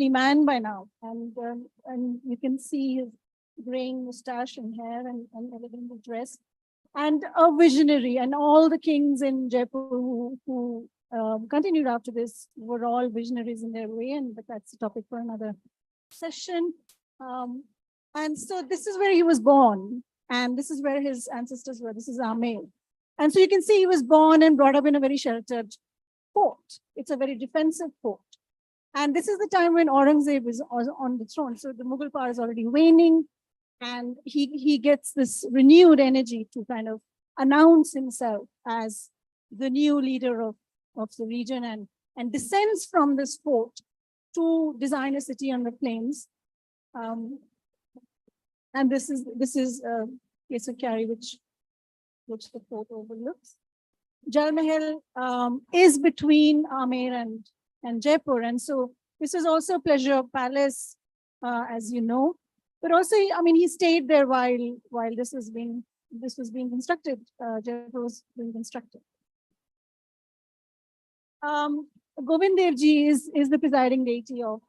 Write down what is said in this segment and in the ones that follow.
man by now, and you can see his graying mustache and hair and elegant dress, and a visionary. And all the kings in Jaipur who continued after this were all visionaries in their way, but that's a topic for another session. And so this is where he was born, and this is where his ancestors were. This is Amer. And so you can see he was born and brought up in a very sheltered fort. It's a very defensive fort. And this is the time when Aurangzeb is on the throne. So the Mughal power is already waning, and he gets this renewed energy to kind of announce himself as the new leader of the region, and descends from this fort to design a city on the plains. And this is a place of Kyari, which the fort overlooks. Jal Mahal is between Amer and Jaipur, and so this is also a pleasure palace, as you know. But also, I mean, he stayed there while this was being constructed. Jaipur was being constructed. Govind Dev Ji is the presiding deity of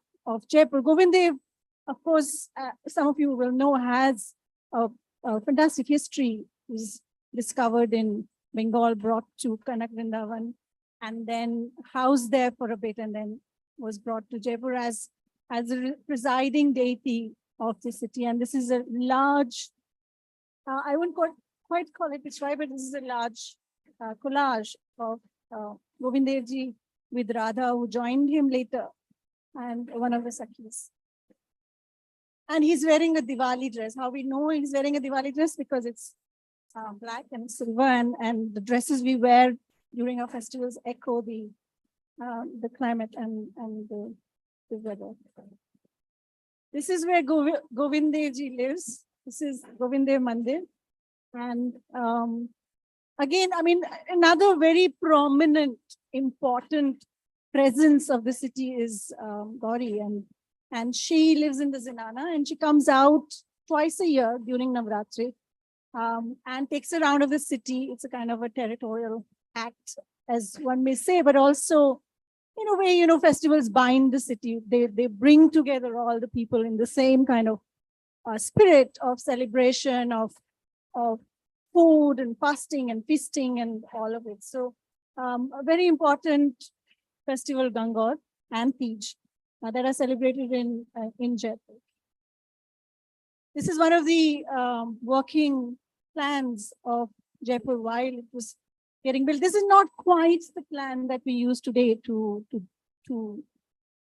Jaipur. Govind Dev, of course, some of you will know, has a fantastic history. He was discovered in Bengal, brought to Kanak Vrindavan, and then housed there for a bit, and then was brought to Jaipur as a presiding deity of the city. And this is a large, I wouldn't quite call it a shrine, but this is a large collage of Govind Dev Ji with Radha, who joined him later, and one of the Sakhis. And he's wearing a Diwali dress. How we know he's wearing a Diwali dress? Because it's black and silver, and the dresses we wear during our festivals echo the climate and the weather. This is where Govind Dev Ji lives. This is Govind Dev Mandir. And again, I mean, another very prominent, important presence of the city is Gauri, and she lives in the Zinana, and she comes out twice a year during Navratri and takes a round of the city. It's a kind of a territorial act, as one may say, but also, in a way, you know, festivals bind the city. They bring together all the people in the same kind of spirit of celebration, of food and fasting and feasting and all of it. So a very important festival, Gangaur and Tej, that are celebrated in Jaipur. This is one of the working plans of Jaipur while it was getting built. This is not quite the plan that we use today to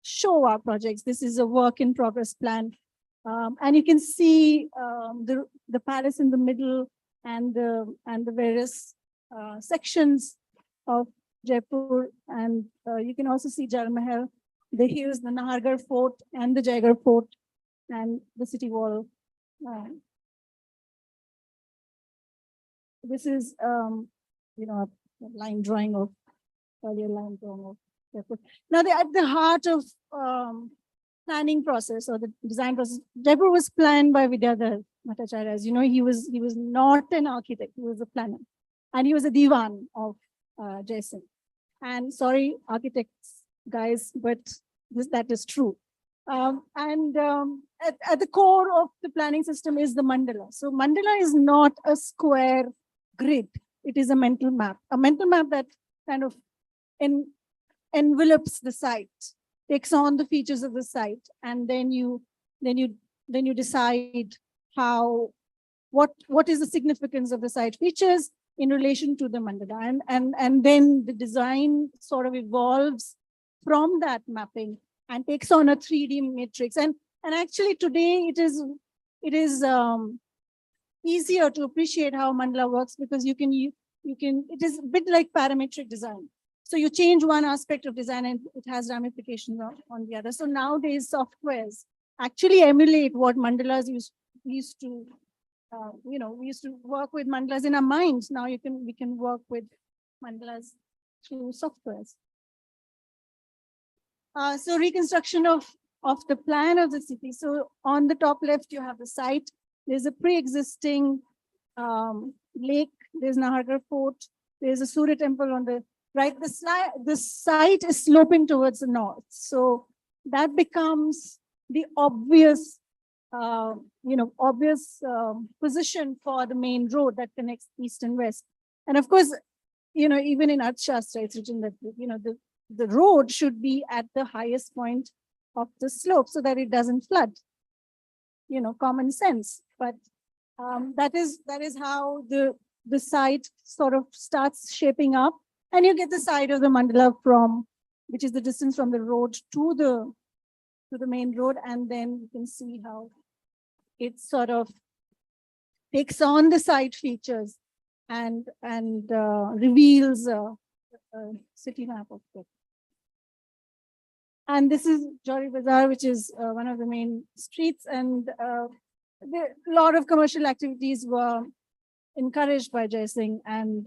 show our projects. This is a work in progress plan. And you can see the palace in the middle and the various sections of Jaipur. And you can also see Jal Mahal. Here's the Nahargarh Fort and the Jaigarh Fort and the city wall. This is, you know, a line drawing of earlier line drawing of Jaipur. Now, at the heart of planning process or the design process, Jaipur was planned by Vidyadhar Bhattacharya. As you know, he was not an architect; he was a planner, and he was a diwan of Jai Singh. And sorry, architects, guys, but that is true. At the core of the planning system is the mandala. So mandala is not a square grid. It is a mental map that kind of envelopes the site, takes on the features of the site, and then you decide what is the significance of the site features in relation to the mandala, and then the design sort of evolves from that mapping and takes on a 3D matrix. And actually today it is easier to appreciate how mandala works, because it is a bit like parametric design. So you change one aspect of design and it has ramifications on the other. So nowadays softwares actually emulate what mandalas used to, we used to work with mandalas in our minds. Now we can work with mandalas through softwares. So reconstruction of the plan of the city. So on the top left, you have the site. There's a pre-existing lake. There's Nahargarh Fort. There's a Surya temple on the right. The site is sloping towards the north. So that becomes the obvious, position for the main road that connects east and west. And of course, even in Arthashastra, it's written that, the road should be at the highest point of the slope so that it doesn't flood. Common sense. But that is how the site sort of starts shaping up, and you get the side of the mandala which is the distance from the road to the main road, and then you can see how it sort of takes on the side features and reveals a city map of it. And this is Jowri Bazaar, which is one of the main streets, and a lot of commercial activities were encouraged by Jai Singh, and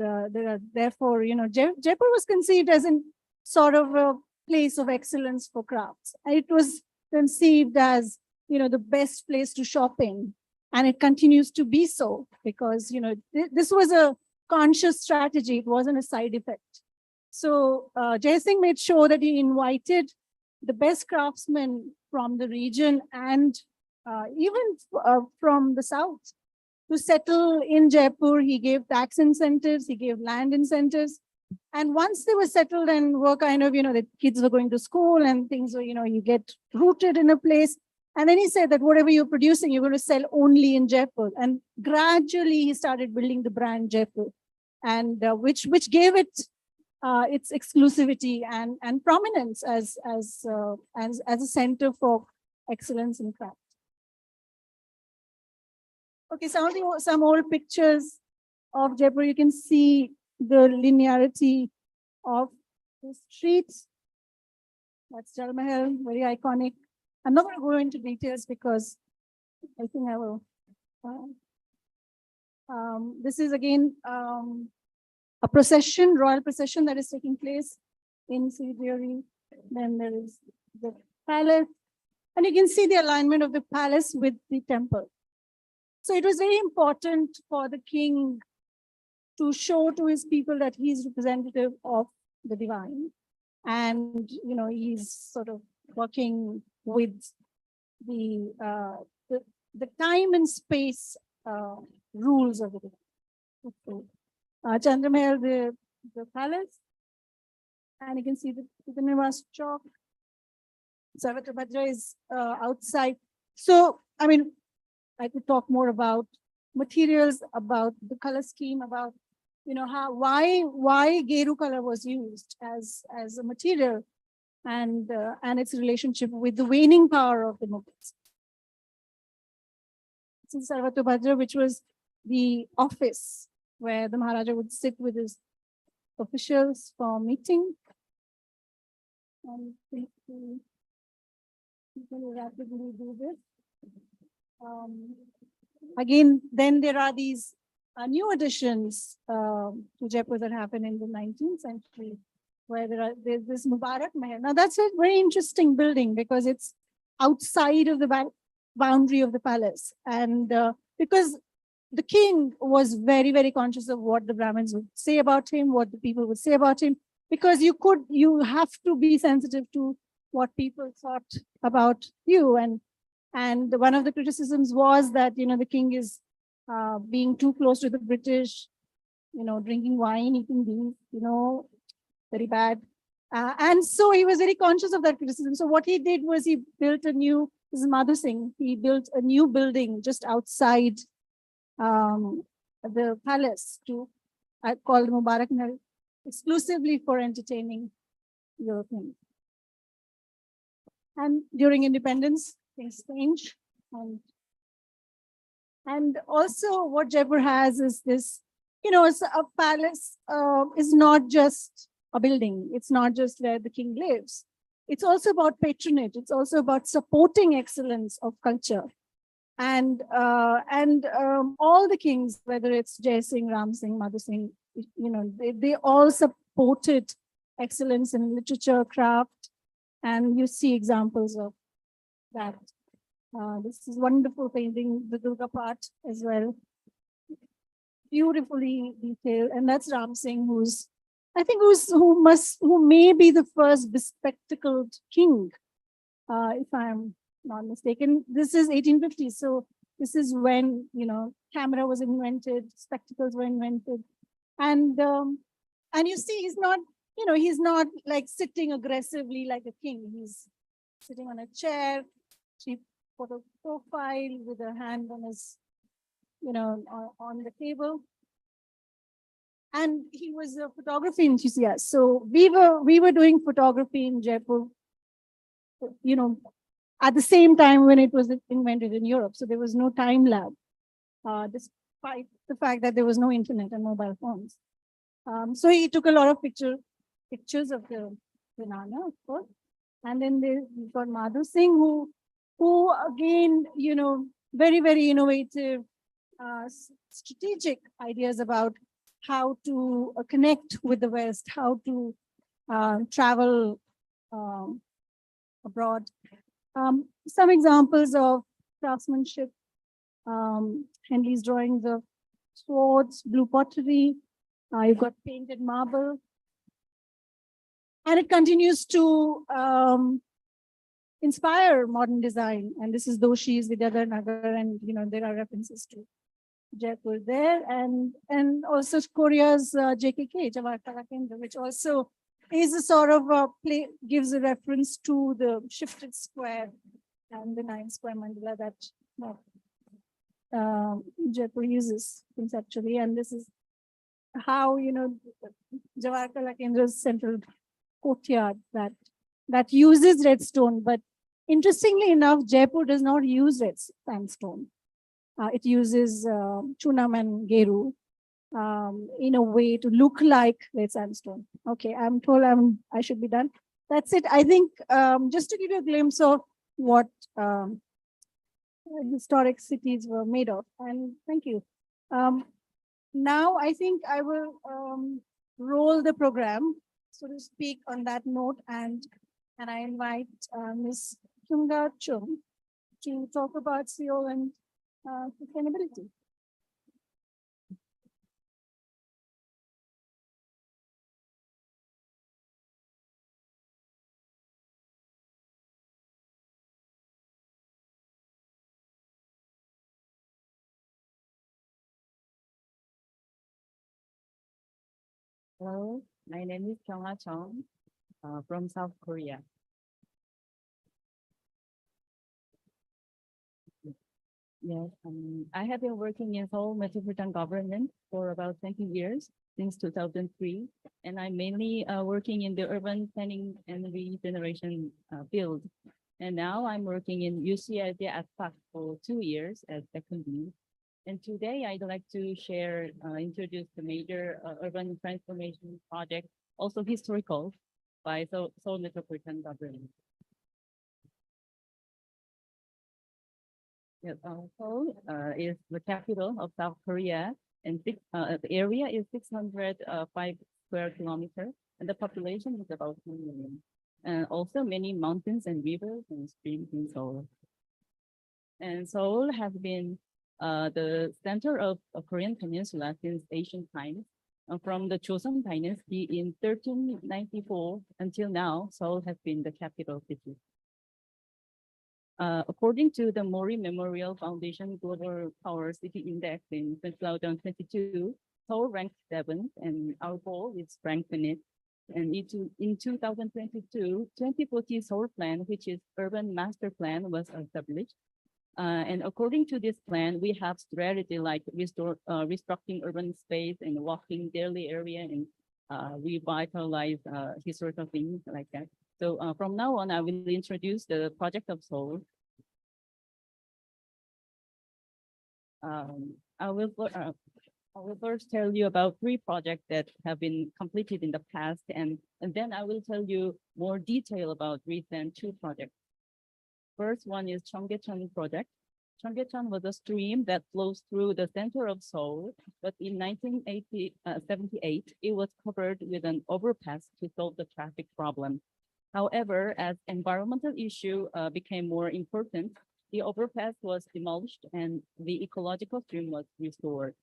therefore, Jaipur was conceived as a sort of a place of excellence for crafts. It was conceived as, the best place to shop in, and it continues to be so because, this was a conscious strategy. It wasn't a side effect. So Jai Singh made sure that he invited the best craftsmen from the region and even from the south to settle in Jaipur. He gave tax incentives, he gave land incentives. And once they were settled and were kind of, the kids were going to school and things were, you get rooted in a place. And then he said that whatever you're producing, you're going to sell only in Jaipur. And gradually he started building the brand Jaipur, and which gave it its exclusivity and prominence as a center for excellence in craft. Okay, some old pictures of Jaipur. You can see the linearity of the streets. That's Jal Mahal, very iconic. I'm not going to go into details because I think I will. This is again a procession, royal procession that is taking place in Siriguri. Then there is the palace, and you can see the alignment of the palace with the temple. So it was very important for the king to show to his people that he's representative of the divine, and he's sort of working with the time and space rules of the divine. Okay. Chandramahal, the palace, and you can see the Nivas Chowk. Sarvattabhadra is outside. So, I mean, I could talk more about materials, about the color scheme, about why Geru color was used as a material, and its relationship with the waning power of the Mughals. This is Sarvattabhadra, which was the office where the Maharaja would sit with his officials for meeting. And we can rapidly do this. Again, then there are these new additions to Jaipur that happened in the 19th century, where there's this Mubarak Mahal. Now that's a very interesting building because it's outside of the boundary of the palace, and because the king was very, very conscious of what the Brahmins would say about him, what the people would say about him, because you have to be sensitive to what people thought about you. And one of the criticisms was that, the king is being too close to the British, drinking wine, eating beef, very bad. And so he was very conscious of that criticism. So what he did was he built this is Madhu Singh, he built a new building just outside the palace called Mubarak Mahal, exclusively for entertaining Europeans. And during independence, things change. And also what Jaipur has is this, a palace is not just a building. It's not just where the king lives. It's also about patronage. It's also about supporting excellence of culture. And all the kings, whether it's Jai Singh, Ram Singh, Madhu Singh, they all supported excellence in literature, craft, and you see examples of that. This is wonderful painting, the Durga part as well, beautifully detailed, and that's Ram Singh, who may be the first bespectacled king if I'm not mistaken. This is 1850. So this is when, camera was invented, spectacles were invented. And you see, he's not like sitting aggressively like a king. He's sitting on a chair, three-photo profile with a hand on his, on the table. And he was a photography enthusiast. So we were doing photography in Jaipur, at the same time when it was invented in Europe. So there was no time lag, despite the fact that there was no internet and mobile phones. So he took a lot of pictures of the banana, of course. And then we've got Madhu Singh, who again, very, very innovative, strategic ideas about how to connect with the West, how to travel abroad. Some examples of craftsmanship, Henley's drawings of swords, blue pottery, you've got painted marble. And it continues to inspire modern design. And this is Doshi's Vidyadhar Nagar, and there are references to Jaipur there, and also Korea's JKK, Jawahar Kala Kendra, which also is a sort of gives a reference to the shifted square and the 9-square mandala that Jaipur uses conceptually. And this is how, Jawahar Kala Kendra's central courtyard that uses red stone. But interestingly enough, Jaipur does not use red sandstone. It uses chunam and geru in a way to look like red sandstone. Okay, I'm told I should be done. That's it. I think just to give you a glimpse of what historic cities were made of. And thank you. Now I think I will roll the program, so to speak, on that note, and I invite Ms. Kyunga Chung to talk about CO and sustainability. Hello, my name is Kyunga Chung from South Korea. Yes, I have been working in Seoul Metropolitan Government for about 20 years, since 2003, and I'm mainly working in the urban planning and regeneration field. And now I'm working in UCLD at FAC for 2 years as second lead. And today I'd like to share, introduce the major urban transformation project, also historical, by Seoul Metropolitan Government. Yes, Seoul is the capital of South Korea, and the area is 605 square kilometers, and the population is about 2 million. And also many mountains and rivers and streams in Seoul. And Seoul has been the center of Korean Peninsula since ancient times. From the Joseon Dynasty in 1394 until now, Seoul has been the capital city. According to the Mori Memorial Foundation Global Power City Index in 2022, Seoul ranked 7th, and our goal is to strengthen it. And in 2022, 2040 Seoul Plan, which is Urban Master Plan, was established. And according to this plan, we have strategy like restructuring urban space and walking daily area and revitalize historical things like that. So from now on, I will introduce the project of Seoul. I will first tell you about 3 projects that have been completed in the past, and then I will tell you more detail about recent 2 projects. First one is Cheonggyecheon project. Cheonggyecheon was a stream that flows through the center of Seoul, but in 1978, it was covered with an overpass to solve the traffic problem. However, as environmental issue became more important, the overpass was demolished and the ecological stream was restored.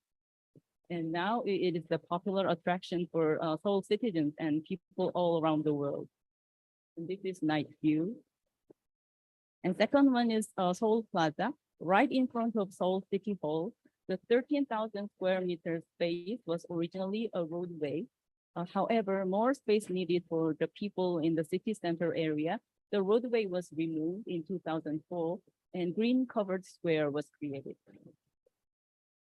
And now it is a popular attraction for Seoul citizens and people all around the world. And this is night view. And second one is Seoul Plaza, right in front of Seoul City Hall. The 13,000 square meter space was originally a roadway. However, more space needed for the people in the city center area. The roadway was removed in 2004 and green covered square was created.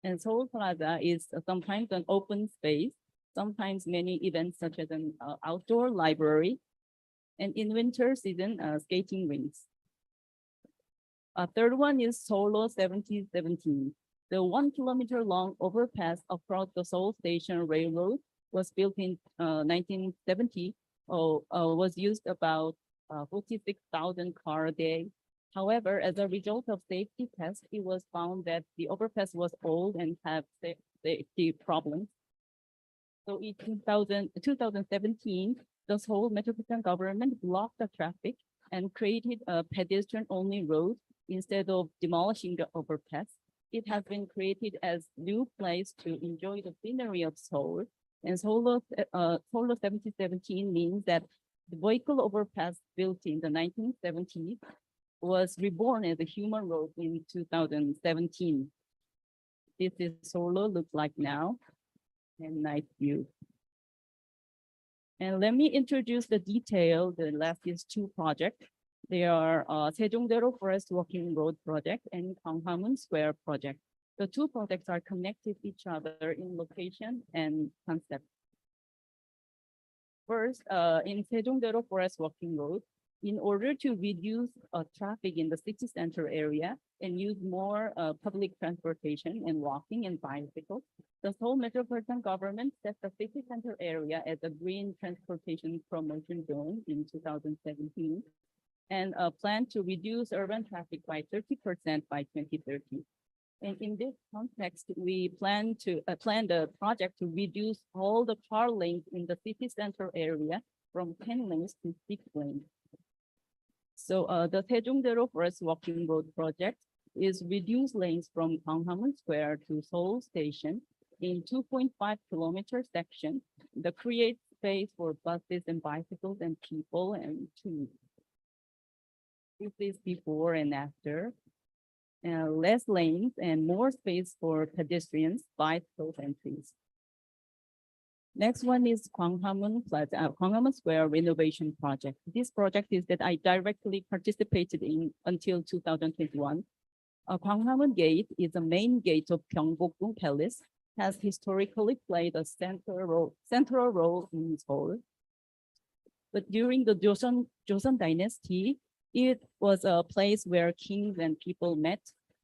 And Seoul Plaza is sometimes an open space, sometimes many events such as an outdoor library, and in winter season, skating rinks. A third one is Solo 7017. The 1 kilometer long overpass across the Seoul Station Railroad was built in 1970, was used about 46,000 car a day. However, as a result of safety tests, it was found that the overpass was old and had safety problems. So in 2017, the Seoul Metropolitan Government blocked the traffic and created a pedestrian-only road instead of demolishing the overpass. It has been created as new place to enjoy the scenery of Seoul. And Solo 7017 means that the vehicle overpass built in the 1970s was reborn as a human road in 2017. This is Solo looks like now, and nice view. And let me introduce the detail, the last is two projects. They are Sejongdero Forest Walking Road project and Gwanghwamun Square project. The two projects are connected each other in location and concept. First, in Sejongdero Forest Walking Road, in order to reduce traffic in the city center area and use more public transportation and walking and bicycles, the Seoul Metropolitan Government set the city center area as a green transportation promotion zone in 2017 and planned to reduce urban traffic by 30% by 2030. And in this context, we plan the project to reduce all the car lanes in the city center area from 10 lanes to 6 lanes. So the Sejongdero Forest Walking Road project is reduce lanes from Gwanghwamun Square to Seoul Station in 2.5 kilometer section that creates space for buses and bicycles and people and trees. This is before and after. Less lanes and more space for pedestrians, bicycles, and trees. Next one is Gwanghwamun Plaza, Gwanghwamun Square renovation project. This project is that I directly participated in until 2021. Gwanghwamun Gate is the main gate of Gyeongbokgung Palace, has historically played a central role in Seoul. But during the Joseon Dynasty, it was a place where kings and people met,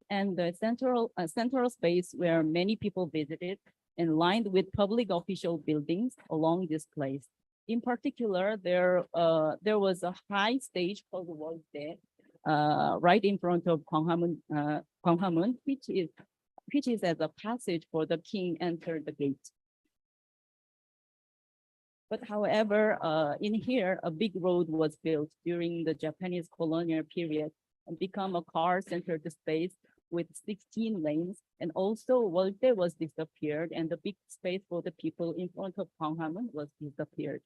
and the central space where many people visited and lined with public official buildings along this place. In particular, there was a high stage called Wolde, right in front of Gwanghwamun, which is as a passage for the king enter the gate. But however, in here, a big road was built during the Japanese colonial period and become a car-centered space with 16 lanes. And also, Wolde was disappeared and the big space for the people in front of Gwanghwamun was disappeared.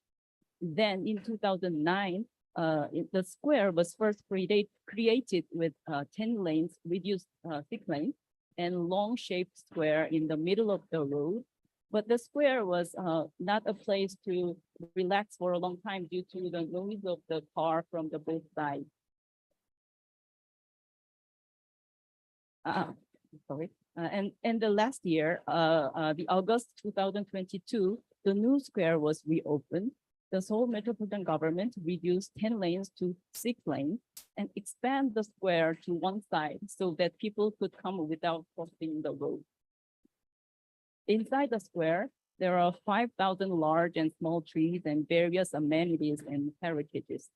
Then in 2009, the square was first created with 10 lanes, reduced 6 lanes, and long-shaped square in the middle of the road. But the square was not a place to relax for a long time due to the noise of the car from the both sides. Sorry. And the last year, the August 2022, the new square was reopened. The Seoul Metropolitan Government reduced 10 lanes to 6 lanes and expand the square to one side so that people could come without crossing the road. Inside the square, there are 5,000 large and small trees and various amenities and heritages.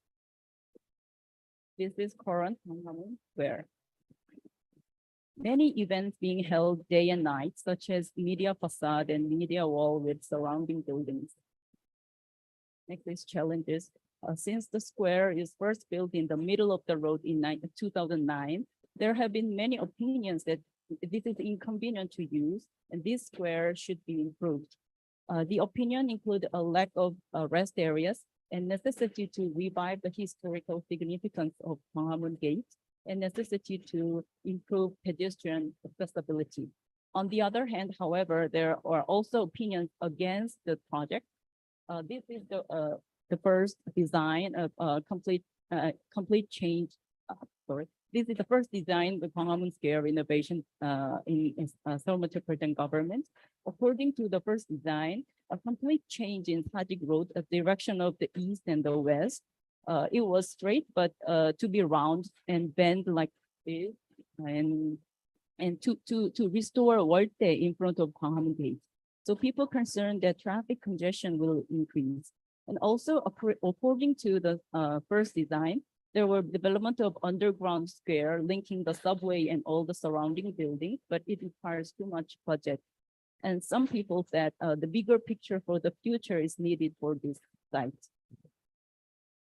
This is current Gwanghwamun Square. Many events being held day and night, such as media facade and media wall with surrounding buildings. Next is challenges. Since the square is first built in the middle of the road in 2009, there have been many opinions that this is inconvenient to use and this square should be improved. The opinion include a lack of rest areas and necessity to revive the historical significance of Gwanghwamun Gate and necessity to improve pedestrian accessibility. On the other hand, however, there are also opinions against the project. This is the first design of complete change. Sorry, this is the first design with Gwanghwamun Square renovation in Seoul Metropolitan Government. According to the first design, a complete change in Sajik Road, a direction of the east and the west. It was straight, but to be round and bend like this, and to restore World Day in front of Gwanghwamun Gate. So people concerned that traffic congestion will increase. And also, according to the first design, there were development of underground square linking the subway and all the surrounding buildings, but it requires too much budget. And some people said the bigger picture for the future is needed for this site.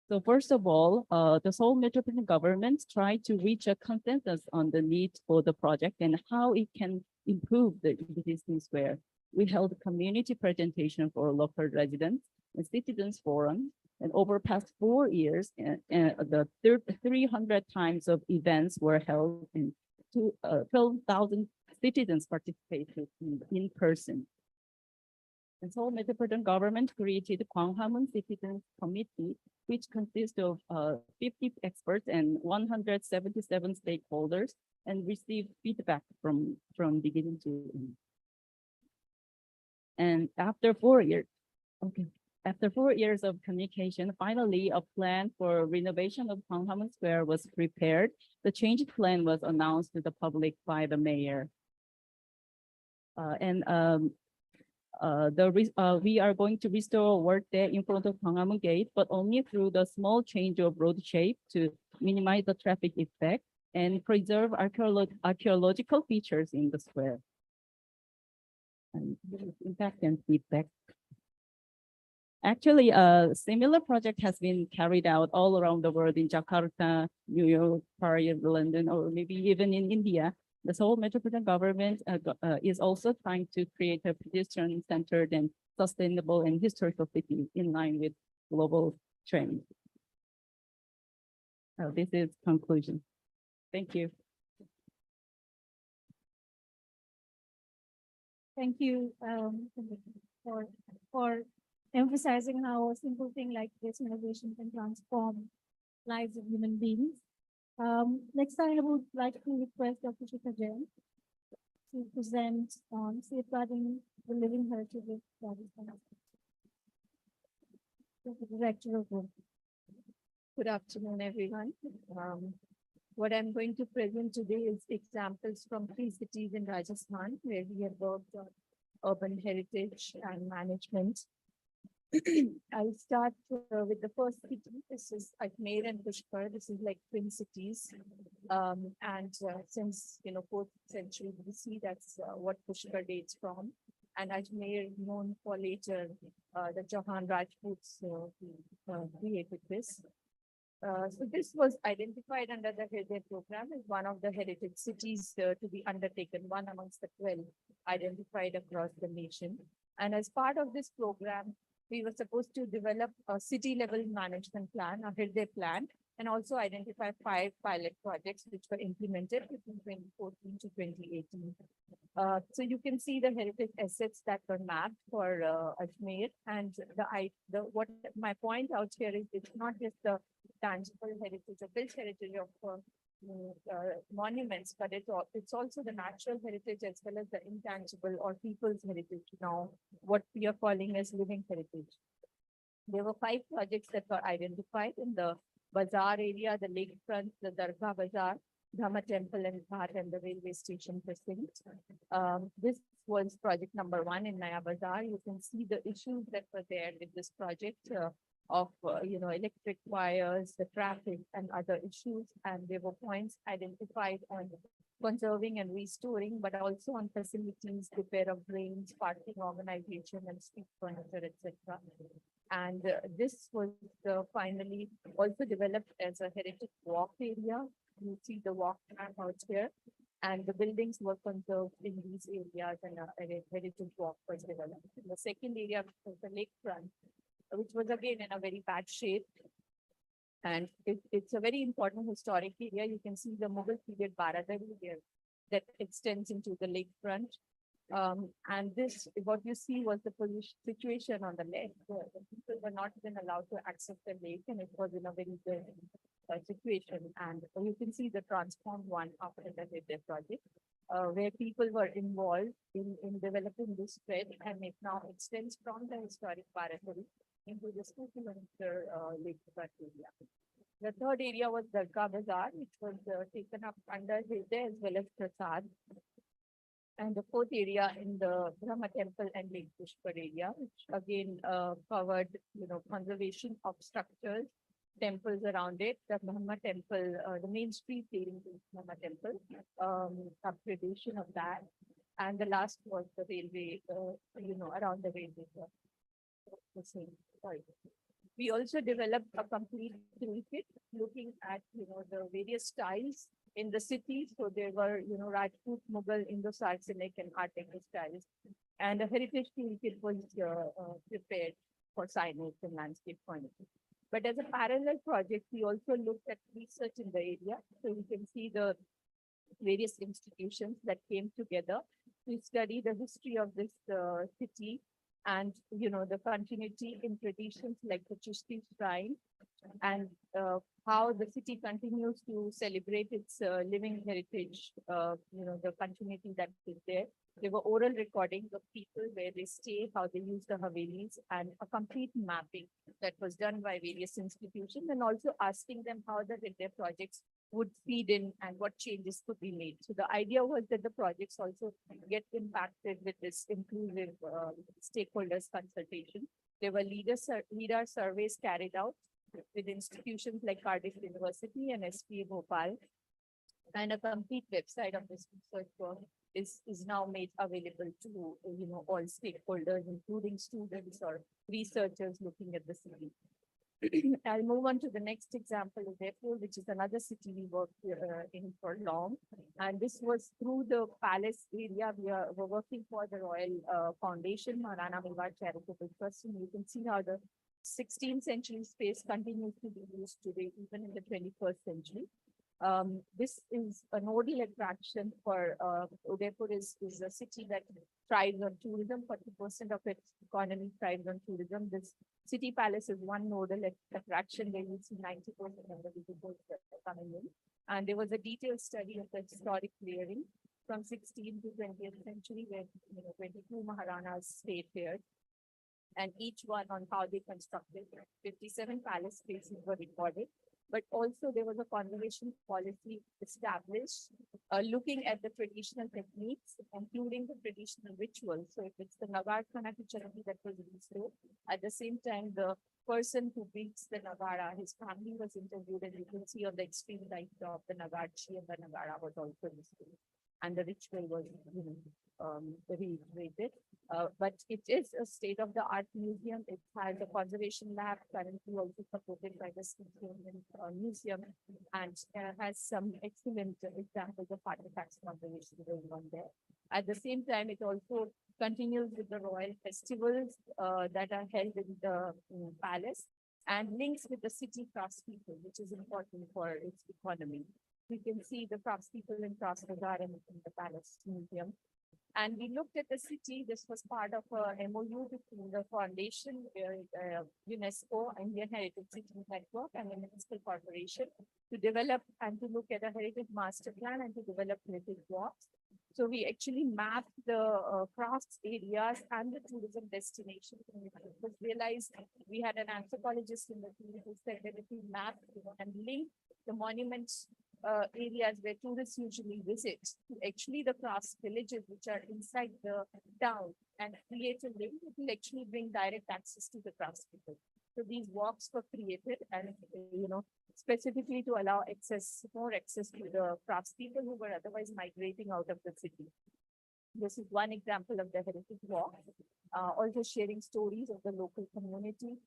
So first of all, the Seoul Metropolitan Government tried to reach a consensus on the need for the project and how it can improve the existing square. We held a community presentation for local residents and citizens forum, and over past 4 years, the 300 times of events were held, and 12,000 citizens participated in person. And Seoul Metropolitan Government created Gwanghwamun Citizens Committee, which consists of 50 experts and 177 stakeholders, and received feedback from beginning to end. And after 4 years, after 4 years of communication, finally a plan for renovation of Gwanghwamun Square was prepared. The change plan was announced to the public by the mayor. We are going to restore work there in front of Gwanghwamun Gate, but only through the small change of road shape to minimize the traffic effect and preserve archaeological features in the square. And impact and feedback. Actually, a similar project has been carried out all around the world in Jakarta, New York, Paris, London, or maybe even in India. The Seoul Metropolitan Government is also trying to create a pedestrian-centered and sustainable and historical city in line with global trends. This is conclusion. Thank you. Thank you for emphasizing how a simple thing like this innovation can transform lives of human beings. Next, I would like to request Dr. Shikha Jain to present on safeguarding the living heritage of Rajasthan. The Director of Work. Good afternoon, everyone. What I'm going to present today is examples from 3 cities in Rajasthan where we have worked on urban heritage and management. I'll start with the first city. This is Ajmer and Pushkar. This is like twin cities. Since 4th century BC, that's what Pushkar dates from. And Ajmer, known for later the Chauhan Rajputs who created this. So this was identified under the Heritage program as one of the heritage cities to be undertaken, one amongst the 12 identified across the nation. And as part of this program, we were supposed to develop a city-level management plan, a Heritage plan, and also identify 5 pilot projects which were implemented between 2014 to 2018. So you can see the heritage assets that were mapped for Ajmer, and what my point out here is it's not just the tangible heritage or built heritage of monuments, but it's also the natural heritage as well as the intangible or people's heritage now, what we are calling as living heritage. There were 5 projects that were identified in the Bazaar area, the lakefront, the Dargah Bazaar, Dhamma Temple and Ghat, and the railway station precinct. This was project number 1 in Naya Bazaar. You can see the issues that were there with this project of electric wires, the traffic and other issues. And there were points identified on conserving and restoring, but also on facilities, repair of drains, parking organization, and street furniture, etc. And this was finally also developed as a heritage walk area. You see the walk track out here, and the buildings were conserved in these areas, and a heritage walk was developed. In the second area, which was the lakefront, which was again in a very bad shape. And it's a very important historic area. You can see the Mughal period Baradari there that extends into the lakefront. And this, what you see was the position, situation on the left, where the people were not even allowed to access the lake, and it was in a very good situation. And you can see the transformed one after the Hidde project, where people were involved in developing this spread, and it now extends from the historic Baradari into this 2 kilometer lakefront area. The third area was Dargah Bazaar, which was taken up under Hidde as well as Prasad. And the fourth area in the Brahma Temple and Lake Pushkar area, which again covered, conservation of structures, temples around it. The Brahma Temple, the main street leading to Brahma Temple, upgradation of that. And the last was the railway, around the railway. The same. Sorry. We also developed a complete toolkit looking at, the various styles in the city. So there were, Rajput, Mughal, Indo-Saracenic, and Art Deco styles. And a heritage toolkit was prepared for signage and landscape point of view. But as a parallel project, we also looked at research in the area. So you can see the various institutions that came together to study the history of this city and, the continuity in traditions like the Chishti shrine, and how the city continues to celebrate its living heritage, the continuity that is there. There were oral recordings of people where they stay, how they use the Havelis, and a complete mapping that was done by various institutions, and also asking them how their projects would feed in and what changes could be made. So the idea was that the projects also get impacted with this inclusive stakeholders consultation. There were leader surveys carried out with institutions like Cardiff University and SPA Bhopal, and a complete website of this research work is now made available to all stakeholders, including students or researchers looking at the city. I'll move on to the next example, Udaipur, which is another city we worked in for long. And this was through the palace area. We're working for the Royal Foundation, Maharana Mewar Charitable Trust. And you can see how the 16th century space continues to be used today, even in the 21st century. This is a nodal attraction for Udaipur is a city that thrives on tourism. 40% of its economy thrives on tourism. This city palace is one nodal attraction where you see 90% of the visitors coming in. And there was a detailed study of the historic clearing from 16th to 20th century, where 22 Maharanas stayed here. And each one on how they constructed. 57 palace spaces were recorded. But also there was a conservation policy established, looking at the traditional techniques, including the traditional rituals. So if it's the Nagar Khanati Charati that was restored, at the same time, the person who beats the Nagara, his family was interviewed, and you can see on the extreme right top, the Nagarchi and the Nagara was also restored. And the ritual was, reiterated. But it is a state-of-the-art museum. It has a conservation lab currently also supported by the Smithsonian Museum, and has some excellent examples of artifacts conservation going on there. At the same time, it also continues with the royal festivals that are held in the palace, and links with the city craftspeople, which is important for its economy. We can see the craftspeople in Cross Bazaar and in the Palace Museum. And we looked at the city. This was part of a MOU between the foundation, UNESCO, Indian Heritage City Network, and the Municipal Corporation to develop and to look at a heritage master plan and to develop heritage walks. So we actually mapped the crafts areas and the tourism destinations. And it was realized we had an anthropologist in the team who said that if we map and link the monuments areas where tourists usually visit to actually the crafts villages which are inside the town and create a link, it will actually bring direct access to the craftspeople. So these walks were created and, specifically to allow more access to the craftspeople who were otherwise migrating out of the city. This is one example of the heritage walk, also sharing stories of the local community.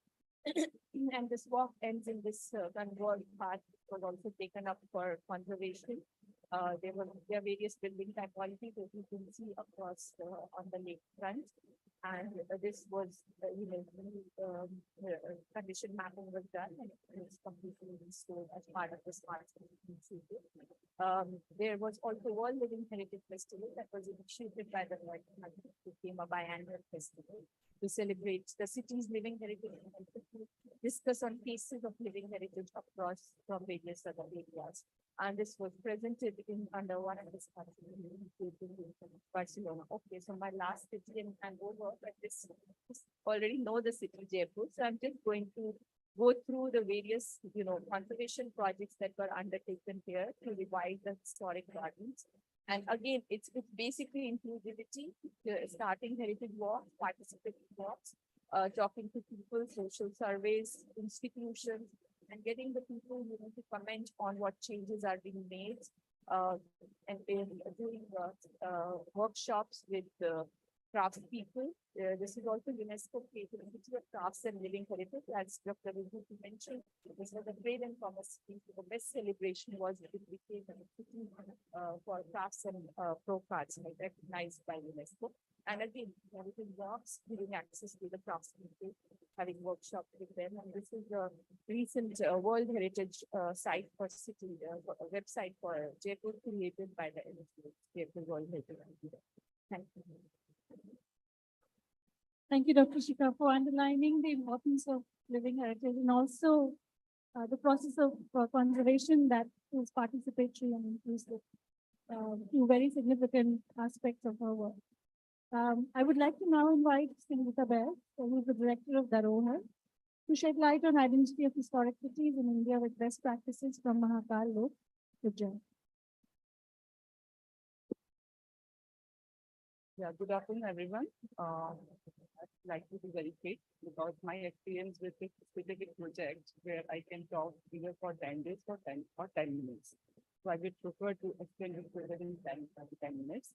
And this walk ends in this convert path was also taken up for conservation. There are various building typologies that you can see across on the lakefront. And this was, condition mapping was done and it was completely restored as part of the smart city initiative. There was also World Living Heritage Festival that was initiated by the North, became a biannual festival to celebrate the city's living heritage and to discuss on cases of living heritage across from various other areas. And this was presented in under one of the Barcelona. Okay, so my last city and over, but this already know the city Jaipur. So I'm just going to go through the various, conservation projects that were undertaken here to revive the historic gardens. And again, it's basically inclusivity, starting heritage walks, participating walks, talking to people, social surveys, institutions, and getting the people to comment on what changes are being made, and doing workshops with crafts people. This is also UNESCO creativity of crafts and living heritage, as Dr. Vibhu mentioned. This was a trade and commerce city. The best celebration was it became a city for crafts and pro cards, recognized by UNESCO. And again, heritage walks, giving access to the crafts people, having workshops with them. And this is a recent World Heritage site for city, a website for Jaipur created by the UNESCO, Jaipur World Heritage. Thank you. Thank you, Dr. Shikha, for underlining the importance of living heritage and also the process of conservation that is participatory and inclusive. Two very significant aspects of our work. I would like to now invite Sangeeta Baid, who is the director of Dharohar, to shed light on identity of historic cities in India with best practices from Mahakal Lok Gujarat. Yeah, good afternoon, everyone. I'd like to be very quick because my experience with this specific project where I can talk either for 10 days or 10 minutes. So I would prefer to explain this within 10 minutes.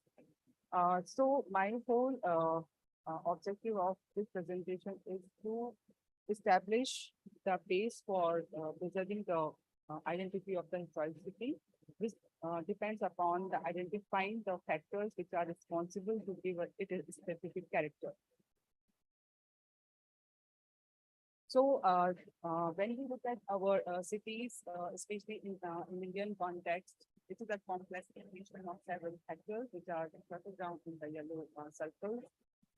So my whole objective of this presentation is to establish the base for preserving the identity of the historic city, which depends upon the identifying the factors which are responsible to give it a specific character. So when we look at our cities, especially in Indian context, this is a complex combination of several factors which are jotted down in the yellow circle.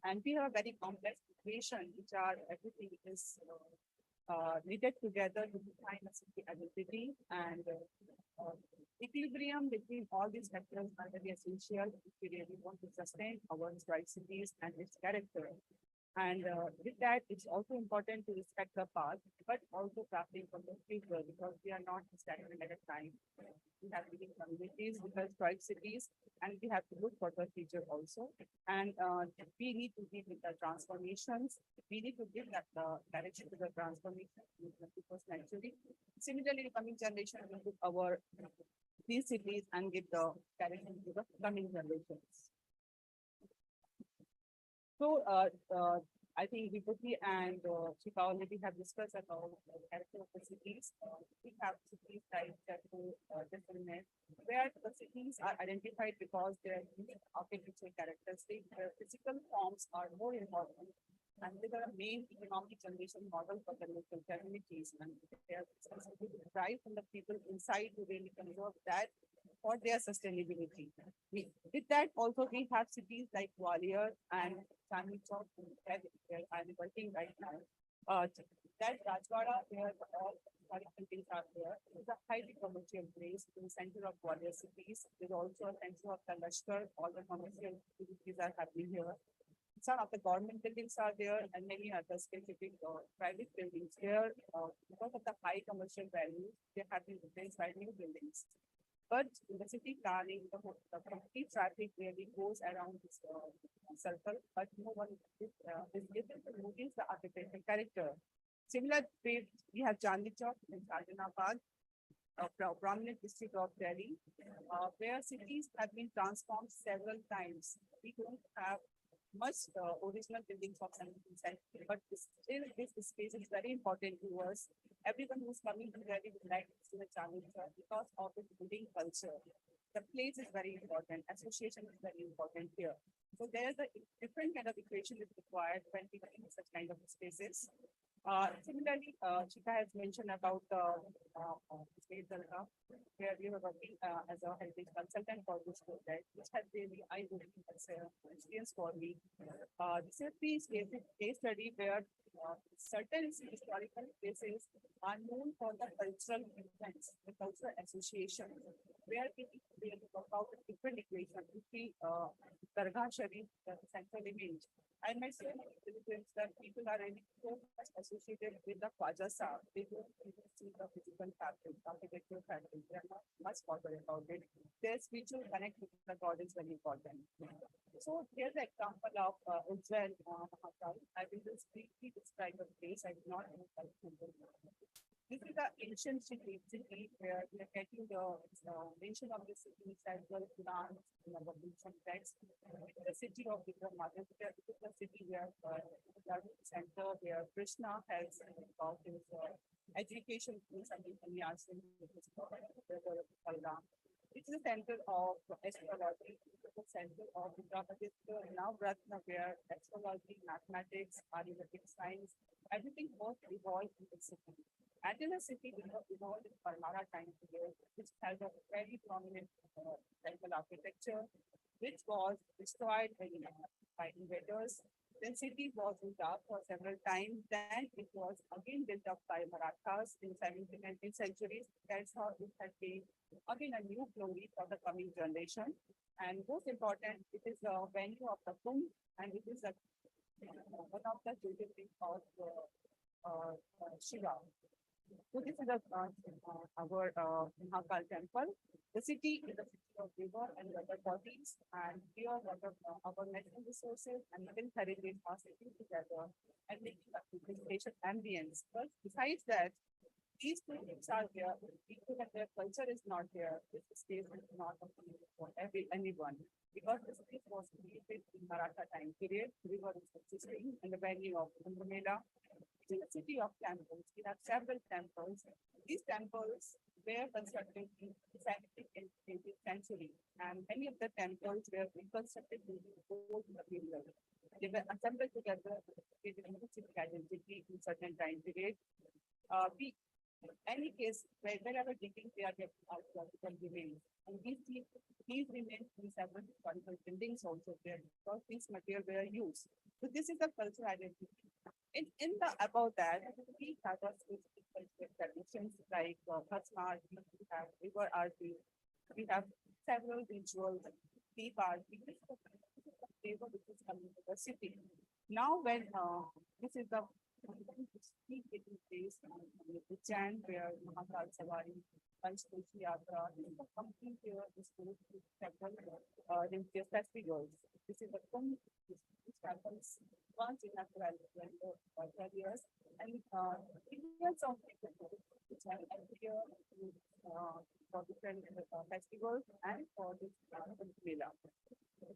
And we have a very complex equation, which are everything is knitted together to define a city identity, and equilibrium between all these factors are very essential if we really want to sustain our historic cities and its character. And with that, it's also important to respect the past, but also crafting for the future, because we are not stagnant at a time. We have living communities with historic cities, and we have to look for the future also. And we need to give with the transformations. We need to give that direction to the transformation in the 21st century. Similarly, the coming generation will look our these cities and give the direction to the coming generations. So I think Vibhuti and Shikha already have discussed about the character of the cities. We have cities like Jaipur, Jaisalmer, where the cities are identified because their unique architectural characteristics. Their physical forms are more important, and they are a main economic generation model for the local communities, and they are drive from the people inside to really conserve that for their sustainability. With that, also we have cities like Gwalior and Chandni Chowk, where I'm working right now. That Rajwada, where all historic buildings are there, is a highly commercial place in the center of Gwalior cities. There's also a center of the Lashkar. All the commercial activities are happening here. Some of the government buildings are there, and many other specific private buildings here. Because of the high commercial value, they have been replaced by new buildings. But in the city planning, the complete traffic really goes around this circle, but no one is able to notice the architectural character. Similar, we have Chandni Chowk in Shahjahanabad, a prominent district of Delhi, where cities have been transformed several times. We don't have much original buildings of 17th century, but still this space is very important to us. Everyone who's coming to Delhi would like to see the Chandni Chowk because of its building culture. the place is very important, association is very important here. So there is a different kind of equation is required when we in such kind of spaces. Similarly, Chika has mentioned about space Dalga, where we were working as a heritage consultant for this project, which has really eye-opening experience for me. This is the case study where certain historical places are known for the cultural events, the cultural association, where we talk about different equations. We see Dargah Sharif, the central image. I might say that people are really so much associated with the Khwaja Sahib. They don't even see the physical fabric, architectural fabric. They are not much bothered about it. Their spiritual connect with the God is very important. So here's an example of Ujjain Mahakal. I will just briefly describe the place. I do not know. This is the ancient city where we are getting the mention of the city as well as Quran in our ancient text. It is the city of Vikramaditya. It is the city where the center where Krishna has about his education in something in Yasin, which is called Balaram. It is the center of astrology, the center of Vikramaditya, now Ratna, where astrology, mathematics, Ayurvedic science, everything was evolved in the city. And in the city, we have evolved in Parmara time period, which has a very prominent temple architecture, which was destroyed by invaders. The city was built up for several times. Then it was again built up by Marathas in 17th and 18th centuries. That's how it has been again a new glory for the coming generation. And most important, it is the venue of the Kumbh, and it is one of the Jyotirlinga of Shiva. So this is our Mahakal temple. The city is a city of river and water bodies, and here our natural resources and living heritage are sitting together and making a presentation ambience. But besides that, these two things are there. People and their culture is not there. This space is not available for anyone because the space was created in Maratha time period. River is existing and the venue of Kumbh Mela. In the city of temples, we have several temples. These temples were constructed in the 17th and 18th century, and many of the temples were reconstructed using old material. They were assembled together with civic identity in certain time period. We, in any case, wherever digging, they are getting out archaeological remains. And these remains in several historical buildings also there because these material were used. So this is the cultural identity. In the about that, we have a specific cultural traditions like Bhasma, we have river arti, we have several rituals, deep art. This is the flavor which is coming to the city. Now, when this is the taking place in the Jan, where Mahakal Savari, Panchkoshi Yatra, is the complete year is full of several religious festivals. This is the Kumbh, which happens once in a 12 years, and millions of people which have every year for different festivals and for this Mela.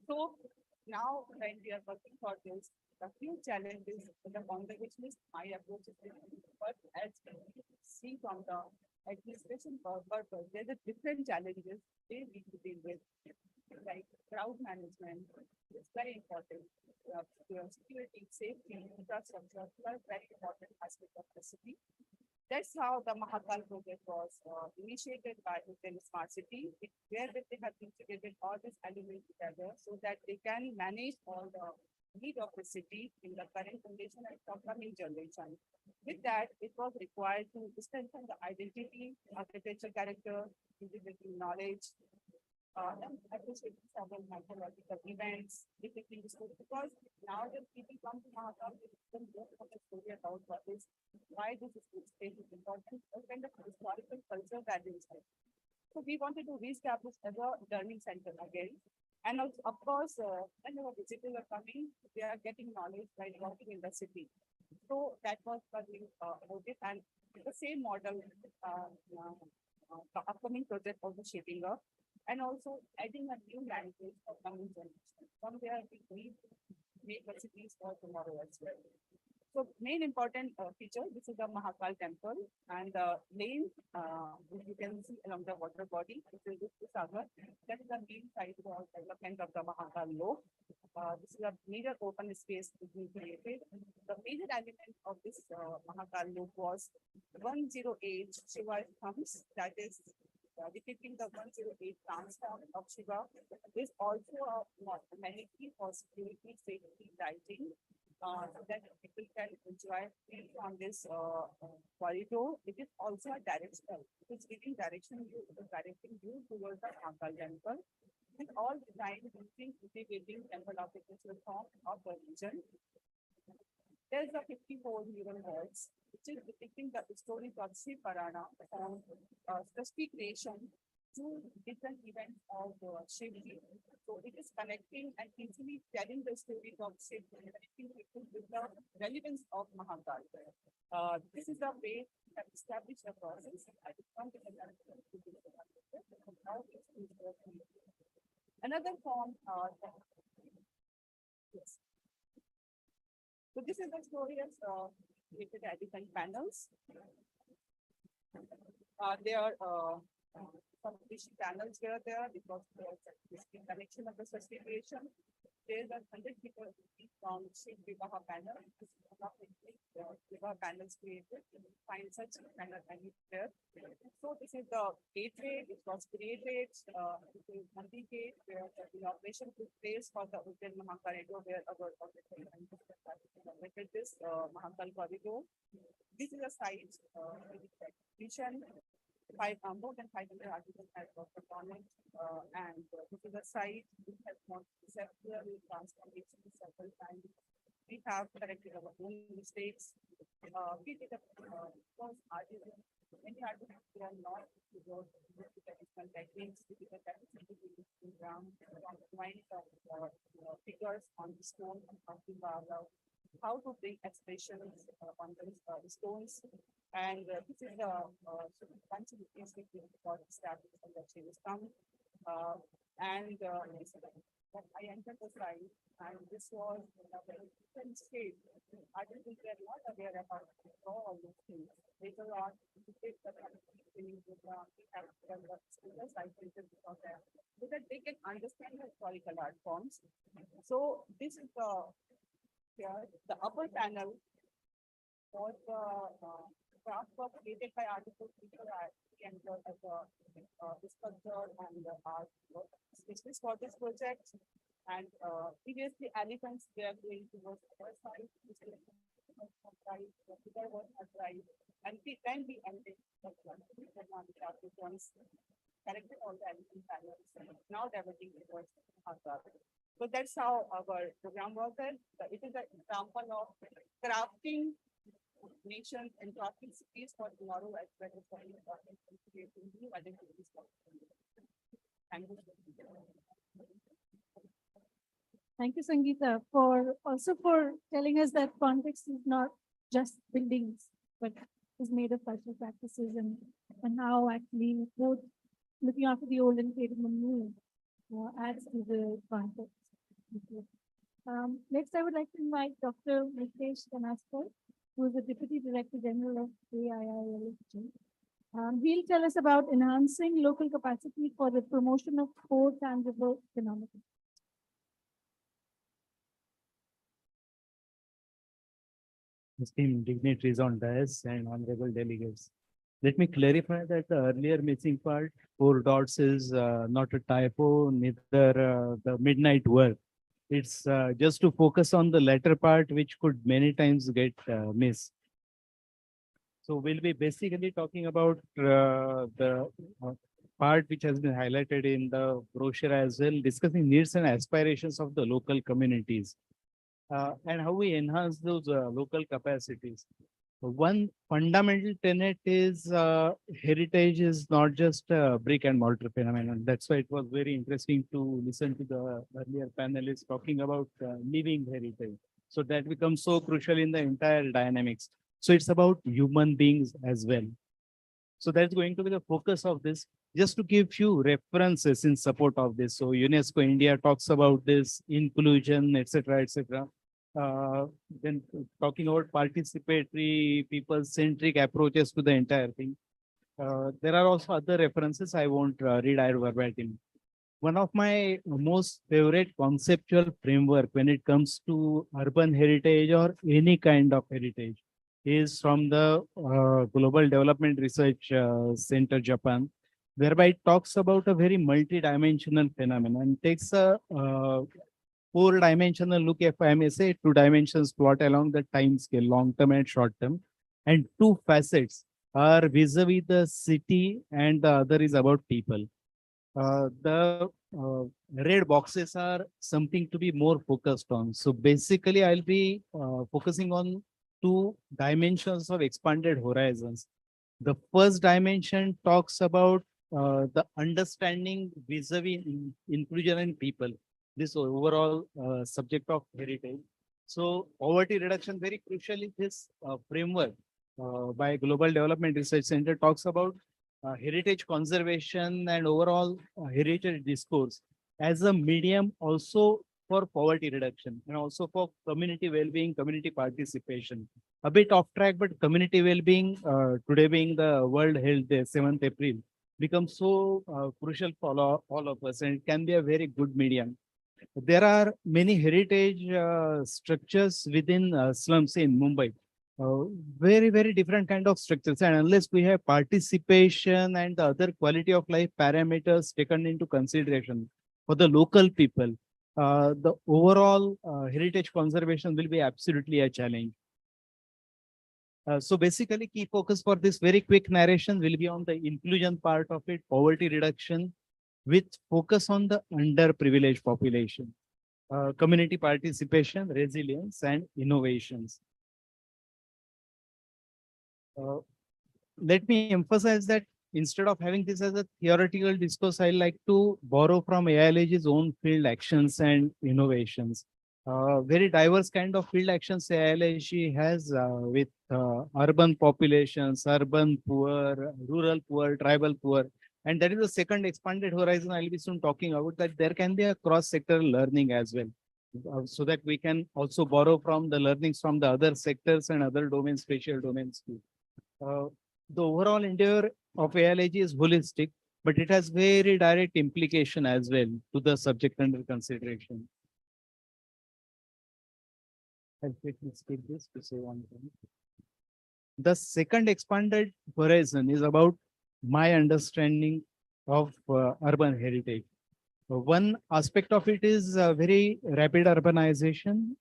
So now when we are working for this, the few challenges in the conservationist my approach is different, but as we see from the administration purpose, there's a different challenges they need to deal with, like crowd management. It's very important. Security, safety, infrastructure, are very important aspect of the city. That's how the Mahakal project was initiated by the Smart City, where they have integrated all these elements together so that they can manage all the need of the city in the current condition and upcoming generation. With that, it was required to strengthen the identity, architectural character, integrating knowledge, and appreciating several mythological events, depicting the story. Because now that people come to Mahakal, they don't know the story about what is, why this is space is important, a kind of historical culture that is there. So we wanted to reestablish as a learning center again. And also, of course, when our visitors are coming, they are getting knowledge by working in the city. So that was about it. And the same model, the upcoming project also shaping up. And also adding a new language for coming generation. From there, we need make the cities for tomorrow as well. So main important feature, this is the Mahakal temple and the lane, which you can see along the water body, which is this Sagar. That is the main site for development of the Mahakal Lok. This is a major open space to be created. The major element of this Mahakal Lok was 108 Shiva thumbs, that is depicting the 108 transform of Shiva. There's also a manikin for security, safety, lighting. So that people can enjoy on this corridor. It is also a directional. It is giving directing you towards the Mahakal temple. It is all designed using integrating temple architectural form of the region. There's a 54 mural walls, which is depicting the stories of Shiv Parana from specific creation to different events of Shivji. So it is connecting and easily telling the stories of Shiv, connecting people with the relevance of Mahakal. This is the way we have established a process. I will come to the another form. Yes. So this is the story of related at different panels. There are some additional panels here there because there's a connection of the specification. There's a 100 people from Shiv Vivaha panel. This is one of the Vivaha panels created. Find such panel there. So this is the gateway which was created. This is Nandi Gate where the inauguration took place for the Ujjain Mahakal where our this Mahakal corridor. This is a site vision. More than 500 articles have worked on it, and this is a site which has not conceptual transformation several times. We have corrected our own mistakes. We did a first artisan. Many artisans are not to go to the traditional techniques because that is in ground, drawing figures on the stone and how to bring expressions on the stones. And this is the country institute for established and the changes come. And I entered the site, and this was a very different state. I didn't think they're not aware about all these things. Later on, we take the so that they can understand the historical art forms. So this is the upper panel was the craft work created by artists and as a sculpture and art specialist for this project. And previously, elephants were going towards the first side, and then we ended once corrected all the elephant panels. Now developing towards Hazar. So that's how our program works. It is an example of crafting nations and crafting cities for tomorrow as well as for creating new identities. Thank you. Thank you, Sangeeta, for also for telling us that context is not just buildings, but is made of cultural practices and how actually both looking after the old and creating the new adds to the context. Next, I would like to invite Dr. Mitesh Kanaskar, who is the Deputy Director General of AIILFG. He'll tell us about enhancing local capacity for the promotion of core tangible economic. Esteemed dignitaries on dais and honorable delegates. Let me clarify that the earlier missing part, 4 dots is not a typo, neither the midnight work. It's just to focus on the latter part, which could many times get missed. So we'll be basically talking about the part which has been highlighted in the brochure as well, discussing needs and aspirations of the local communities and how we enhance those local capacities. One fundamental tenet is heritage is not just a brick and mortar phenomenon. That's why it was very interesting to listen to the earlier panelists talking about living heritage. So that becomes so crucial in the entire dynamics. So it's about human beings as well. So that's going to be the focus of this. Just to give few references in support of this. So UNESCO India talks about this inclusion, etc., etc. Uh, then talking about participatory, people-centric approaches to the entire thing. There are also other references I won't read out verbatim. One of my most favorite conceptual framework when it comes to urban heritage or any kind of heritage is from the Global Development Research Center, Japan, whereby it talks about a very multi-dimensional phenomenon and takes a four-dimensional look, if I may say, two dimensions plot along the time scale, long term and short term, and two facets are vis-a-vis the city and the other is about people. The red boxes are something to be more focused on. So basically, I'll be focusing on two dimensions of expanded horizons. The first dimension talks about the understanding vis-a-vis inclusion in people, this overall subject of heritage. So poverty reduction, very crucially, this framework by Global Development Research Center talks about heritage conservation and overall heritage discourse as a medium also for poverty reduction and also for community well-being, community participation. A bit off track, but community well-being, today being the World Health Day, 7th April, becomes so crucial for all of us, and it can be a very good medium. There are many heritage structures within slums in Mumbai. Uh, very different kind of structures, and unless we have participation and the other quality of life parameters taken into consideration for the local people, the overall heritage conservation will be absolutely a challenge. So basically, key focus for this very quick narration will be on the inclusion part of it, poverty reduction, with focus on the underprivileged population, community participation, resilience, and innovations. Uh, Let me emphasize that instead of having this as a theoretical discourse, I like to borrow from AILG's own field actions and innovations. Very diverse kind of field actions AILG has with urban populations, urban poor, rural poor, tribal poor. And that is the second expanded horizon I'll be soon talking about, that there can be a cross-sector learning as well. So that we can also borrow from the learnings from the other sectors and other domains, spatial domains too. Uh, the overall endeavor of ALAG is holistic, but it has very direct implication as well to the subject under consideration. I'll quickly skip this to say one thing. The second expanded horizon is about my understanding of urban heritage. One aspect of it is very rapid urbanization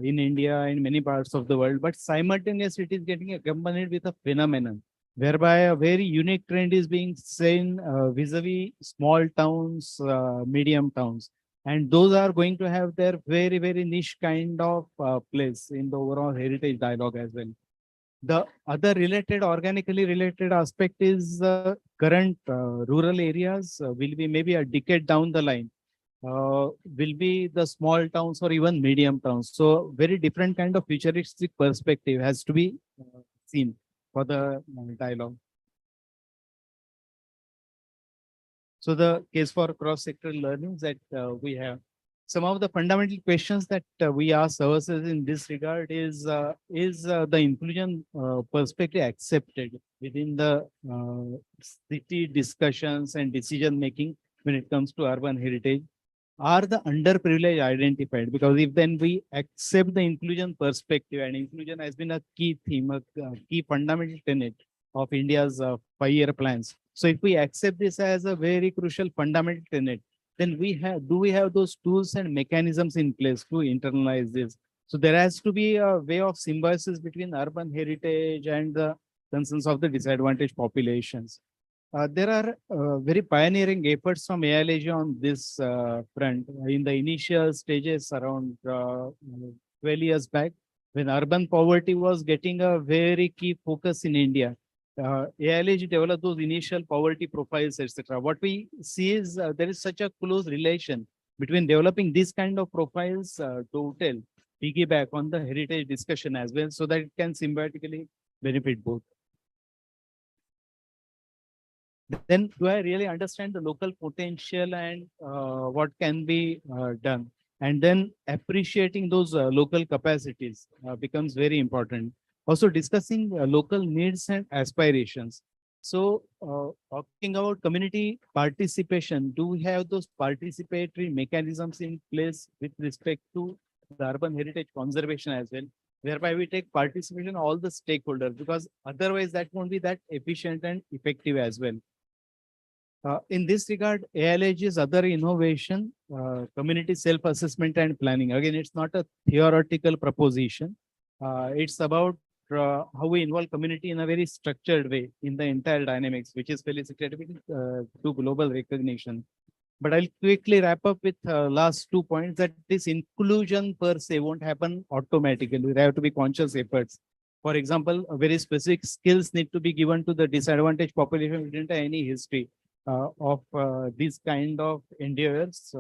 in India and many parts of the world, but simultaneously it is getting accompanied with a phenomenon whereby a very unique trend is being seen vis-a-vis small towns, medium towns. And those are going to have their very niche kind of place in the overall heritage dialogue as well. The other related, organically related aspect is current rural areas will be maybe a decade down the line, will be the small towns or even medium towns. So very different kind of futuristic perspective has to be seen for the dialogue. So the case for cross-sector learnings that we have. Some of the fundamental questions that we ask ourselves in this regard is the inclusion perspective accepted within the city discussions and decision making when it comes to urban heritage? Are the underprivileged identified? Because if then we accept the inclusion perspective, and inclusion has been a key theme, a key fundamental tenet of India's 5-year plans. So if we accept this as a very crucial fundamental tenet, then do we have those tools and mechanisms in place to internalize this? So there has to be a way of symbiosis between urban heritage and the concerns of the disadvantaged populations. There are very pioneering efforts from AILG on this front. In the initial stages around 12 years back, when urban poverty was getting a very key focus in India, AILG developed those initial poverty profiles, etc. What we see is there is such a close relation between developing these kind of profiles to piggyback on the heritage discussion as well, so that it can symbiotically benefit both. Then do I really understand the local potential and what can be done? And then appreciating those local capacities becomes very important. Also discussing local needs and aspirations. So talking about community participation, do we have those participatory mechanisms in place with respect to the urban heritage conservation as well, whereby we take participation all the stakeholders, because otherwise that won't be that efficient and effective as well. In this regard, ALH's other innovation, community self-assessment and planning. Again, it's not a theoretical proposition. It's about how we involve community in a very structured way in the entire dynamics, which is felicitated to global recognition. But I'll quickly wrap up with last 2 points, that this inclusion per se won't happen automatically. There have to be conscious efforts. For example, very specific skills need to be given to the disadvantaged population within any history of these kind of endeavors,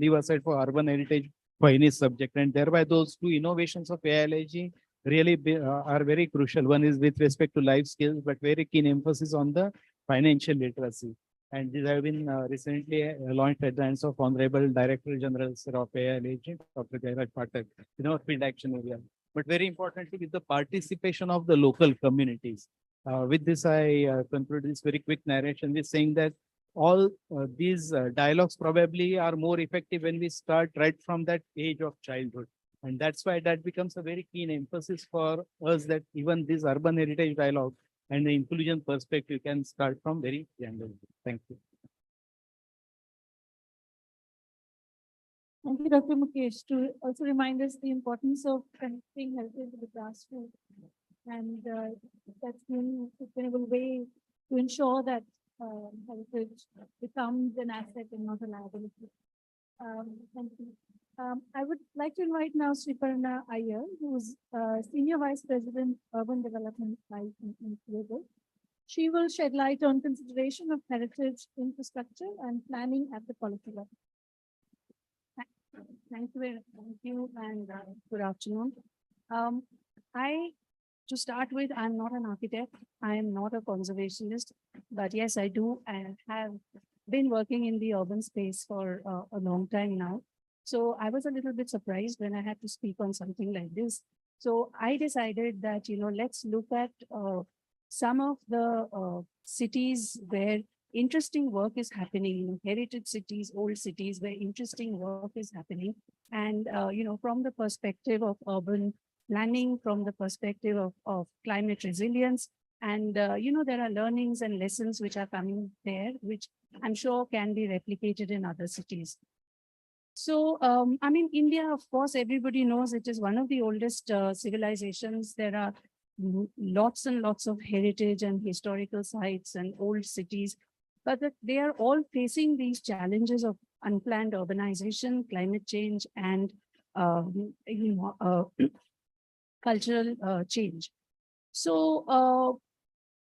leave aside for urban heritage for any subject. And thereby those two innovations of ALG really are very crucial. One is with respect to life skills, but very keen emphasis on the financial literacy. And these have been recently launched at the hands of Honorable Director General Sir of ALG, Dr. Jairaj Pathak, in our field action area. But very importantly, with the participation of the local communities. With this, I conclude this very quick narration with saying that all these dialogues probably are more effective when we start right from that age of childhood. And that's why that becomes a very keen emphasis for us, that even this urban heritage dialogue and the inclusion perspective can start from very young age. Thank you. Thank you, Dr. Mukesh, to also remind us the importance of connecting heritage with the grassroots. And that's been a sustainable way to ensure that heritage becomes an asset and not a liability. Thank you. I would like to invite now Sriparna Iyer, who is Senior Vice President, Urban Development in Global. She will shed light on consideration of heritage infrastructure and planning at the policy level. Thank you, and good afternoon. To start with, I'm not an architect. I am not a conservationist, but yes, I do and have been working in the urban space for a long time now. So I was a little bit surprised when I had to speak on something like this. So I decided that, let's look at some of the cities where interesting work is happening, heritage cities, old cities where interesting work is happening. And, from the perspective of urban planning, from the perspective of climate resilience. And, there are learnings and lessons which are coming there, which I'm sure can be replicated in other cities. So, India, of course, everybody knows it is one of the oldest civilizations. There are lots and lots of heritage and historical sites and old cities, but that they are all facing these challenges of unplanned urbanization, climate change, and cultural change. So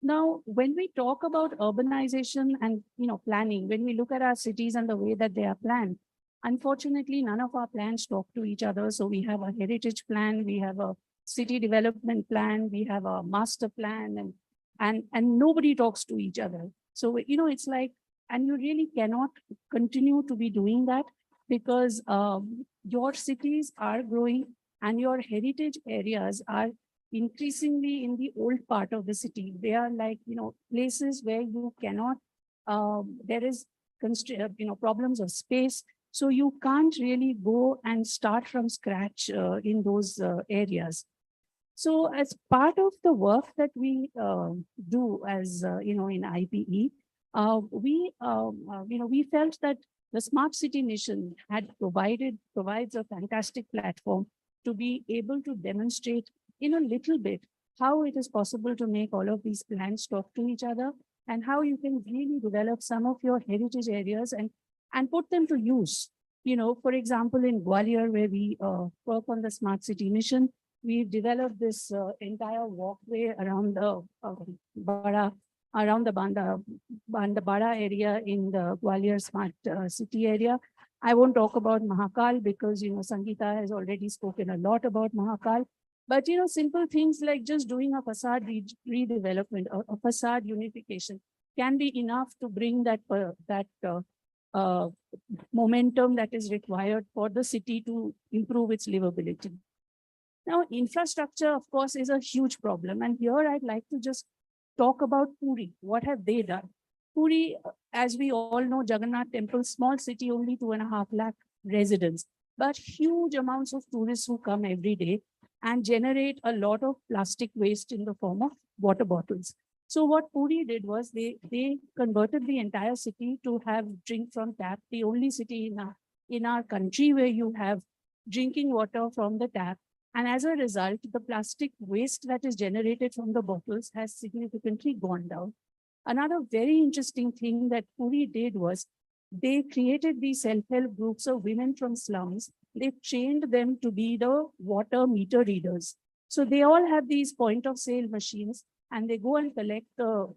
now, when we talk about urbanization and planning, when we look at our cities and the way that they are planned, unfortunately, none of our plans talk to each other. So we have a heritage plan, we have a city development plan, we have a master plan, and nobody talks to each other. So it's like, and you really cannot continue to be doing that, because your cities are growing and your heritage areas are increasingly in the old part of the city. They are like, places where you cannot, there is problems of space. So you can't really go and start from scratch in those areas. So as part of the work that we do as, in IPE, we felt that the Smart City Mission provides a fantastic platform to be able to demonstrate in a little bit how it is possible to make all of these plans talk to each other, and how you can really develop some of your heritage areas and put them to use. For example, in Gwalior, where we work on the Smart City Mission, we've developed this entire walkway around the Banda area in the Gwalior Smart City area. I won't talk about Mahakal because, Sangeeta has already spoken a lot about Mahakal. But, simple things like just doing a facade redevelopment or a facade unification can be enough to bring that momentum that is required for the city to improve its livability. Now, infrastructure, of course, is a huge problem. And here I'd like to just talk about Puri. What have they done? Puri, as we all know, Jagannath Temple, small city, only 2.5 lakh residents, but huge amounts of tourists who come every day and generate a lot of plastic waste in the form of water bottles. So what Puri did was they converted the entire city to have drink from tap, the only city in our country where you have drinking water from the tap. And as a result, the plastic waste that is generated from the bottles has significantly gone down. Another very interesting thing that Puri did was they created these self-help groups of women from slums. They trained them to be the water meter readers. So they all have these point of sale machines and they go and collect the,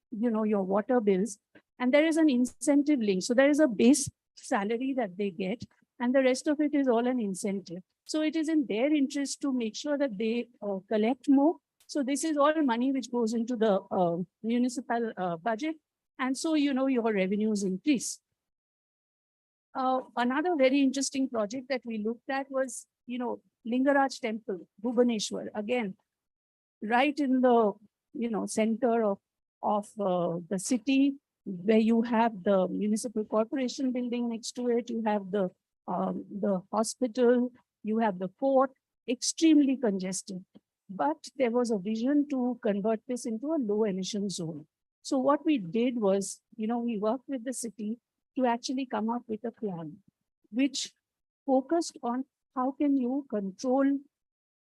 your water bills. And there is an incentive link. So there is a base salary that they get and the rest of it is all an incentive. So it is in their interest to make sure that they collect more. So this is all money which goes into the municipal budget. And so, your revenues increase. Another very interesting project that we looked at was, Lingaraj Temple, Bhubaneswar. Again, right in the, center of the city, where you have the municipal corporation building next to it, you have the hospital, you have the port, extremely congested. But there was a vision to convert this into a low emission zone. So what we did was, we worked with the city to actually come up with a plan, which focused on how can you control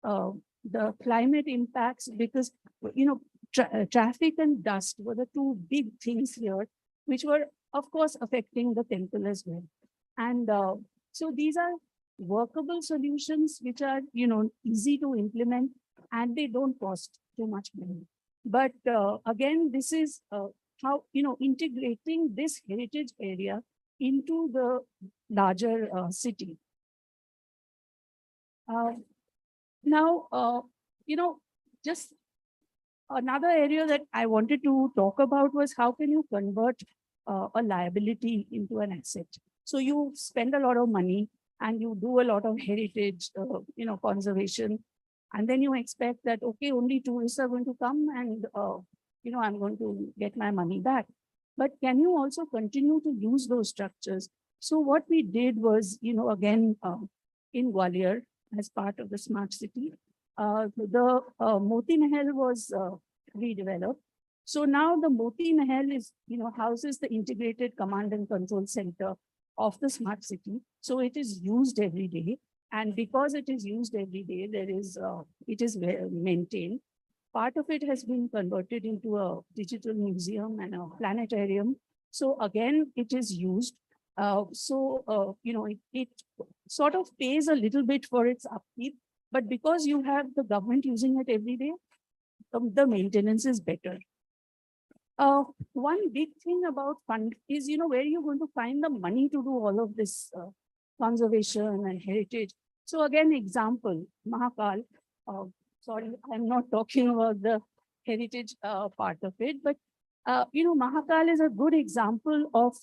the climate impacts, because, traffic and dust were the two big things here, which were, of course, affecting the temple as well. And so these are workable solutions which are, easy to implement and they don't cost too much money. But again, this is how, integrating this heritage area into the larger city. Now, just another area that I wanted to talk about was how can you convert a liability into an asset? So you spend a lot of money and you do a lot of heritage, conservation, and then you expect that, okay, only tourists are going to come and, I'm going to get my money back. But can you also continue to use those structures? So what we did was, again, in Gwalior, as part of the smart city, the Moti Mahal was redeveloped. So now the Moti Mahal is, houses the integrated command and control center of the smart city. So it is used every day. And because it is used every day, it is maintained. Part of it has been converted into a digital museum and a planetarium. So again, it is used. It sort of pays a little bit for its upkeep, but because you have the government using it every day, the maintenance is better. One big thing about fund is, where you're going to find the money to do all of this conservation and heritage. So again, example, Mahakal, sorry, I'm not talking about the heritage part of it, but, Mahakal is a good example of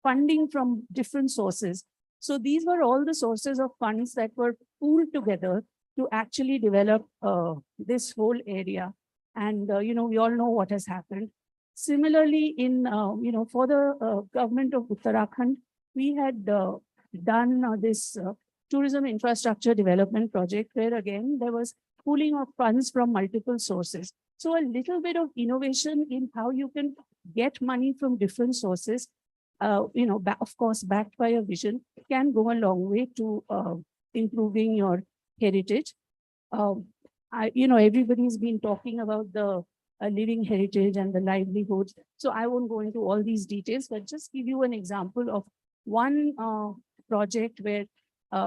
funding from different sources. So these were all the sources of funds that were pooled together to actually develop this whole area. And, we all know what has happened. Similarly, for the government of Uttarakhand, we had done this tourism infrastructure development project where again, there was pooling of funds from multiple sources. So a little bit of innovation in how you can get money from different sources, of course, backed by a vision, can go a long way to improving your heritage. Everybody's been talking about the living heritage and the livelihoods. So I won't go into all these details, but just give you an example of one project where,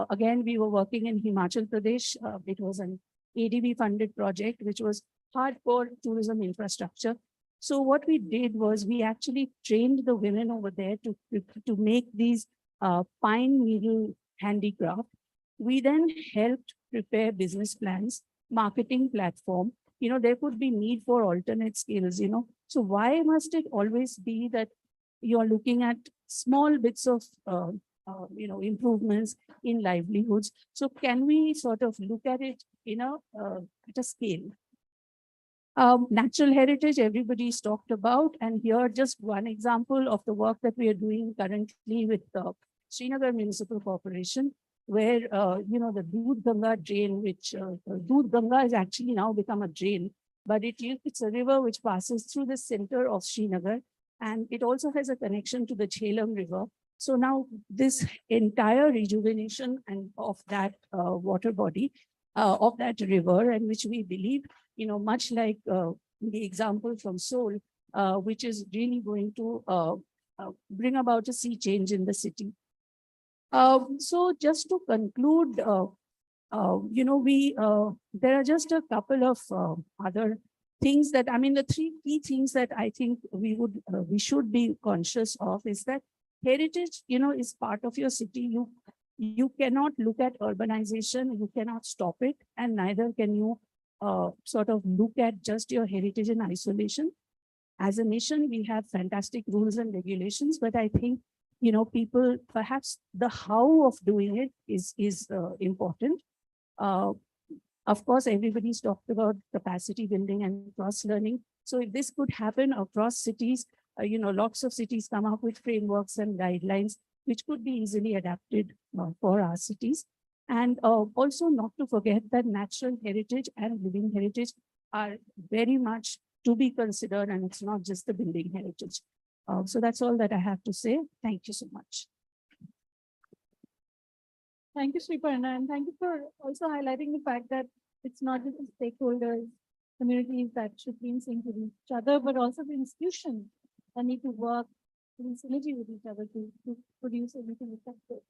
again, we were working in Himachal Pradesh. It was an ADB funded project, which was hardcore tourism infrastructure. So what we did was we actually trained the women over there to make these pine needle handicraft. We then helped prepare business plans, marketing platform. There could be need for alternate skills, So why must it always be that you're looking at small bits of, improvements in livelihoods. So can we sort of look at it at a scale? Natural heritage, everybody's talked about, and here just one example of the work that we are doing currently with the Srinagar Municipal Corporation, where, the Doodh Ganga drain, which Doodh Ganga has actually now become a drain, but it's a river which passes through the center of Srinagar, and it also has a connection to the Jhelum River. So now this entire rejuvenation and of that water body, of that river, and which we believe, much like the example from Seoul, which is really going to bring about a sea change in the city. So just to conclude, there are just a couple of other things that, I mean, the three key things that I think we should be conscious of is that heritage, is part of your city. You cannot look at urbanization, you cannot stop it, and neither can you sort of look at just your heritage in isolation. As a nation, we have fantastic rules and regulations, but I think, people, perhaps the how of doing it is important. Of course, everybody's talked about capacity building and cross learning. So if this could happen across cities, lots of cities come up with frameworks and guidelines, which could be easily adapted for our cities. And also not to forget that natural heritage and living heritage are very much to be considered, and it's not just the building heritage. So that's all that I have to say. Thank you so much. Thank you, Sriparna, and thank you for also highlighting the fact that it's not just the stakeholders, communities that should be in sync with each other, but also the institutions that need to work in synergy with each other to produce anything effective.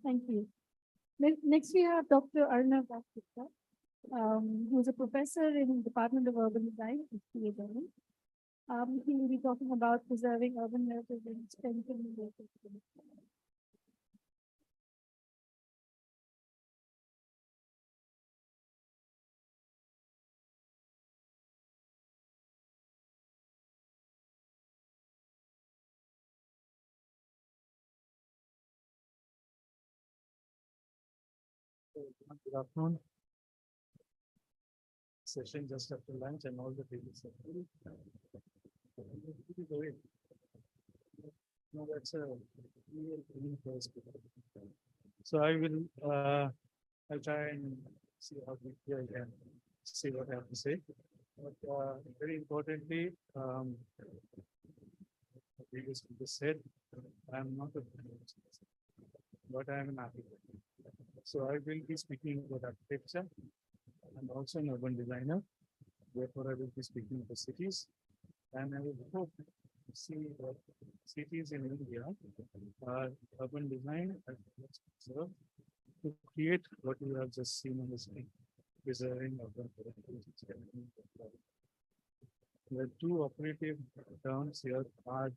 Thank you. Next, we have Dr. Arnav Gupta, who is a professor in Department of Urban Design at PA Delhi. He will be talking about preserving urban heritage and strengthening local communities. Good afternoon. Session just after lunch and all the previous session. No, that's a real green first. So I'll try and see how quickly I can say what I have to say. But very importantly, previously just said, I'm not a but I am an architect. So I will be speaking about architecture and also an urban designer. Therefore, I will be speaking about cities, and I will hope to see that cities in India are urban design to create what you have just seen on the screen, preserving urban heritage. The two operative terms here are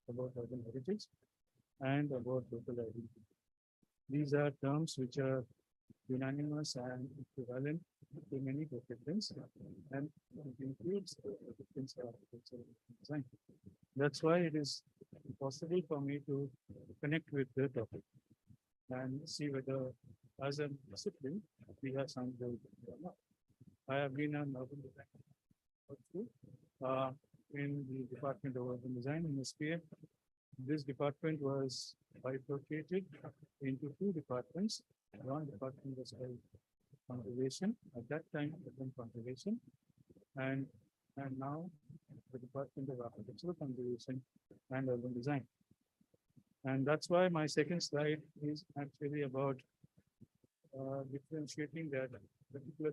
about urban heritage and about local identity. These are terms which are unanimous and equivalent to many disciplines, and it includes disciplines of architecture design. That's why it is possible for me to connect with the topic and see whether, as a discipline, we have some good or not. I have been an urban designer in the Department of Urban Design in SPA. This department was bifurcated into two departments. One department was called conservation, at that time urban conservation, and now the Department of Architectural Conservation and Urban Design. And that's why my second slide is actually about differentiating that particular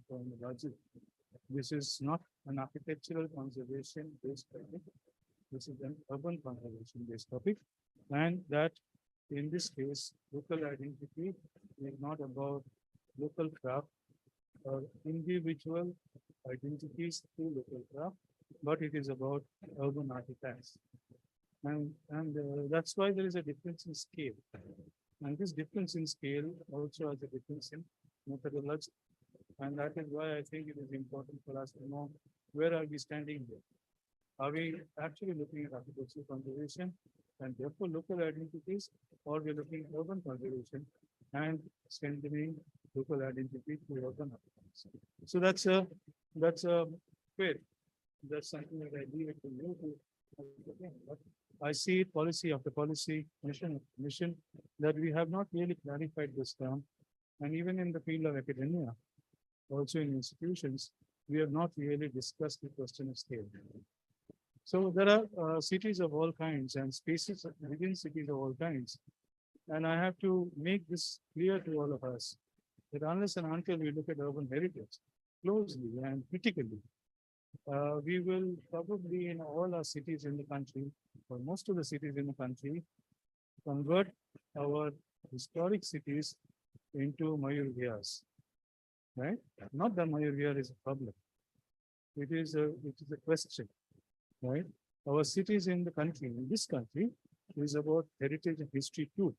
terminology. This is not an architectural conservation based topic. This is an urban conservation based topic, and that in this case, local identity is not about local craft or individual identities through local craft, but it is about urban artifacts. And that's why there is a difference in scale. And this difference in scale also has a difference in methodology. And that is why I think it is important for us to know where are we standing here. Are we actually looking at architectural conservation and therefore local identities, or we're looking at urban conservation and strengthening local identity through urban architects? So that's a fair. That's something that I leave it to you to. But I see it policy after policy, mission after mission, that we have not really clarified this term. And even in the field of academia, also in institutions, we have not really discussed the question of scale. So there are cities of all kinds and spaces within cities of all kinds. And I have to make this clear to all of us that unless and until we look at urban heritage closely and critically, we will probably in all our cities in the country, or most of the cities in the country, convert our historic cities into Mayur Vihars, right? Not that Mayur Vihar is a problem. It is a question, right? Our cities in the country, in this country, is about heritage and history too,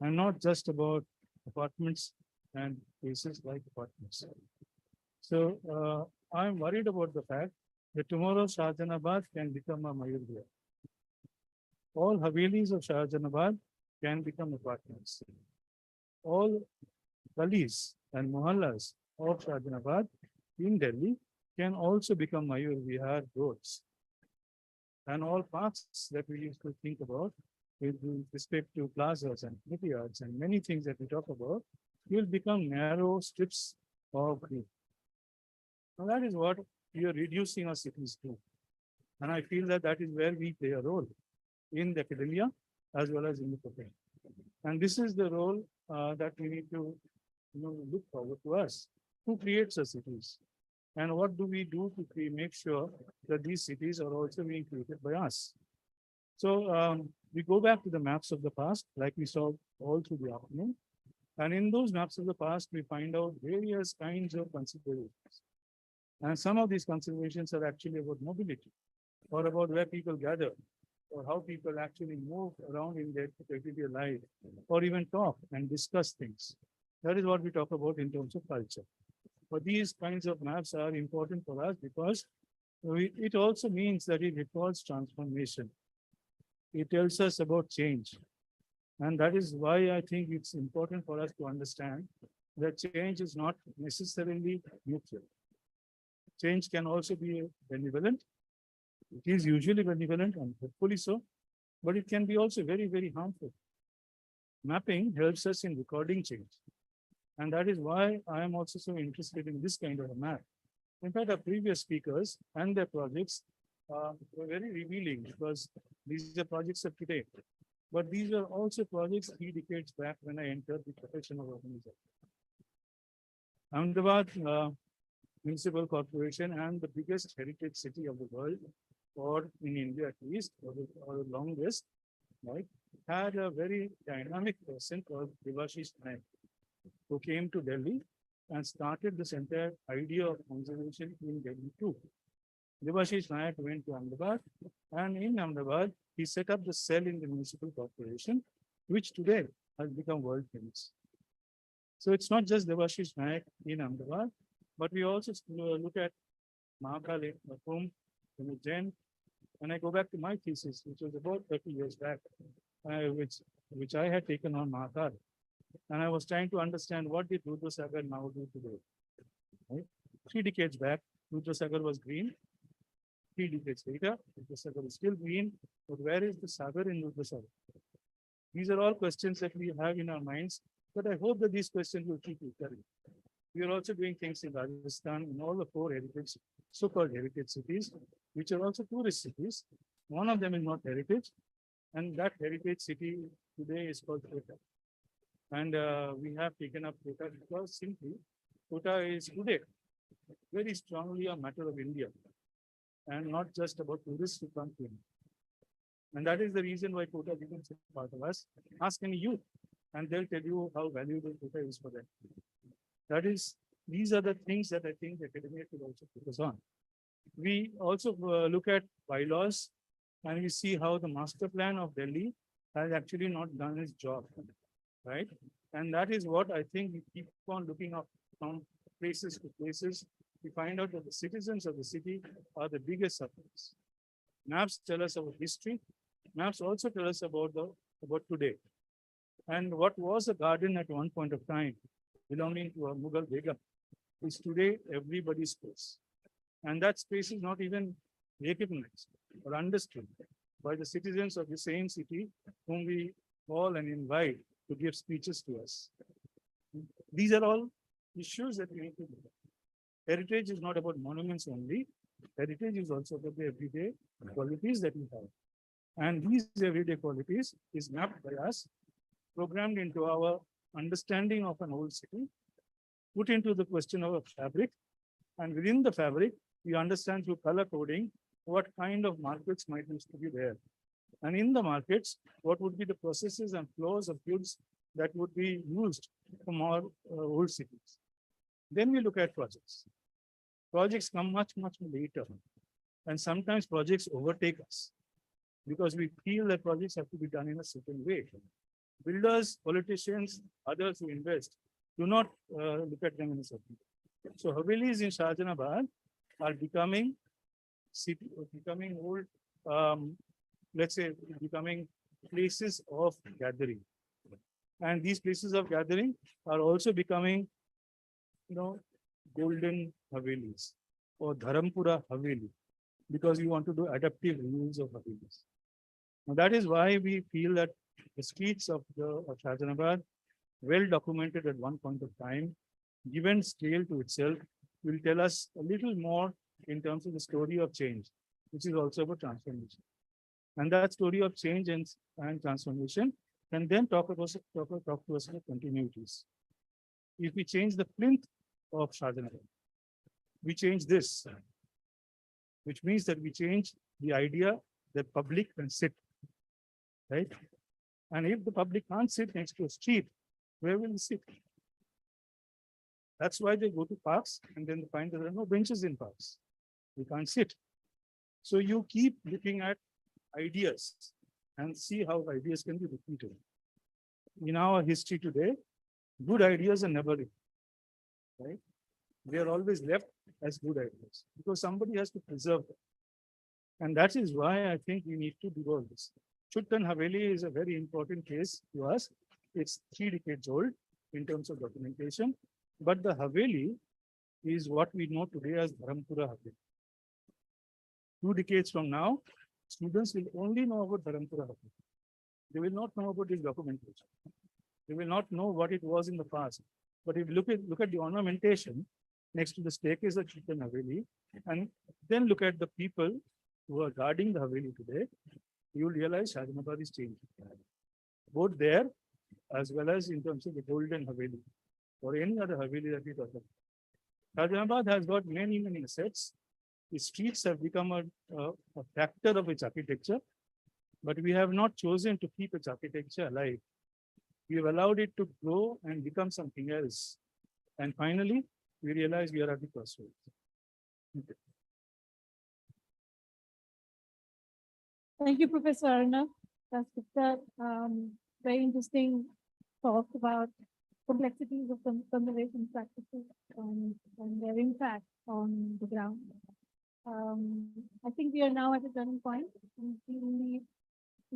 and not just about apartments and places like apartments. So I'm worried about the fact that tomorrow Shahjahanabad can become a Mayur Vihar. All Havelis of Shahjahanabad can become apartments. All gullies and mohallas of Shahjahanabad in Delhi can also become Mayur Vihar roads. And all parks that we used to think about with respect to plazas and courtyards and many things that we talk about will become narrow strips of green. Now that is what we are reducing our cities to. And I feel that that is where we play a role in the academia as well as in the profession. And this is the role that we need to look forward to us. Who creates our cities? And what do we do to make sure that these cities are also being created by us? So we go back to the maps of the past, like we saw all through the afternoon. And in those maps of the past, we find out various kinds of considerations. And some of these considerations are actually about mobility, or about where people gather, or how people actually move around in their everyday life, or even talk and discuss things. That is what we talk about in terms of culture. But these kinds of maps are important for us because it also means that it records transformation. It tells us about change. And that is why I think it's important for us to understand that change is not necessarily neutral. Change can also be benevolent. It is usually benevolent and hopefully so, but it can be also very, very harmful. Mapping helps us in recording change. And that is why I am also so interested in this kind of a map. In fact, our previous speakers and their projects were very revealing because these are projects of today. But these are also projects 3 decades back when I entered the profession of urbanization. Ahmedabad Municipal Corporation and the biggest heritage city of the world, or in India at least, or the longest, right, had a very dynamic person called Debashish Naik, who came to Delhi and started this entire idea of conservation in Delhi too. Debashish Naik went to Ahmedabad, and in Ahmedabad, he set up the cell in the municipal corporation, which today has become world famous. So it's not just Debashish Naik in Ahmedabad, but we also look at Mahakal Makum, Jain. And I go back to my thesis, which was about 30 years back, which I had taken on Mahakal. And I was trying to understand what did Rudrasagar now do today. Right? 3 decades back, Rudrasagar was green. 3 decades later, Rudrasagar is still green, but where is the Sagar in Rudrasagar? These are all questions that we have in our minds, but I hope that these questions will keep recurring. We are also doing things in Rajasthan in all the 4 heritage, so-called heritage cities, which are also tourist cities. One of them is not heritage, and that heritage city today is called Kota. And we have taken up Kota because simply Kota is today very strongly a matter of India and not just about tourists who come to India. And that is the reason why Kota becomes a part of us. Ask any youth, and they'll tell you how valuable Kota is for them. These are the things that I think the academia should also focus on. We also look at bylaws, and we see how the master plan of Delhi has actually not done its job, right? And that is what I think we keep on looking up from places to places. We find out that the citizens of the city are the biggest sufferers. Maps tell us about history. Maps also tell us about today. And what was a garden at one point of time belonging to a Mughal Begum is today everybody's space. And that space is not even recognized or understood by the citizens of the same city whom we call and invite to give speeches to us. These are all issues that we need to look at. Heritage is not about monuments only. Heritage is also about the everyday qualities that we have. And these everyday qualities is mapped by us, programmed into our understanding of an old city, put into the question of a fabric, and within the fabric, we understand through color coding what kind of markets might used to be there. And in the markets, what would be the processes and flows of goods that would be used from our old cities. Then we look at projects. Projects come much later. And sometimes projects overtake us because we feel that projects have to be done in a certain way. Builders, politicians, others who invest do not look at them in a certain way. So Havelis in Shahjahanabad are becoming old, let's say, becoming places of gathering. And these places of gathering are also becoming, golden Havelis or Dharampura Haveli, because we want to do adaptive reuse of Havelis. Now that is why we feel that the streets of Shahjahanabad, well documented at one point of time, given scale to itself, will tell us a little more in terms of the story of change, which is also about transformation. And that story of change and transformation can then talk to us about continuities. If we change the plinth of Shahjahanabad, we change this, which means that we change the idea that public can sit, right? And if the public can't sit next to a street, where will they sit? That's why they go to parks and then they find that there are no benches in parks. We can't sit. So you keep looking at ideas and see how ideas can be repeated. In our history today, good ideas are never repeated, right? They are always left as good ideas because somebody has to preserve them. And that is why I think we need to do all this. Chuttan Haveli is a very important case to us. It's 3 decades old in terms of documentation, but the Haveli is what we know today as Dharampura Haveli. 2 decades from now, students will only know about Dharampura Haveli. They will not know about this documentation. They will not know what it was in the past. But if you look at the ornamentation next to the staircase of Chuttan Haveli, and then look at the people who are guarding the Haveli today, you will realize Shahjahanabad is changing. Both there as well as in terms of the golden Haveli or any other Haveli that we talk about. Shahjahanabad has got many assets. The streets have become a factor of its architecture, but we have not chosen to keep its architecture alive. We have allowed it to grow and become something else. And finally, we realize we are at the crossroads. Okay. Thank you, Professor Arnav. That's that very interesting talk about complexities of conservation practices and their impact on the ground. I think we are now at a turning point in the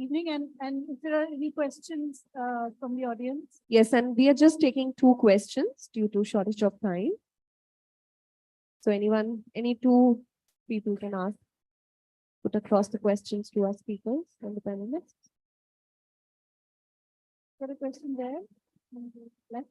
evening, and if there are any questions from the audience. Yes, and we are just taking 2 questions due to shortage of time. So any 2 people can put across the questions to our speakers and the panelists. Got a question there? On the left.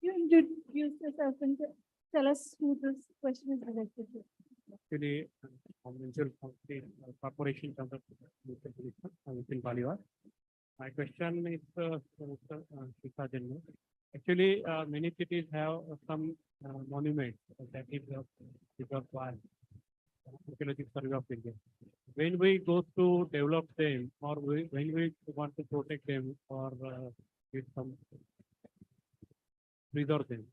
You introduce yourself and tell us who this question is directed to. Actually, municipal corporation within Baliwar. My question is for Mr. Shikha Janma. Actually, many cities have some monuments that is developed by Archaeological Survey of India. When we go to develop them or when we want to protect them or give some preserve them,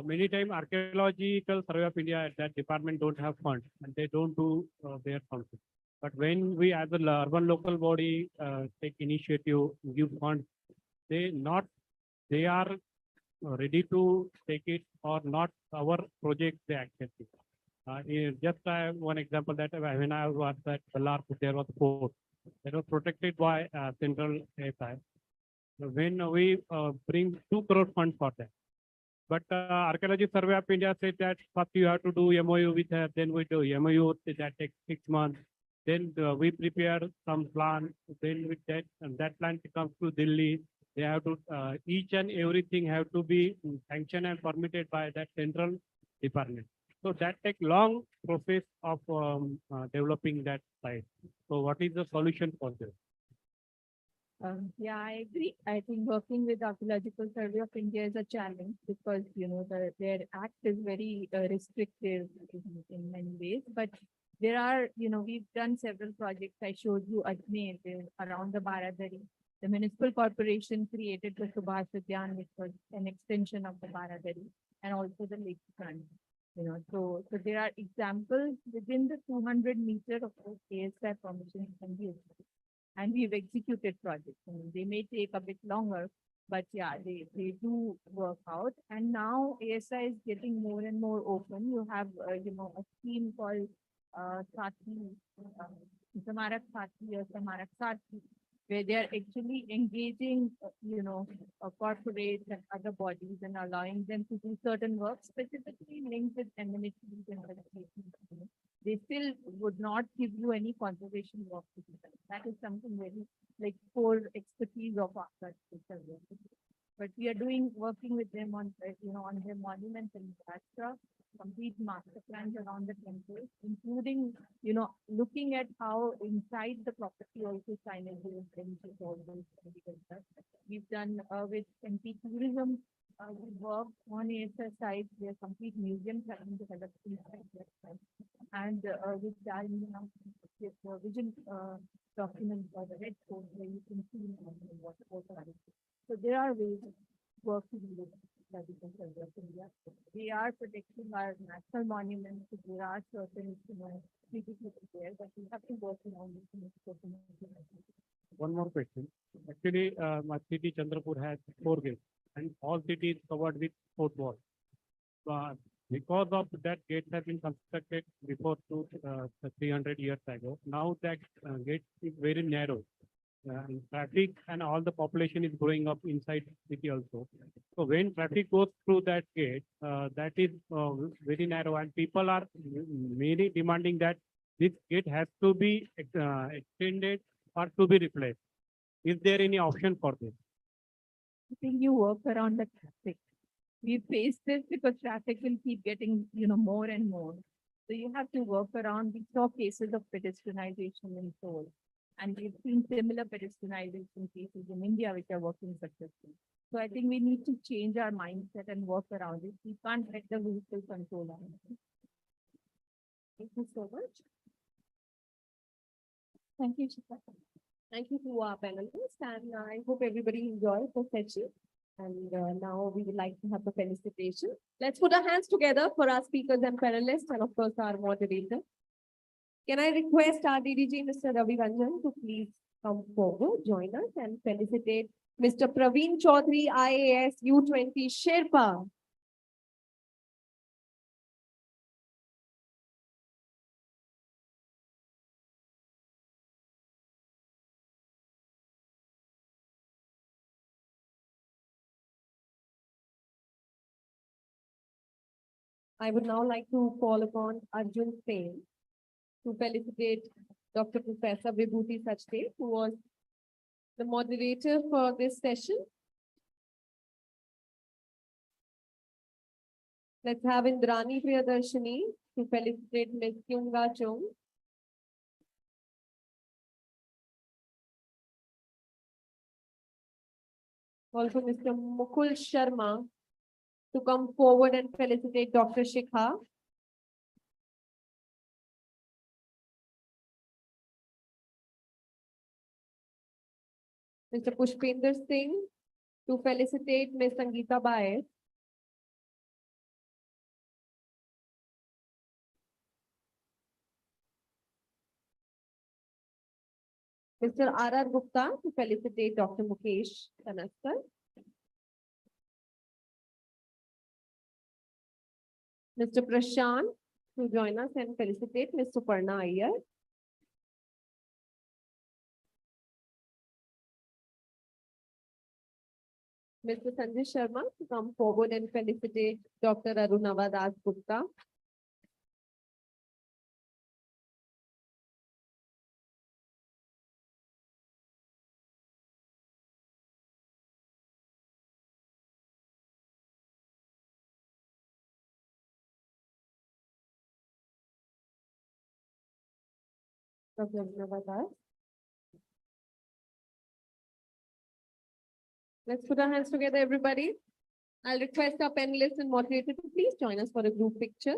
many times Archaeological Survey of India, that department don't have funds and they don't do their function. But when we as a urban local body take initiative, give funds, they are ready to take it or not our project they accept it. Just one example that when I was at Ballar, there was a fort that was protected by Central ASI. When we bring 2 crore fund for that. But Archaeology Survey of India said that first you have to do MOU with her, then we do MOU that takes 6 months. Then we prepare some plan, then with that, and that plan comes to Delhi. They have to, each and everything have to be sanctioned and permitted by that central department. So that takes long process of developing that site. So what is the solution for this? Yeah, I agree. I think working with Archaeological Survey of India is a challenge because, their act is very restrictive in many ways. But there are, we've done several projects. I showed you Ajmer around the Baradari. The municipal corporation created the Subhash Udyan, which was an extension of the Baradari, and also the lakefront. So there are examples within the 200 meter of course ASI permission can be achieved. And we've executed projects. I mean, they may take a bit longer, but yeah, they do work out. And now ASI is getting more and more open. You have, a scheme called Sati, Samarak Sati or Samarak Sati, where they are actually engaging, corporates and other bodies and allowing them to do certain work specifically linked with amenities and vegetation. They still would not give you any conservation work to do that. That is something very like core expertise of our culture. But we are working with them on, on their monuments in Maharashtra, complete master plans around the temple, including, looking at how inside the property also signage is benches, all those things. We've done with MP Tourism, we worked on ASS sites, their complete museums have been developed inside their site. And with that, this vision document for the red code where you can see what are. So there are ways of working with Archaeological Survey of India. We are protecting our national monuments. So there are certain, critical there, but we have to work around it. One more question. Actually, my city Chandrapur has 4 gates and all cities covered with fort walls. Because of that gate has been constructed before 300 years ago. Now that gate is very narrow. And traffic and all the population is growing up inside city also. So when traffic goes through that gate, that is very narrow and people are mainly demanding that this gate has to be extended or to be replaced. Is there any option for this? I think you work around the traffic. We face this because traffic will keep getting, more and more. So you have to work around. We saw cases of pedestrianization in Seoul. And we've seen similar pedestrianization cases in India, which are working successfully. So I think we need to change our mindset and work around it. We can't let the vehicle control on it. Thank you so much. Thank you, Shikha. Thank you to our panelists, and I hope everybody enjoyed the session. And now we would like to have the felicitation. Let's put our hands together for our speakers and panelists, and of course our moderator. Can I request our DDG, Mr. Ravi Ranjan, to please come forward, join us, and felicitate Mr. Praveen Chaudhary, IAS U20 Sherpa. I would now like to call upon Arjun Sen to felicitate Dr. Professor Vibhuti Sachdev, who was the moderator for this session. Let's have Indrani Priyadarshini to felicitate Ms. Kyunga Chung. Also, Mr. Mukul Sharma to come forward and felicitate Dr. Shikha. Mr. Pushpinder Singh to felicitate Ms. Sangeeta Baez. Mr. R.R. Gupta to felicitate Dr. Mukesh Kanaskar. Mr. Prashant to join us and felicitate Ms. Suparna Iyer. Mr. Sanjay Sharma to come forward and felicitate Dr. Arunava Das Gupta. Dr. Arunava Das. Let's put our hands together, everybody. I'll request our panelists and moderator to please join us for a group picture.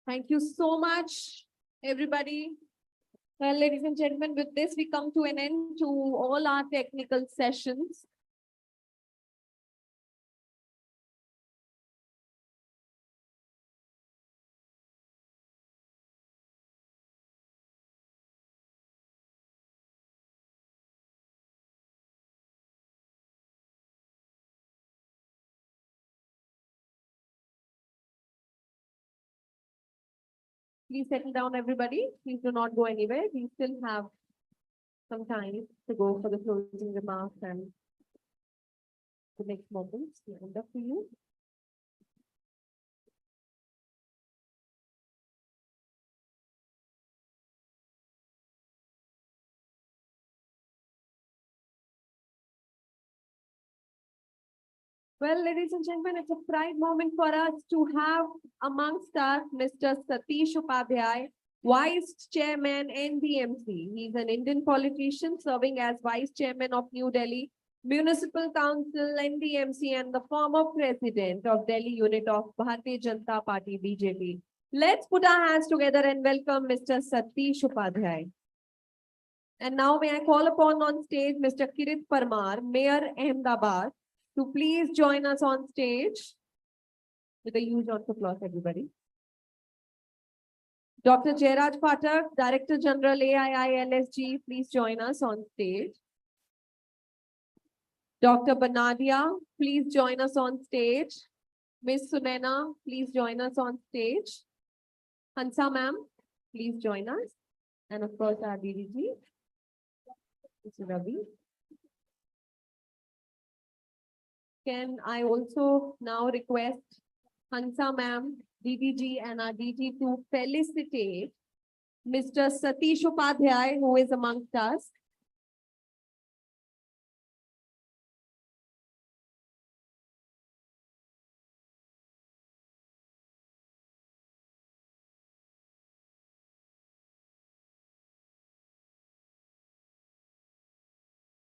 Thank you so much, everybody. Well, ladies and gentlemen, with this, we come to an end to all our technical sessions. Please settle down, everybody. Please do not go anywhere. We still have some time to go for the closing remarks and the next moments. Lined up for you. Well, ladies and gentlemen, it's a pride moment for us to have amongst us Mr. Satish Upadhyay, Vice Chairman, NDMC. He's an Indian politician serving as Vice Chairman of New Delhi Municipal Council, NDMC, and the former President of Delhi Unit of Bharatiya Janata Party, BJP. Let's put our hands together and welcome Mr. Satish Upadhyay. And now may I call upon on stage Mr. Kirit Parmar, Mayor Ahmedabad, to please join us on stage with a huge round of applause, everybody. Dr. Jairaj Phatak, Director General AIILSG, please join us on stage. Dr. Banadia, please join us on stage. Ms. Sunena, please join us on stage. Hansa ma'am, please join us. And of course, our DDG, Mr. Ravi. Can I also now request Hansa ma'am, DDG and our DG to felicitate Mr. Satish Upadhyay, who is amongst us.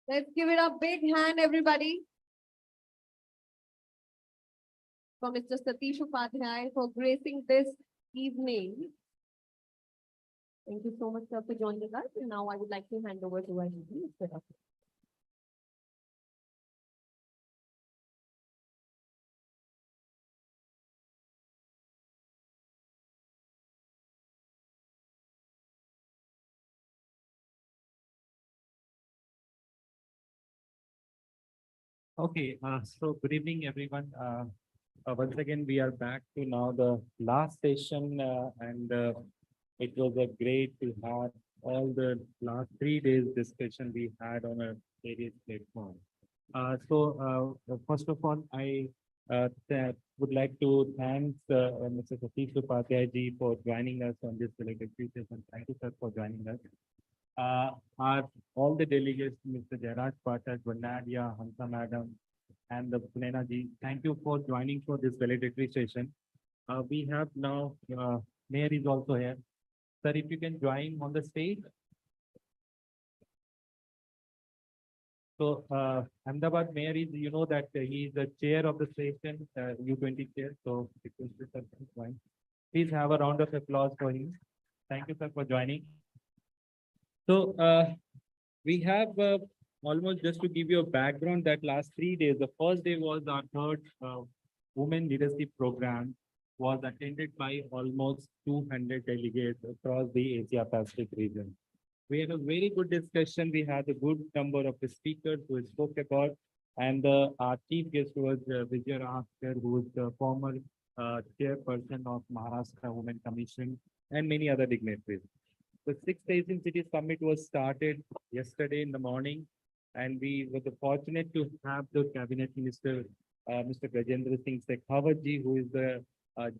Let's give it a big hand, everybody, for Mr. Satish Upadhyay for gracing this evening. Thank you so much, sir, for joining us. And now I would like to hand over to our DG, Mr. Rafi. Okay, so good evening, everyone. Once again, we are back to now the last session, and it was a great to have all the last 3 days discussion we had on a various platform. First of all, I would like to thank Mr. Satish Upadhyay ji for joining us on this delegated session. Thank you, sir, for joining us. Our all the delegates, Mr. Jairaj Pathak, Nadia, Hansa Madam, and the Punena ji, thank you for joining for this valedictory session. We have now Mayor is also here. Sir, if you can join on the stage. So Ahmedabad Mayor is, you know that he is the chair of the session, U20 chair. So request you, sir, to join. Please have a round of applause for him. Thank you, sir, for joining. So we have almost, just to give you a background, that last 3 days, the first day was our third women leadership program, was attended by almost 200 delegates across the Asia Pacific region. We had a very good discussion. We had a good number of speakers who spoke about, and our chief guest was Vijay Rahaskar, who is the former chairperson of Maharashtra Women Commission, and many other dignitaries. The 6th Asian City Summit was started yesterday in the morning, and we were fortunate to have the Cabinet Minister, Mr. Gajendra Singh Shekhawat ji, who is the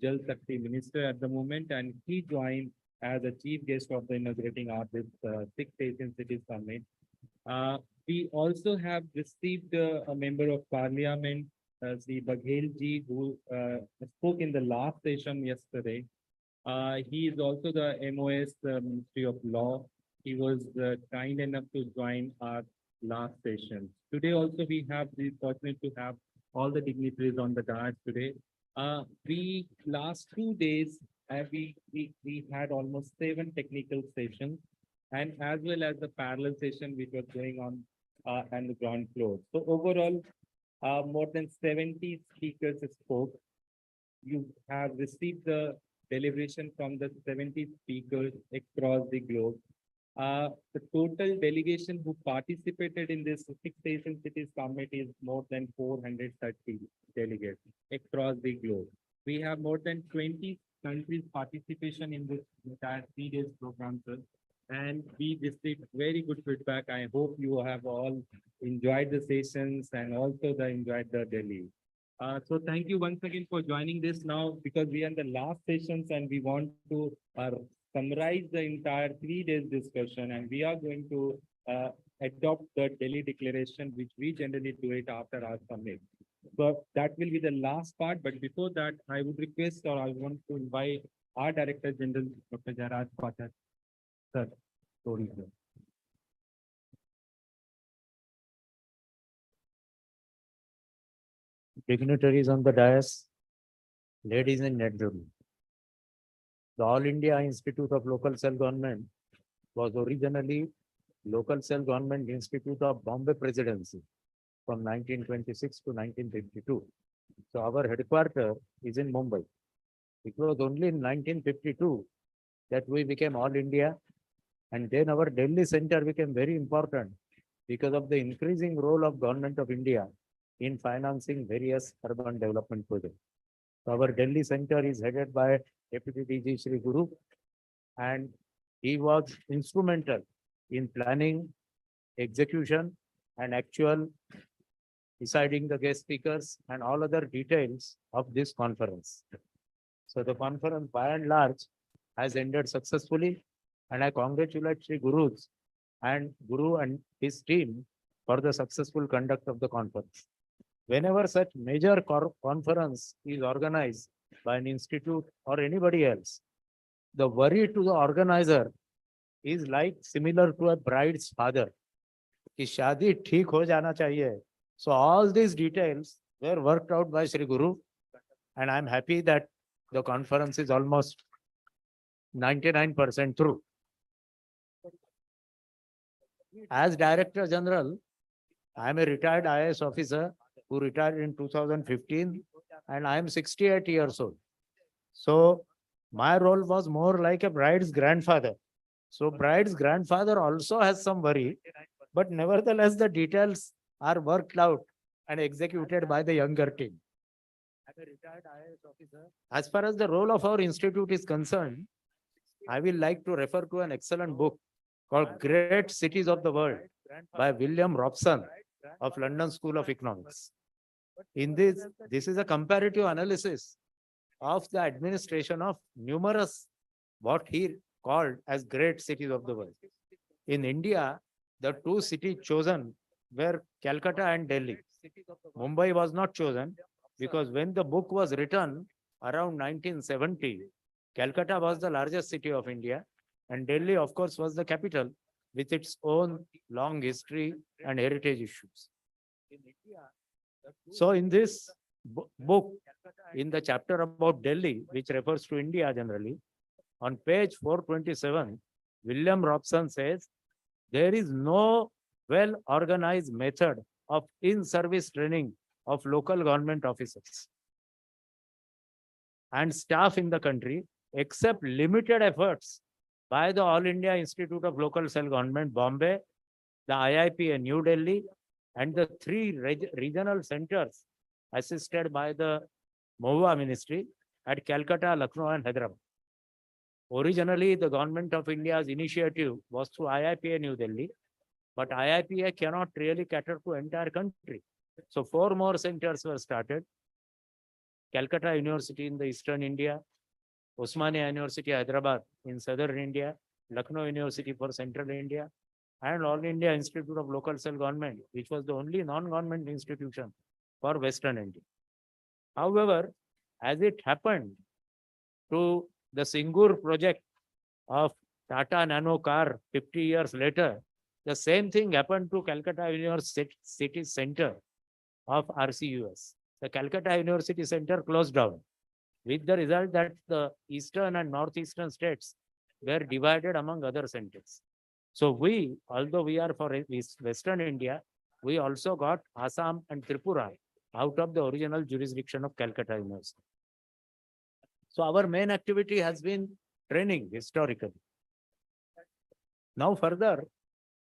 Jal Shakti Minister at the moment, and he joined as a chief guest of the inaugurating of this 6th Asian City Summit. We also have received a member of Parliament, Sri Baghel ji, who spoke in the last session yesterday. He is also the MOS Ministry of Law. He was kind enough to join our last session. Today also we have the fortunate to have all the dignitaries on the dais today. We last 2 days we had almost 7 technical sessions, and as well as the parallel session which was going on on the ground floor. So overall, more than 70 speakers spoke. You have received the deliberation from the 70 speakers across the globe. The total delegation who participated in this 6th Asian Cities Summit is more than 430 delegates across the globe. We have more than 20 countries participation in this entire 3 days program, sir. And we received very good feedback. I hope you have all enjoyed the sessions and also enjoyed the Delhi. So thank you once again for joining this now, because we are in the last sessions and we want to summarize the entire 3 days discussion, and we are going to adopt the Delhi Declaration, which we generally do it after our summit. So that will be the last part. But before that, I would request, or I want to invite our Director General, Dr. Jairaj Pathak. Sir, sorry, sir. Dignitaries on the dais, ladies and gentlemen. The All India Institute of Local Self-Government was originally Local Self-Government Institute of Bombay Presidency from 1926 to 1952. So our headquarters is in Mumbai. It was only in 1952 that we became All India, and then our Delhi center became very important because of the increasing role of Government of India in financing various urban development projects. So our Delhi center is headed by Deputy DG Shri Guru, and he was instrumental in planning, execution, and actual deciding the guest speakers and all other details of this conference. So the conference by and large has ended successfully, and I congratulate Shri Guru and his team for the successful conduct of the conference. Whenever such major conference is organized by an institute or anybody else, the worry to the organizer is like similar to a bride's father. कि शादी ठीक हो जाना चाहिए. So all these details were worked out by Shri Guru, and I'm happy that the conference is almost 99% through. As Director General, I am a retired IAS officer who retired in 2015, and I am 68 years old. So my role was more like a bride's grandfather. So bride's grandfather also has some worry, but nevertheless the details are worked out and executed by the younger team. As a retired IAS officer, as far as the role of our institute is concerned, I will like to refer to an excellent book called Great Cities of the World by William Robson. of London School of Economics. In this is a comparative analysis of the administration of numerous what he called as great cities of the world. In India, the two cities chosen were Calcutta and Delhi. Mumbai was not chosen because when the book was written around 1970, Calcutta was the largest city of India and Delhi, of course, was the capital with its own long history and heritage issues. So in this book, in the chapter about Delhi, which refers to India generally, on page 427, William Robson says, there is no well-organized method of in-service training of local government officers and staff in the country, except limited efforts by the All India Institute of Local Self-Government, Bombay, the IIPA, New Delhi, and the three regional centers assisted by the MOHUA ministry at Calcutta, Lucknow, and Hyderabad. Originally, the government of India's initiative was through IIPA New Delhi, but IIPA cannot really cater to entire country. So 4 more centers were started. Calcutta University in the Eastern India, Osmania University, Hyderabad in Southern India, Lucknow University for Central India, and All India Institute of Local Self-Government, which was the only non-government institution for Western India. However, as it happened to the Singur project of Tata Nano car 50 years later, the same thing happened to Calcutta University Center of RCUS. The Calcutta University Center closed down with the result that the eastern and northeastern states were divided among other centers. So we, although we are for Western India, we also got Assam and Tripura out of the original jurisdiction of Calcutta University. So our main activity has been training historically. Now further,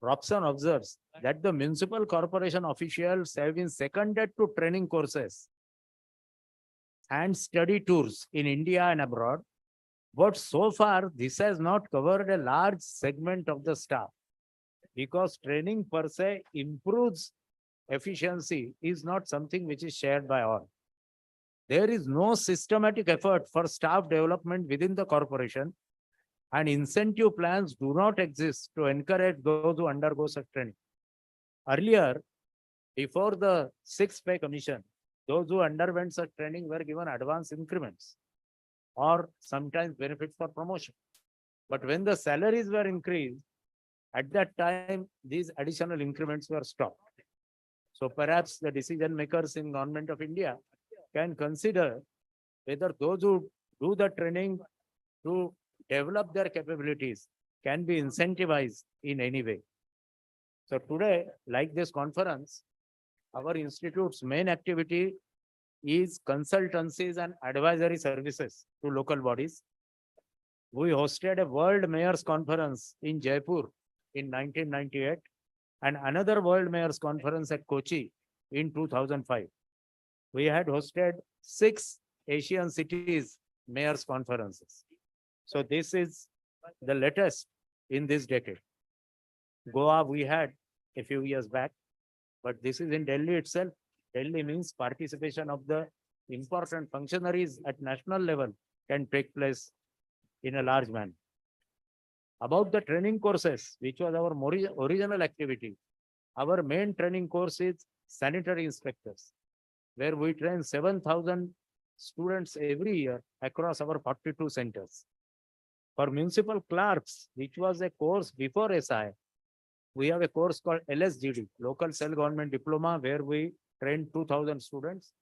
Robson observes that the municipal corporation officials have been seconded to training courses and study tours in India and abroad. But so far, this has not covered a large segment of the staff because training per se improves efficiency is not something which is shared by all. There is no systematic effort for staff development within the corporation and incentive plans do not exist to encourage those who undergo such training. Earlier, before the 6th Pay Commission, those who underwent such training were given advance increments or sometimes benefits for promotion. But when the salaries were increased, at that time, these additional increments were stopped. So perhaps the decision makers in Government of India can consider whether those who do the training to develop their capabilities can be incentivized in any way. So today, like this conference, our institute's main activity is consultancies and advisory services to local bodies. We hosted a World Mayors Conference in Jaipur in 1998 and another World Mayors Conference at Kochi in 2005. We had hosted 6 Asian cities mayors conferences. So this is the latest in this decade. Goa we had a few years back, but this is in Delhi itself. Delhi means participation of the important functionaries at national level can take place in a large manner. About the training courses, which was our original activity, our main training course is sanitary inspectors, where we train 7,000 students every year across our 42 centers. For municipal clerks, which was a course before SI, we have a course called LSGD, Local Self-Government Diploma, where we train 2,000 students.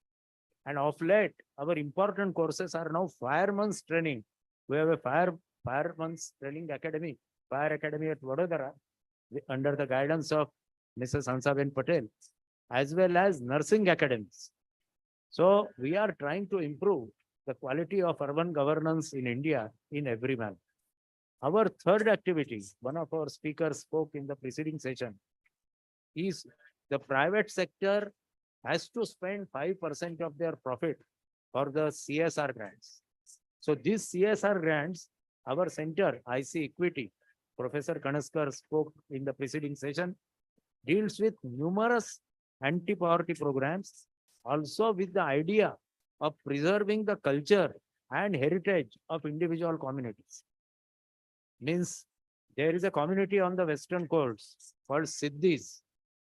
And of late, our important courses are now fireman's training. We have a fireman's training academy, fire academy at Vadodara, under the guidance of Mrs. Hansaben Patel, as well as nursing academies. So we are trying to improve the quality of urban governance in India in every manner. Our third activity, one of our speakers spoke in the preceding session, is the private sector has to spend 5% of their profit for the CSR grants. So these CSR grants, our center, IC Equity, Professor Kanaskar spoke in the preceding session, deals with numerous anti-poverty programs, also with the idea of preserving the culture and heritage of individual communities. Means there is a community on the western coast called Siddhis.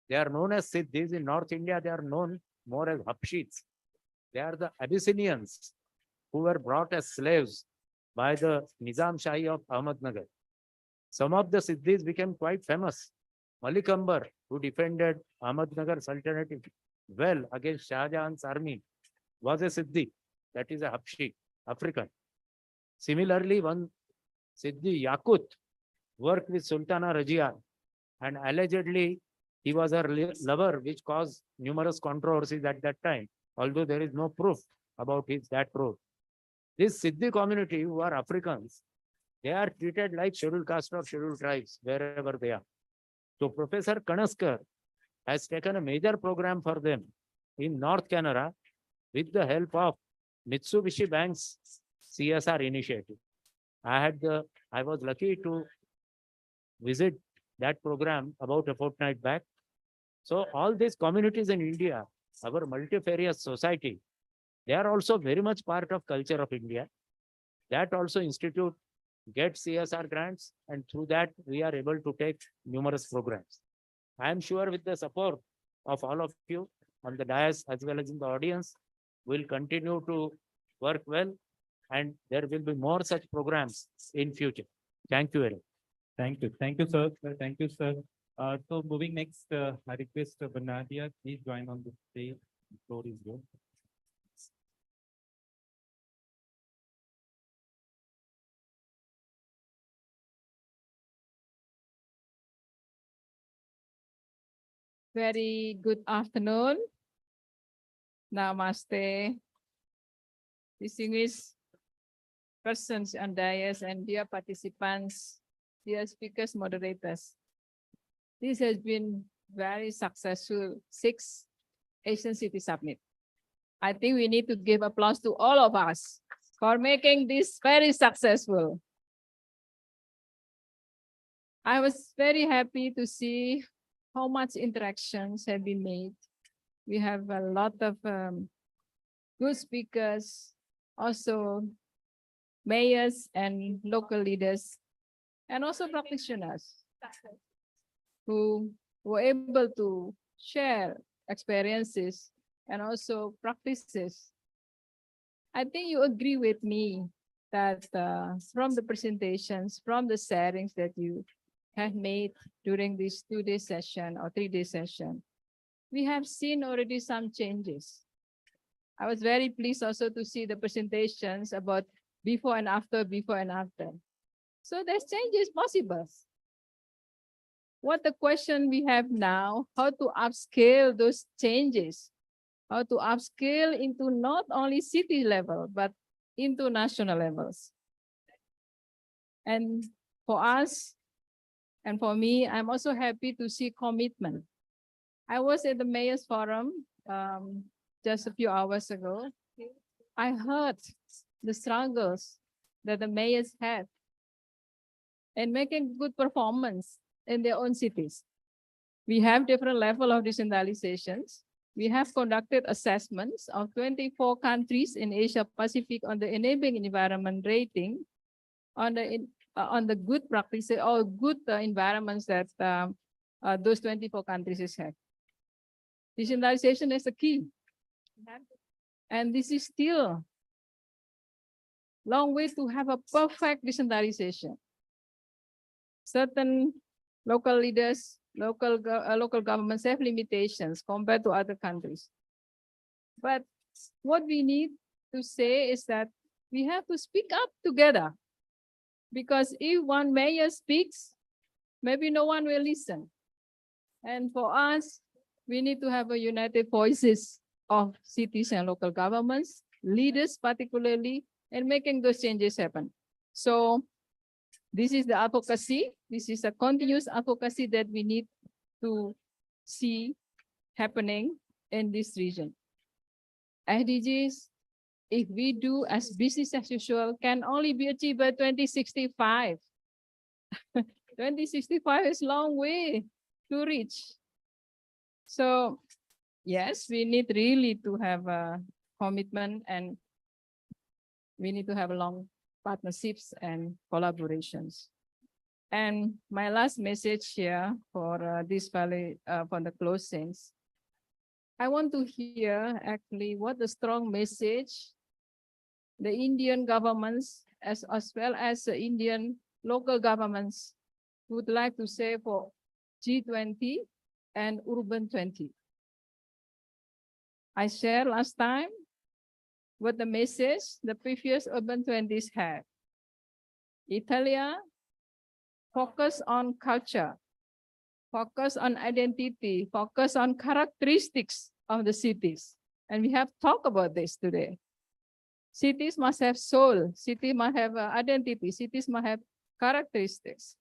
They are known as Siddhis. In North India, they are known more as Hapshits. They are the Abyssinians who were brought as slaves by the Nizam Shahi of Ahmednagar. Some of the Siddhis became quite famous. Malik Ambar, who defended Ahmednagar Sultanate well against Shah Jahan's army, was a Siddhi, that is a Habshi, African. Similarly, one Siddhi Yakut worked with Sultana Razia, and allegedly he was her lover, which caused numerous controversies at that time, although there is no proof about that role. This Siddhi community, who are Africans, they are treated like scheduled caste or scheduled tribes wherever they are. So Professor Kanaskar has taken a major program for them in North Canara with the help of Mitsubishi Bank's CSR initiative. I was lucky to visit that program about a fortnight back. So all these communities in India, our multifarious society, they are also very much part of culture of India. That also institute gets CSR grants, and through that we are able to take numerous programs. I am sure with the support of all of you on the dais as well as in the audience, we'll continue to work well, and there will be more such programs in future. Thank you very much. Thank you, sir. Thank you, sir. So moving next, I request Banadia, please join on the stage. The floor is yours. Very good afternoon. Namaste. Distinguished persons on dais and dear participants, dear speakers, moderators. This has been very successful 6th Asian City Summit. I think we need to give applause to all of us for making this very successful. I was very happy to see how much interactions have been made. We have a lot of good speakers, also mayors and local leaders, and also practitioners who were able to share experiences and also practices. I think you agree with me that from the presentations, from the sharings that you have made during this 2-day session or 3-day session, we have seen already some changes. I was very pleased also to see the presentations about before and after, before and after. So there's changes possible. What the question we have now, how to upscale those changes, how to upscale into not only city level, but into national levels. And for us, and for me, I'm also happy to see commitment. I was at the Mayor's Forum just a few hours ago. I heard the struggles that the mayors have in making good performance in their own cities. We have different level of decentralizations. We have conducted assessments of 24 countries in Asia Pacific on the enabling environment rating on the good practices or good environments that those 24 countries have. Decentralization is the key. And this is still long way to have a perfect decentralization. Certain local leaders, local governments have limitations compared to other countries. But what we need to say is that we have to speak up together. Because if one mayor speaks, maybe no one will listen. And for us, we need to have a united voices of cities and local governments, leaders particularly, and making those changes happen. So this is the advocacy. This is a continuous advocacy that we need to see happening in this region. SDGs, if we do as business as usual, can only be achieved by 2065. 2065 is a long way to reach. So yes, we need really to have a commitment, and we need to have long partnerships and collaborations. And my last message here for this valley, for the closings, I want to hear actually what the strong message the Indian governments as well as the Indian local governments would like to say for G20 and Urban 20. I shared last time what the message the previous Urban 20s had. Italia focus on culture, focus on identity, focus on characteristics of the cities. And we have talked about this today. Cities must have soul, cities must have identity, cities must have characteristics.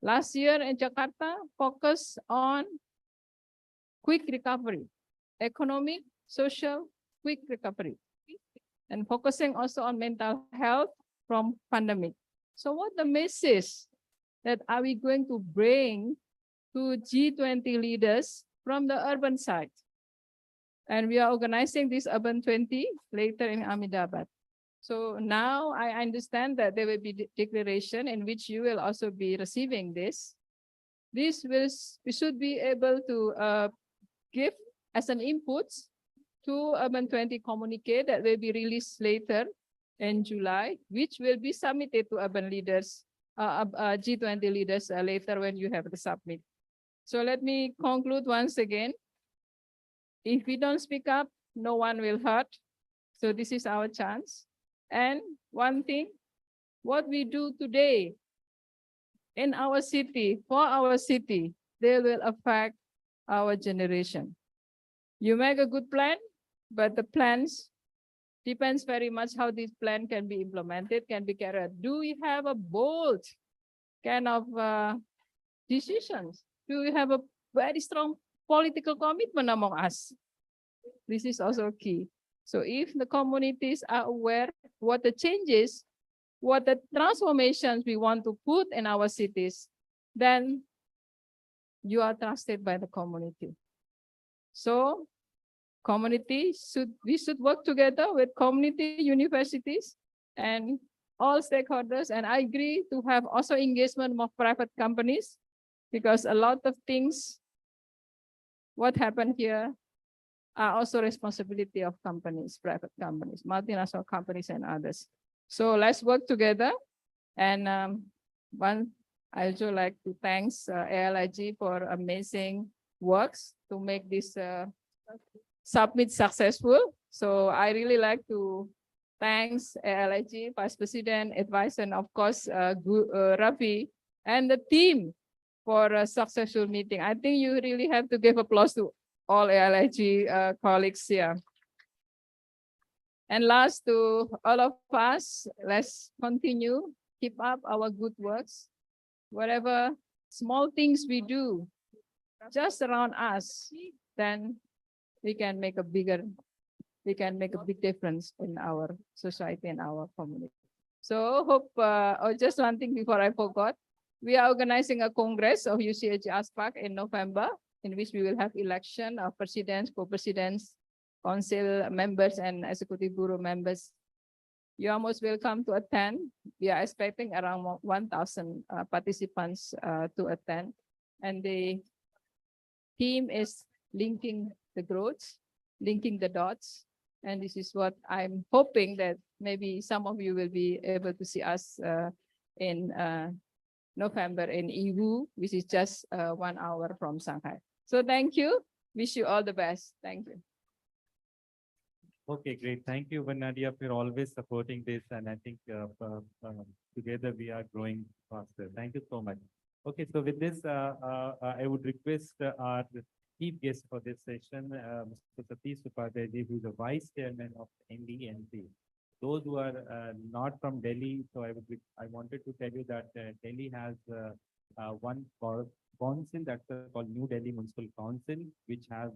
Last year in Jakarta, focus on quick recovery, economic, social, quick recovery, and focusing also on mental health from pandemic. So what the message that are we going to bring to G20 leaders from the urban side? And we are organizing this Urban 20 later in Ahmedabad. So now I understand that there will be declaration in which you will also be receiving this. This will, we should be able to give as an input to Urban 20 communique that will be released later in July, which will be submitted to urban leaders, G20 leaders later when you have the submit. So let me conclude once again. If we don't speak up, no one will hurt. So this is our chance. And one thing, what we do today in our city, for our city, they will affect our generation. You make a good plan, but the plans depends very much how this plan can be implemented, can be carried out. Do we have a bold kind of decisions? Do we have a very strong political commitment among us? This is also key. So if the communities are aware what the changes, what the transformations we want to put in our cities, then you are trusted by the community. So we should work together with community universities and all stakeholders. And I agree to have also engagement of private companies, because a lot of things, what happened here, are also responsibility of companies, private companies, multinational companies and others. So let's work together. And I also like to thank ALIG for amazing works to make this summit successful. So I really like to thank ALIG, Vice President, Advisor, and of course, Rafi and the team for a successful meeting. I think you really have to give applause to all ALIG colleagues here. And last, to all of us, let's continue, keep up our good works. Whatever small things we do just around us, then we can make a big difference in our society and our community. So hope, just one thing before I forgot, we are organizing a Congress of UCAG ASPAC in November, in which we will have election of presidents, co-presidents, council members, and executive bureau members. You are most welcome to attend. We are expecting around 1,000 participants to attend. And the theme is linking the growth, linking the dots. And this is what I'm hoping that maybe some of you will be able to see us in November in Yiwu, which is just 1 hour from Shanghai. So thank you. Wish you all the best. Thank you. Okay, great. Thank you, Vanadia, for always supporting this. And I think together we are growing faster. Thank you so much. Okay, so with this, I would request our chief guest for this session, Mr. Satish Upadhyay, who is the Vice Chairman of NDNC. Those who are not from Delhi, so I wanted to tell you that Delhi has one council that's called New Delhi Municipal Council, which has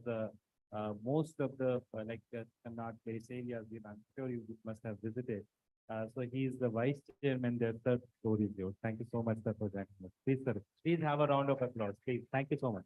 most of the Kannad place areas. I'm sure you must have visited. So he is the vice chairman there. Sir, floor is yours. Thank you so much, sir, for joining us. Please, sir, please have a round of applause. Please, thank you so much.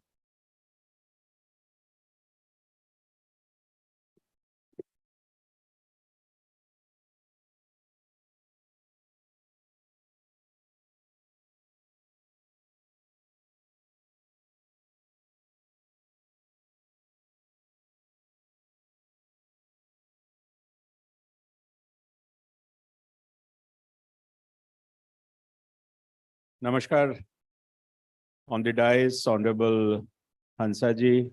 Namaskar. On the dais, Honorable Hansa ji,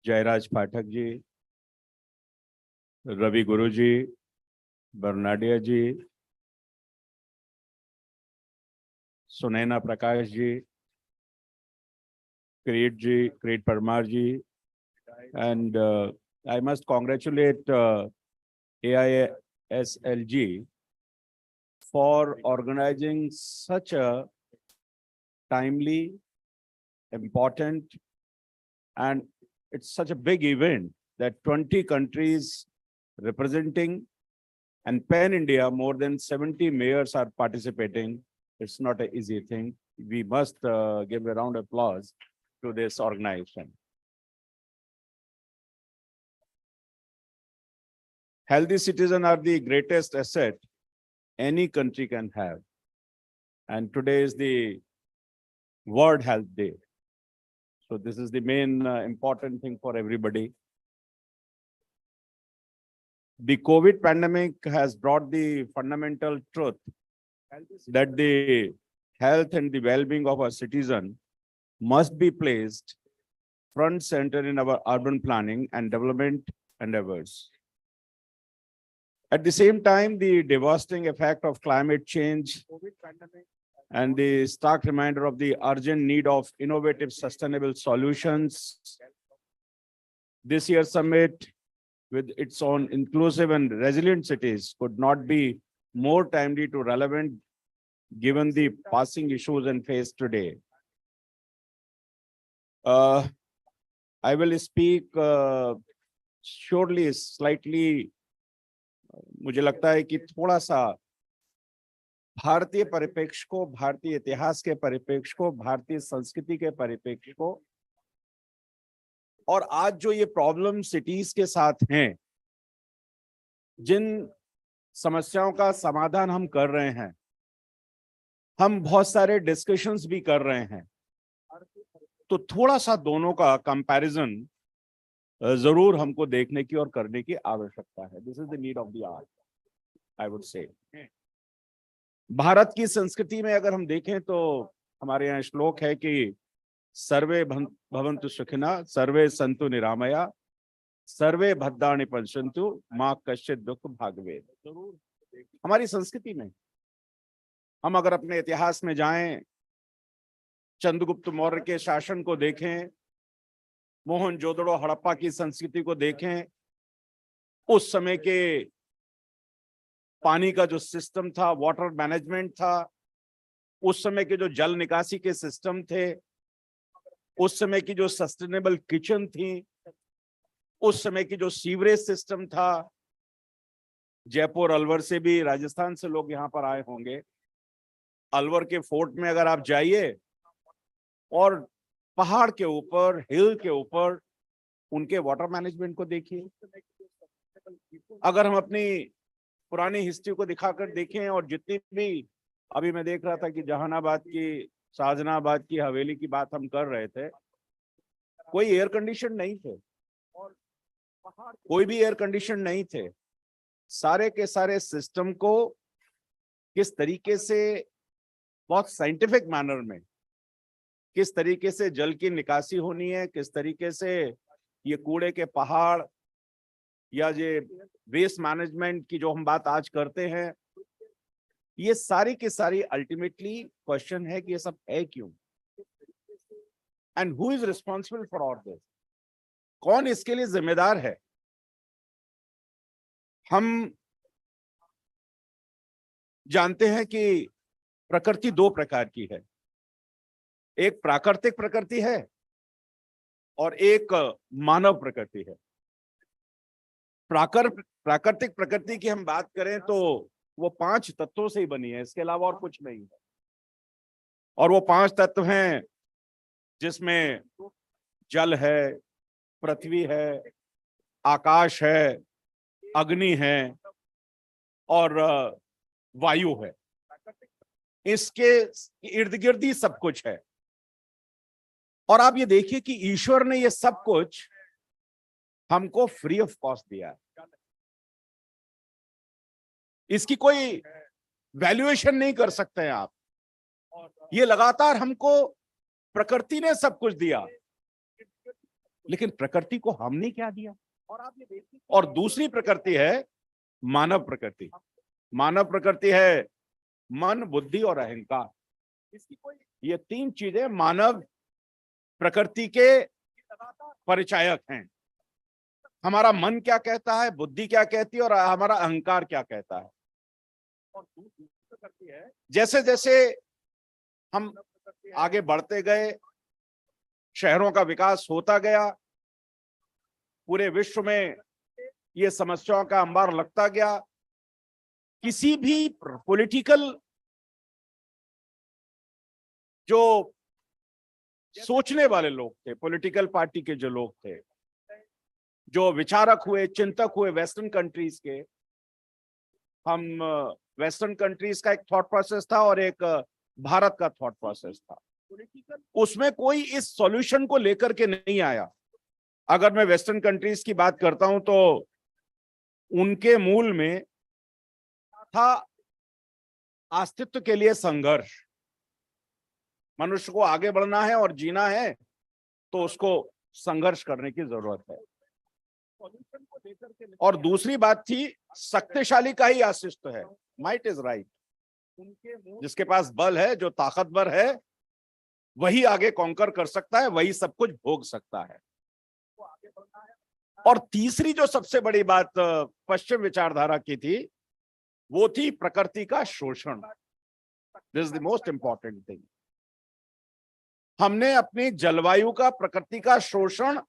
Jairaj Pathak ji, Ravi Guru ji, Bernardia ji, Sunaina Prakash ji, Creed Parmar ji, and I must congratulate AISLG for organizing such a timely, important, and it's such a big event that 20 countries representing and Pan India, more than 70 mayors are participating. It's not an easy thing. We must give a round of applause to this organization. Healthy citizens are the greatest asset any country can have. And today is the World Health Day. So this is the main important thing for everybody. The COVID pandemic has brought the fundamental truth that the health and the well-being of our citizen must be placed front center in our urban planning and development endeavors. At the same time, the devastating effect of climate change and the stark reminder of the urgent need of innovative, sustainable solutions. This year's summit, with its own inclusive and resilient cities, could not be more timely to relevant given the passing issues and faced today. I will speak surely slightly. मुझे लगता है कि थोड़ा सा भारतीय परिप्रेक्ष्य को, भारतीय इतिहास के परिप्रेक्ष्य को, भारतीय संस्कृति के परिप्रेक्ष्य को, और आज जो ये प्रॉब्लम सिटीज के साथ हैं, जिन समस्याओं का समाधान हम कर रहे हैं, हम बहुत सारे डिस्कशंस भी कर रहे हैं, तो थोड़ा सा दोनों का कंपैरिजन जरूर हमको देखने की और करने की आवश्यकता है. This is the need of the hour, I would say. Bharat की संस्कृति में अगर हम देखें तो हमारे यहाँ श्लोक है कि सर्वे भवन्तु सुखिनः, सर्वे सन्तु निरामया, सर्वे भद्राणि पश्यन्तु, मा कश्चित् दुःख भाग्भेद. हमारी संस्कृति में हम अगर अपने इतिहास में जाएं, चंद्रगुप्त मौर्य के शासन को देखें, मोहनजोदड़ो हड़प्पा की संस्कृति को देखें, उस समय के पानी का जो सिस्टम था, वाटर मैनेजमेंट था, उस समय के जो जल निकासी के सिस्टम थे, उस समय की जो सस्टेनेबल किचन थी, उस समय की जो सीवरेज सिस्टम था. जयपुर अलवर से भी, राजस्थान से लोग यहाँ पर आए होंगे. अलवर के फोर्ट में अगर आप जाइए और पहाड़ के ऊपर, हिल के ऊपर उनके वाटर मैनेजमेंट को देखिए. अगर हम अपनी पुरानी हिस्ट्री को दिखाकर देखें, और जितनी भी, अभी मैं देख रहा था कि जहानाबाद की, शाहजहानाबाद की हवेली की बात हम कर रहे थे, कोई एयर कंडीशन नहीं थे, कोई भी एयर कंडीशन नहीं थे. सारे के सारे सिस्टम को किस तरीके से बहुत साइंटिफिक मैनर में, किस तरीके से जल की निकासी होनी है, किस तरीके से ये कूड़े के पहाड़ या ये वेस्ट मैनेजमेंट की जो हम बात आज करते हैं, ये सारी की सारी अल्टीमेटली क्वेश्चन है कि ये सब है क्यों, and who is responsible for all this. कौन इसके लिए जिम्मेदार है. हम जानते हैं कि प्रकृति दो प्रकार की है. एक प्राकृतिक प्रकृति है और एक मानव प्रकृति है. प्राकृतिक प्रकृति की हम बात करें तो वो 5 तत्वों से ही बनी है, इसके अलावा और कुछ नहीं है. और वो 5 तत्व हैं जिसमें जल है, पृथ्वी है, आकाश है, अग्नि है और वायु है. इसके इर्द गिर्द ही सब कुछ है. और आप ये देखिए कि ईश्वर ने ये सब कुछ हमको फ्री ऑफ कॉस्ट दिया है. इसकी कोई वैल्यूएशन नहीं कर सकते हैं आप. ये लगातार हमको प्रकृति ने सब कुछ दिया, लेकिन प्रकृति को हमने क्या दिया? और दूसरी प्रकृति है मानव प्रकृति। मानव प्रकृति है मन, बुद्धि और अहंकार। ये तीन चीजें मानव प्रकृति के परिचायक हैं। हमारा मन क्या कहता है, बुद्धि क्या कहती है और हमारा अहंकार क्या कहता है। और दूसरी प्रकृति है, जैसे जैसे हम आगे बढ़ते गए, शहरों का विकास होता गया, पूरे विश्व में ये समस्याओं का अंबार लगता गया, किसी भी पॉलिटिकल जो सोचने वाले लोग थे, पॉलिटिकल पार्टी के जो लोग थे, जो विचारक हुए, चिंतक हुए वेस्टर्न कंट्रीज के, हम वेस्टर्न कंट्रीज का एक थॉट प्रोसेस था और एक भारत का थॉट प्रोसेस था, उसमें कोई इस सॉल्यूशन को लेकर के नहीं आया। अगर मैं वेस्टर्न कंट्रीज की बात करता हूं तो उनके मूल में था अस्तित्व के लिए संघर्ष। मनुष्य को आगे बढ़ना है और जीना है तो उसको संघर्ष करने की जरूरत है। और दूसरी बात थी शक्तिशाली का ही अस्तित्व है, माइट इज राइट। जिसके पास बल है, जो ताकतवर है, वही आगे कॉन्कर कर सकता है, वही सब कुछ भोग सकता है। और तीसरी जो सबसे बड़ी बात पश्चिम विचारधारा की थी, वो थी प्रकृति का शोषण। This is the most important thing. हमने अपनी जलवायु का, प्रकृति का शोषण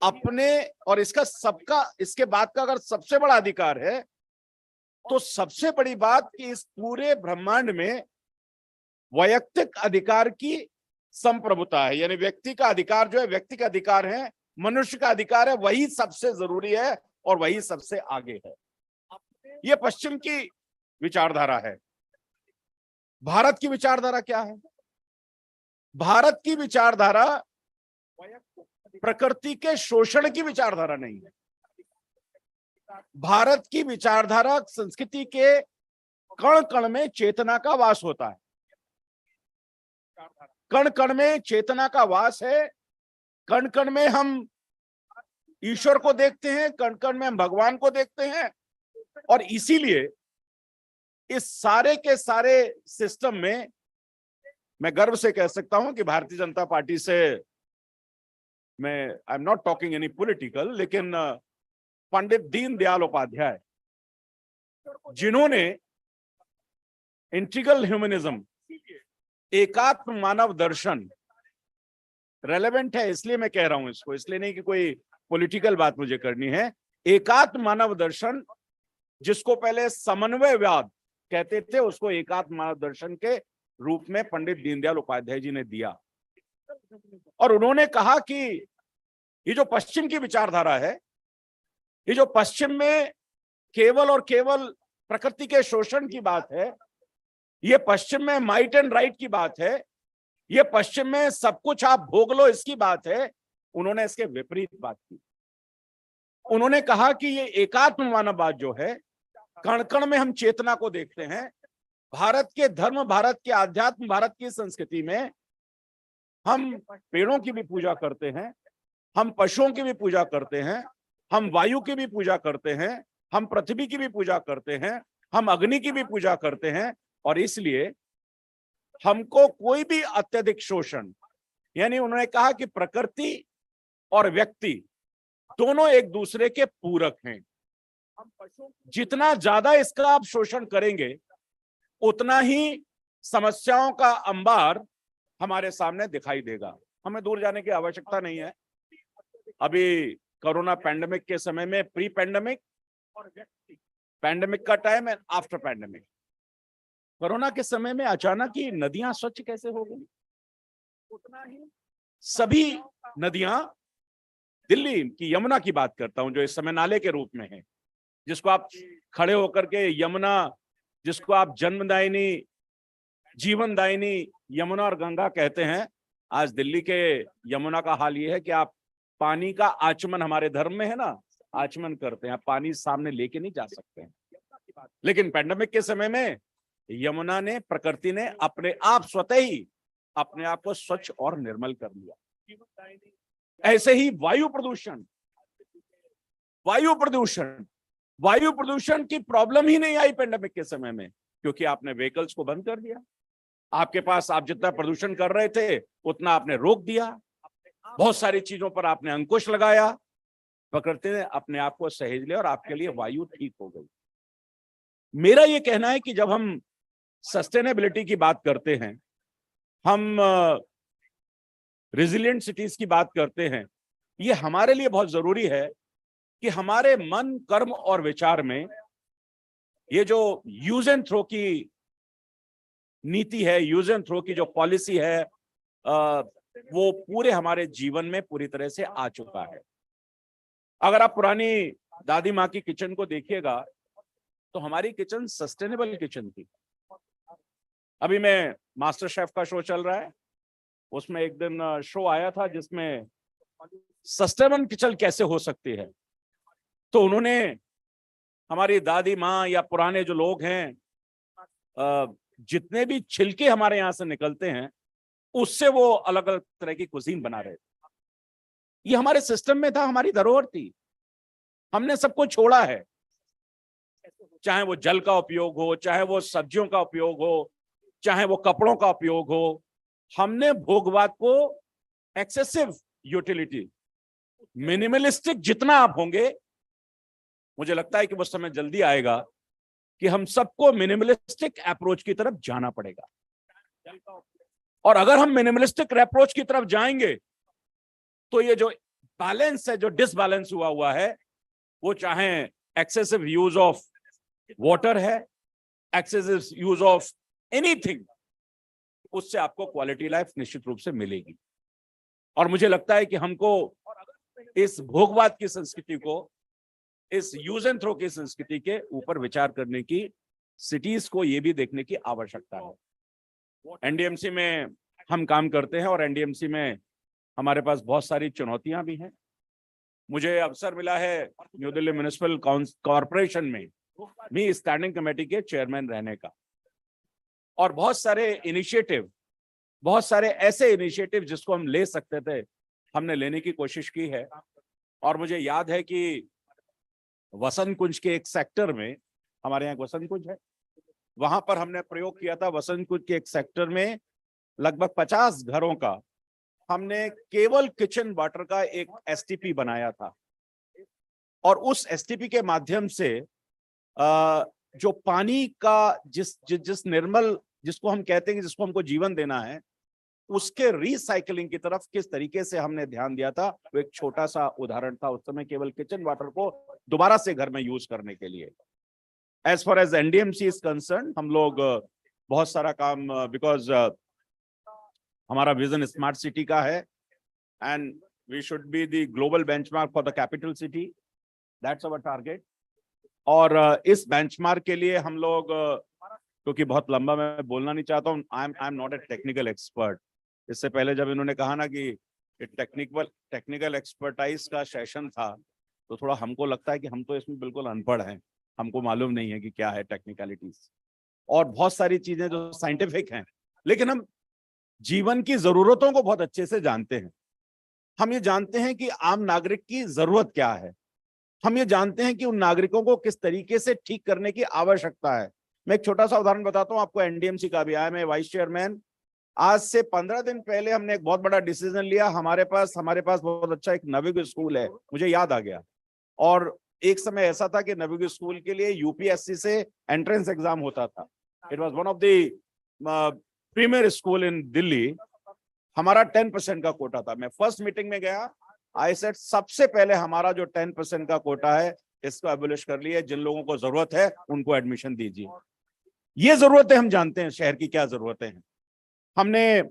अपने, और इसका सबका, इसके बाद का अगर सबसे बड़ा अधिकार है तो सबसे बड़ी बात कि इस पूरे ब्रह्मांड में वैयक्तिक अधिकार की संप्रभुता है। यानी व्यक्ति का अधिकार जो है, व्यक्ति का अधिकार है, मनुष्य का अधिकार है, वही सबसे जरूरी है और वही सबसे आगे है। ये पश्चिम की विचारधारा है। भारत की विचारधारा क्या है? भारत की विचारधारा प्रकृति के शोषण की विचारधारा नहीं है। भारत की विचारधारा संस्कृति के कण कण में चेतना का वास होता है। कण कण में चेतना का वास है। कण कण में हम ईश्वर को देखते हैं, कण कण में हम भगवान को देखते हैं। और इसीलिए इस सारे के सारे सिस्टम में मैं गर्व से कह सकता हूं कि भारतीय जनता पार्टी से मैं, I am not talking any political, लेकिन पंडित दीनदयाल उपाध्याय, जिन्होंने इंटीग्रल ह्यूमनिज्म, एकात्म मानव दर्शन, रेलेवेंट है इसलिए मैं कह रहा हूं इसको, इसलिए नहीं कि कोई पॉलिटिकल बात मुझे करनी है। एकात्म मानव दर्शन, जिसको पहले समन्वयवाद कहते थे, उसको एकात्म मानव दर्शन के रूप में पंडित दीनदयाल उपाध्याय जी ने दिया। और उन्होंने कहा कि ये जो पश्चिम की विचारधारा है, ये जो पश्चिम में केवल और केवल प्रकृति के शोषण की बात है, ये पश्चिम में माइट एंड राइट की बात है, ये पश्चिम में सब कुछ आप भोग लो इसकी बात है, उन्होंने इसके विपरीत बात की। उन्होंने कहा कि ये एकात्म मानववाद जो है, कण कण में हम चेतना को देखते हैं। भारत के धर्म, भारत के आध्यात्म, भारत की संस्कृति में हम पेड़ों की भी पूजा करते हैं, हम पशुओं की भी पूजा करते हैं, हम वायु की भी पूजा करते हैं, हम पृथ्वी की भी पूजा करते हैं, हम अग्नि की भी पूजा करते हैं। और इसलिए हमको कोई भी अत्यधिक शोषण, यानी उन्होंने कहा कि प्रकृति और व्यक्ति दोनों एक दूसरे के पूरक हैं। जितना ज्यादा इसका आप शोषण करेंगे, उतना ही समस्याओं का अंबार हमारे सामने दिखाई देगा। हमें दूर जाने की आवश्यकता नहीं है। अभी कोरोना पैंडेमिक के समय में, प्री पैंडेमिक और पैंडेमिक का time and after pandemic, corona के समय में अचानक ही नदियां स्वच्छ कैसे हो गई? उतना ही सभी नदियां, दिल्ली की यमुना की बात करता हूं, जो इस समय नाले के रूप में है, जिसको आप खड़े होकर के यमुना, जिसको आप जन्मदायिनी, जीवनदायिनी यमुना और गंगा कहते हैं, आज दिल्ली के यमुना का हाल ये है कि आप पानी का आचमन, हमारे धर्म में है ना, आचमन करते हैं, आप पानी सामने लेके नहीं जा सकते हैं। लेकिन पैंडेमिक के समय में यमुना ने, प्रकृति ने अपने आप स्वतः ही अपने आप को स्वच्छ और निर्मल कर लिया। ऐसे ही वायु प्रदूषण, वायु प्रदूषण की प्रॉब्लम ही नहीं आई पेंडेमिक के समय में, क्योंकि आपने व्हीकल्स को बंद कर दिया। आपके पास आप जितना प्रदूषण कर रहे थे उतना आपने रोक दिया, बहुत सारी चीजों पर आपने अंकुश लगाया, प्रकृति ने अपने आप को सहेज लिया और आपके लिए वायु ठीक हो गई। मेरा ये कहना है कि जब हम सस्टेनेबिलिटी की बात करते हैं, हम रेजिलिएंट सिटीज की बात करते हैं, ये हमारे लिए बहुत जरूरी है कि हमारे मन, कर्म और विचार में ये जो यूज एंड थ्रो की नीति है, यूज एंड थ्रो की जो पॉलिसी है, वो पूरे हमारे जीवन में पूरी तरह से आ चुका है। अगर आप पुरानी दादी माँ की किचन को देखिएगा तो हमारी किचन सस्टेनेबल किचन थी। अभी मैं मास्टर शेफ का शो चल रहा है, उसमें एक दिन शो आया था जिसमें सस्टेनेबल किचन कैसे हो सकती है, तो उन्होंने हमारी दादी माँ या पुराने जो लोग हैं, जितने भी छिलके हमारे यहाँ से निकलते हैं उससे वो अलग अलग तरह की कुजीन बना रहे थे। ये हमारे सिस्टम में था, हमारी धरोहर थी, हमने सबको छोड़ा है। चाहे वो जल का उपयोग हो, चाहे वो सब्जियों का उपयोग हो, चाहे वो कपड़ों का उपयोग हो, हमने भोगवाद को एक्सेसिव यूटिलिटी, मिनिमलिस्टिक जितना आप होंगे, मुझे लगता है कि वो समय जल्दी आएगा कि हम सबको मिनिमलिस्टिक अप्रोच की तरफ जाना पड़ेगा। और अगर हम मिनिमलिस्टिक अप्रोच की तरफ जाएंगे तो ये जो बैलेंस है, जो डिसबैलेंस हुआ है, वो चाहे एक्सेसिव यूज ऑफ वाटर है, एक्सेसिव यूज ऑफ एनीथिंग, उससे आपको क्वालिटी लाइफ निश्चित रूप से मिलेगी। और मुझे लगता है कि हमको इस भोगवाद की संस्कृति को, इस यूज एंड थ्रो की संस्कृति के ऊपर विचार करने की, सिटीज को ये भी देखने की आवश्यकता है। एनडीएमसी में हम काम करते हैं और एनडीएमसी में हमारे पास बहुत सारी चुनौतियां भी हैं। मुझे अवसर मिला है न्यू दिल्ली म्युनिसिपल कॉर्पोरेशन में भी स्टैंडिंग कमेटी के चेयरमैन रहने का, और बहुत सारे इनिशिएटिव, बहुत सारे ऐसे इनिशिएटिव जिसको हम ले सकते थे, हमने लेने की कोशिश की है। और मुझे याद है कि वसंत कुंज के एक सेक्टर में, हमारे यहाँ वसंत कुंज है, वहां पर हमने प्रयोग किया था। वसंत कुंज के एक सेक्टर में लगभग 50 घरों का हमने केवल किचन वाटर का एक एसटीपी बनाया था, और उस एसटीपी के माध्यम से जो पानी का जिस निर्मल, जिसको हम कहते हैं कि जिसको हमको जीवन देना है, उसके रिसाइकलिंग की तरफ किस तरीके से हमने ध्यान दिया था, वो एक छोटा सा उदाहरण था उस समय, केवल किचन वाटर को दोबारा से घर में यूज करने के लिए। As far as NDMC is concerned, हम लोग बहुत सारा काम, बिकॉज हमारा विजन स्मार्ट सिटी का है, and we should be the global benchmark for the capital city, that's our target. और इस बेंचमार्क के लिए हम लोग, क्योंकि बहुत लंबा मैं बोलना नहीं चाहता हूँ, I am not a technical expert. इससे पहले जब इन्होंने कहा ना कि टेक्निकल एक्सपर्टाइज का सेशन था, तो थोड़ा हमको लगता है कि हम तो इसमें बिल्कुल अनपढ़ हैं, हमको मालूम नहीं है कि क्या है टेक्निकलिटीज, और बहुत सारी चीजें जो साइंटिफिक हैं, लेकिन हम जीवन की जरूरतों को बहुत अच्छे से जानते हैं। हम ये जानते हैं कि आम नागरिक की जरूरत क्या है, हम ये जानते हैं कि उन नागरिकों को किस तरीके से ठीक करने की आवश्यकता है। मैं एक छोटा सा उदाहरण बताता हूं आपको, एनडीएमसी का भी आया, मैं वाइस चेयरमैन। आज से 15 दिन पहले हमने एक बहुत बड़ा डिसीजन लिया। हमारे पास बहुत अच्छा एक नवयुग स्कूल है, मुझे याद आ गया। और एक समय ऐसा था कि नवयुग स्कूल के लिए यूपीएससी से एंट्रेंस एग्जाम होता था। It was one of the premier school in Delhi. हमारा 10% का कोटा था। मैं फर्स्ट मीटिंग में गया, आई सेड सबसे पहले हमारा जो 10% का कोटा है इसको एबोलिश कर लिए, जिन लोगों को जरूरत है उनको एडमिशन दीजिए। ये जरूरतें हम जानते हैं, शहर की क्या जरूरतें हैं। हमने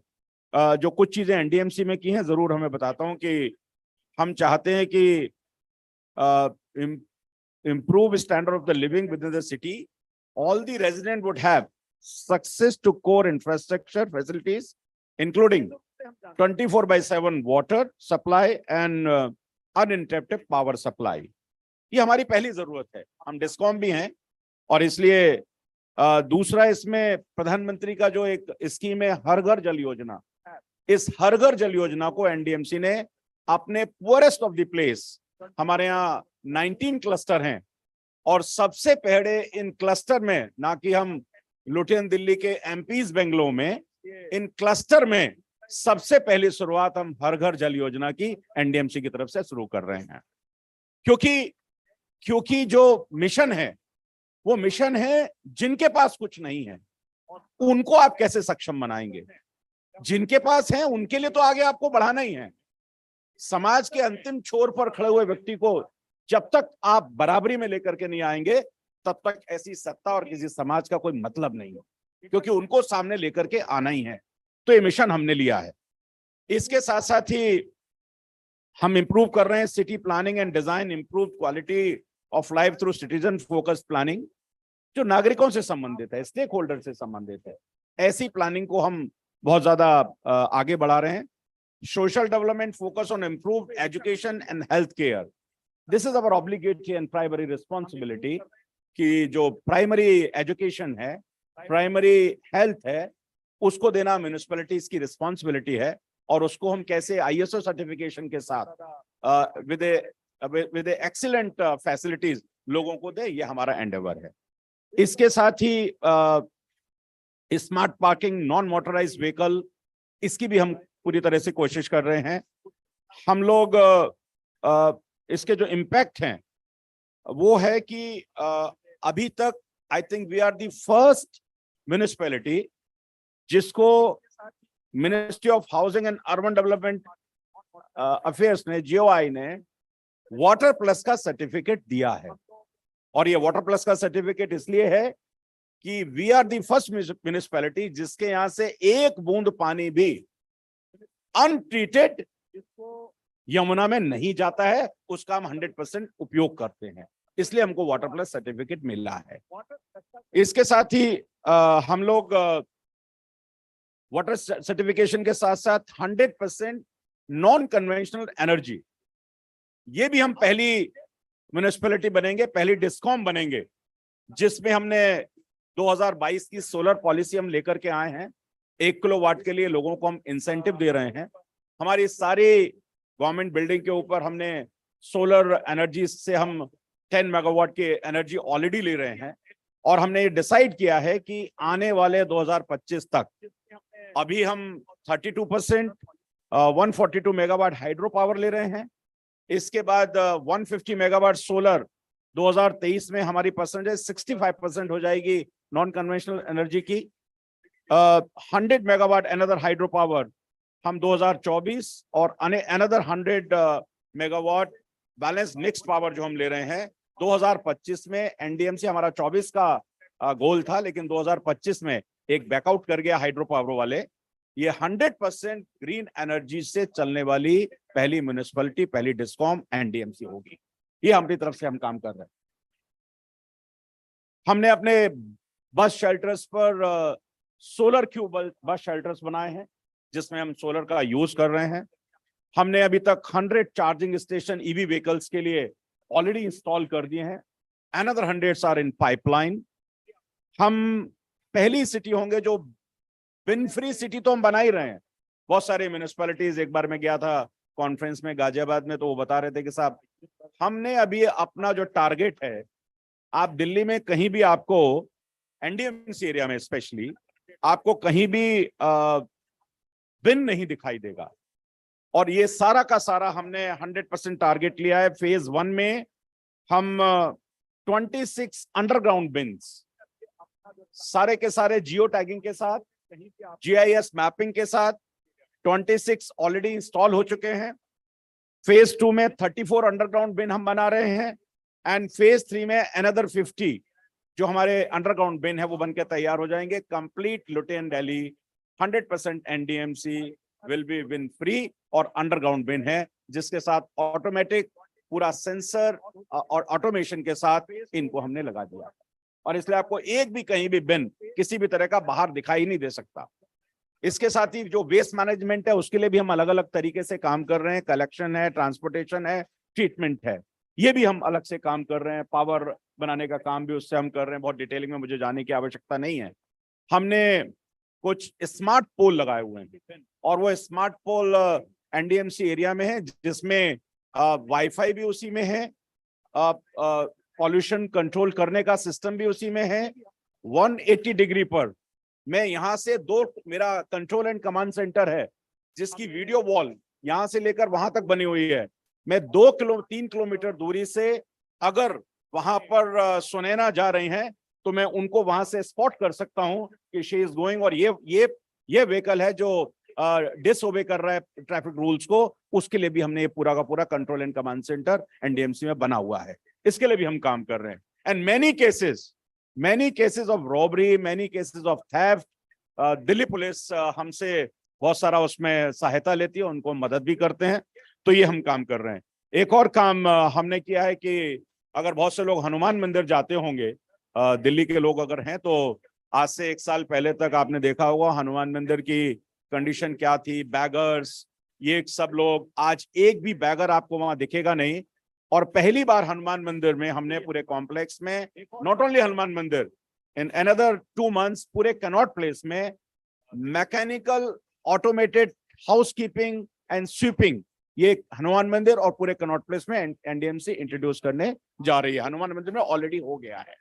जो कुछ चीजें एनडीएमसी में की हैं, जरूर हमें बताता हूं कि हम चाहते हैं कि improve standard of the living within the city. All the resident would have success to core infrastructure facilities, including 24/7 water supply and uninterrupted power supply. ये हमारी पहली जरूरत है। हम डिस्कॉम भी हैं और इसलिए दूसरा इसमें प्रधानमंत्री का जो एक स्कीम है हर घर जल योजना, इस हर घर जल योजना को एनडीएमसी ने अपने पुअरेस्ट ऑफ द प्लेस, हमारे यहाँ 19 क्लस्टर हैं और सबसे पहले इन क्लस्टर में, ना कि हम लुटियन दिल्ली के एमपीज बेंगलोर में, इन क्लस्टर में सबसे पहली शुरुआत हम हर घर जल योजना की एनडीएमसी की तरफ से शुरू कर रहे हैं। क्योंकि जो मिशन है वो मिशन है जिनके पास कुछ नहीं है उनको आप कैसे सक्षम बनाएंगे, जिनके पास है उनके लिए तो आगे आपको बढ़ाना ही है। समाज के अंतिम छोर पर खड़े हुए व्यक्ति को जब तक आप बराबरी में लेकर के नहीं आएंगे तब तक ऐसी सत्ता और किसी समाज का कोई मतलब नहीं है, क्योंकि उनको सामने लेकर के आना ही है। तो ये मिशन हमने लिया है। इसके साथ साथ ही हम इंप्रूव कर रहे हैं city planning and design, improve quality of life through citizen focused planning, जो नागरिकों से संबंधित है, स्टेक होल्डर से संबंधित है। ऐसी प्लानिंग को हम बहुत ज्यादा आगे बढ़ा रहे हैं। Social development focus on improve education and health care, this is our obligatory and primary responsibility कि जो प्राइमरी एजुकेशन है, प्राइमरी हेल्थ है, उसको देना म्युनिसिपैलिटीज की रिस्पॉन्सिबिलिटी है और उसको हम कैसे आईएसओ सर्टिफिकेशन के साथ विद एक्सीलेंट फैसिलिटीज लोगों को दे, ये हमारा एंडेवर है। इसके साथ ही smart parking, non motorised vehicle, इसकी भी हम पूरी तरह से कोशिश कर रहे हैं। हम लोग इसके जो इम्पैक्ट हैं वो है कि अभी तक I think we are the first municipality जिसको ministry of housing and urban development affairs ने, जीओआई ने वाटर प्लस का सर्टिफिकेट दिया है। और ये वाटर प्लस का सर्टिफिकेट इसलिए है कि we are the first municipality जिसके यहां से एक बूंद पानी भी अनट्रीटेड यमुना में नहीं जाता है, उसका हम 100% उपयोग करते हैं, इसलिए हमको वाटर प्लस सर्टिफिकेट मिला है। इसके साथ ही हम लोग वाटर सर्टिफिकेशन के साथ साथ 100% नॉन कन्वेंशनल एनर्जी, ये भी हम पहली म्युनिसिपैलिटी बनेंगे, पहली डिस्कॉम बनेंगे जिसमें हमने 2022 की सोलर पॉलिसी हम लेकर के आए हैं। 1 किलोवाट के लिए लोगों को हम इंसेंटिव दे रहे हैं। हमारी सारी गवर्नमेंट बिल्डिंग के ऊपर हमने सोलर एनर्जी से हम 10 मेगावाट की एनर्जी ऑलरेडी ले रहे हैं और हमने ये डिसाइड किया है कि आने वाले 2025 तक अभी हम 32% 142 मेगावाट हाइड्रो पावर ले रहे हैं। इसके बाद 150 मेगावाट सोलर 2023 में हमारी परसेंटेज 65% हो जाएगी नॉन कन्वेंशनल एनर्जी की। 100 मेगावाट अनदर हाइड्रो पावर हम 2024 और another 100 megawatt balance mixed power जो हम ले रहे हैं 2025 में। एनडीएमसी हमारा 24 का गोल था, लेकिन 2025 में एक बैकआउट कर गया हाइड्रो पावर वाले। ये 100% ग्रीन एनर्जी से चलने वाली पहली म्युनिसिपैलिटी, पहली डिस्कॉम एनडीएमसी होगी। ये हमारी तरफ से हम काम कर रहे हैं। हमने अपने बस शेल्टर्स पर सोलर क्यूब बस शेल्टर्स बनाए हैं जिसमें हम सोलर का यूज कर रहे हैं। हमने अभी तक 100 चार्जिंग स्टेशन ईवी व्हीकल्स के लिए ऑलरेडी इंस्टॉल कर दिए हैं। Another 100 are in pipeline. हम पहली सिटी होंगे जो बिन फ्री सिटी तो हम बना ही रहे हैं। बहुत सारे म्युनिसिपैलिटीज, एक बार मैं गया था कॉन्फ्रेंस में गाजियाबाद में, तो वो बता रहे थे कि साहब हमने अभी अपना जो टारगेट है, आप दिल्ली में कहीं भी आपको एनडीएमसी एरिया में स्पेशली आपको कहीं भी बिन नहीं दिखाई देगा। और ये सारा का सारा हमने 100% टारगेट लिया है। फेज 1 में हम 26 अंडरग्राउंड बिन्स सारे के सारे जियो टैगिंग के साथ, जीआईएस मैपिंग के साथ 26 ऑलरेडी इंस्टॉल हो चुके हैं। फेज 2 में 34 अंडरग्राउंड बिन हम बना रहे हैं एंड फेज 3 में अनदर 50 जो हमारे अंडरग्राउंड बिन है वो बनके तैयार हो जाएंगे। Complete Lutyens Delhi 100% NDMC will be bin free और अंडरग्राउंड बिन है, जिसके साथ ऑटोमेटिक पूरा सेंसर और ऑटोमेशन के साथ इनको हमने लगा दिया। और इसलिए आपको एक भी कहीं भी बिन किसी भी तरह का बाहर दिखाई नहीं दे सकता। इसके साथ ही जो वेस्ट मैनेजमेंट है उसके लिए भी हम अलग अलग तरीके से काम कर रहे हैं। कलेक्शन है, ट्रांसपोर्टेशन है, ट्रीटमेंट है, ये भी हम अलग से काम कर रहे हैं। पावर बनाने का काम भी उससे हम कर रहे हैं, बहुत डिटेलिंग में मुझे जाने की आवश्यकता नहीं है। हमने कुछ स्मार्ट पोल लगाए हुए हैं और वो स्मार्ट पोल एनडीएमसी एरिया में है, जिसमें वाईफाई भी उसी में है, पॉल्यूशन कंट्रोल करने का सिस्टम भी उसी में है। 180 डिग्री पर मैं यहाँ से मेरा कंट्रोल एंड कमांड सेंटर है, जिसकी वीडियो वॉल यहाँ से लेकर वहां तक बनी हुई है। मैं 3 किलोमीटर दूरी से अगर वहां पर सुनैना जा रही हैं तो मैं उनको वहां से स्पॉट कर सकता हूं कि शी इज गोइंग, और ये व्हीकल है जो डिसओबे कर रहा है ट्रैफिक रूल्स को, उसके लिए भी हमने ये पूरा का पूरा control and command centre NDMC में बना हुआ है। इसके लिए भी हम काम कर रहे हैं। And many cases of robbery, many cases of theft, Delhi police हमसे बहुत सारा उसमें सहायता लेती है, उनको मदद भी करते हैं, तो ये हम काम कर रहे हैं। एक और काम हमने किया है कि अगर बहुत से लोग हनुमान मंदिर जाते होंगे, दिल्ली के लोग अगर हैं, तो आज से 1 साल पहले तक आपने देखा होगा हनुमान मंदिर की कंडीशन क्या थी, बैगर्स, ये सब लोग, आज एक भी बैगर आपको वहां दिखेगा नहीं। और पहली बार हनुमान मंदिर में हमने पूरे कॉम्प्लेक्स में, नॉट ओनली हनुमान मंदिर, इन अनदर 2 months पूरे कनॉट प्लेस में mechanical automated housekeeping and sweeping, ये हनुमान मंदिर और पूरे कनॉट प्लेस में एनडीएमसी इंट्रोड्यूस करने जा रही है। हनुमान मंदिर में ऑलरेडी हो गया है।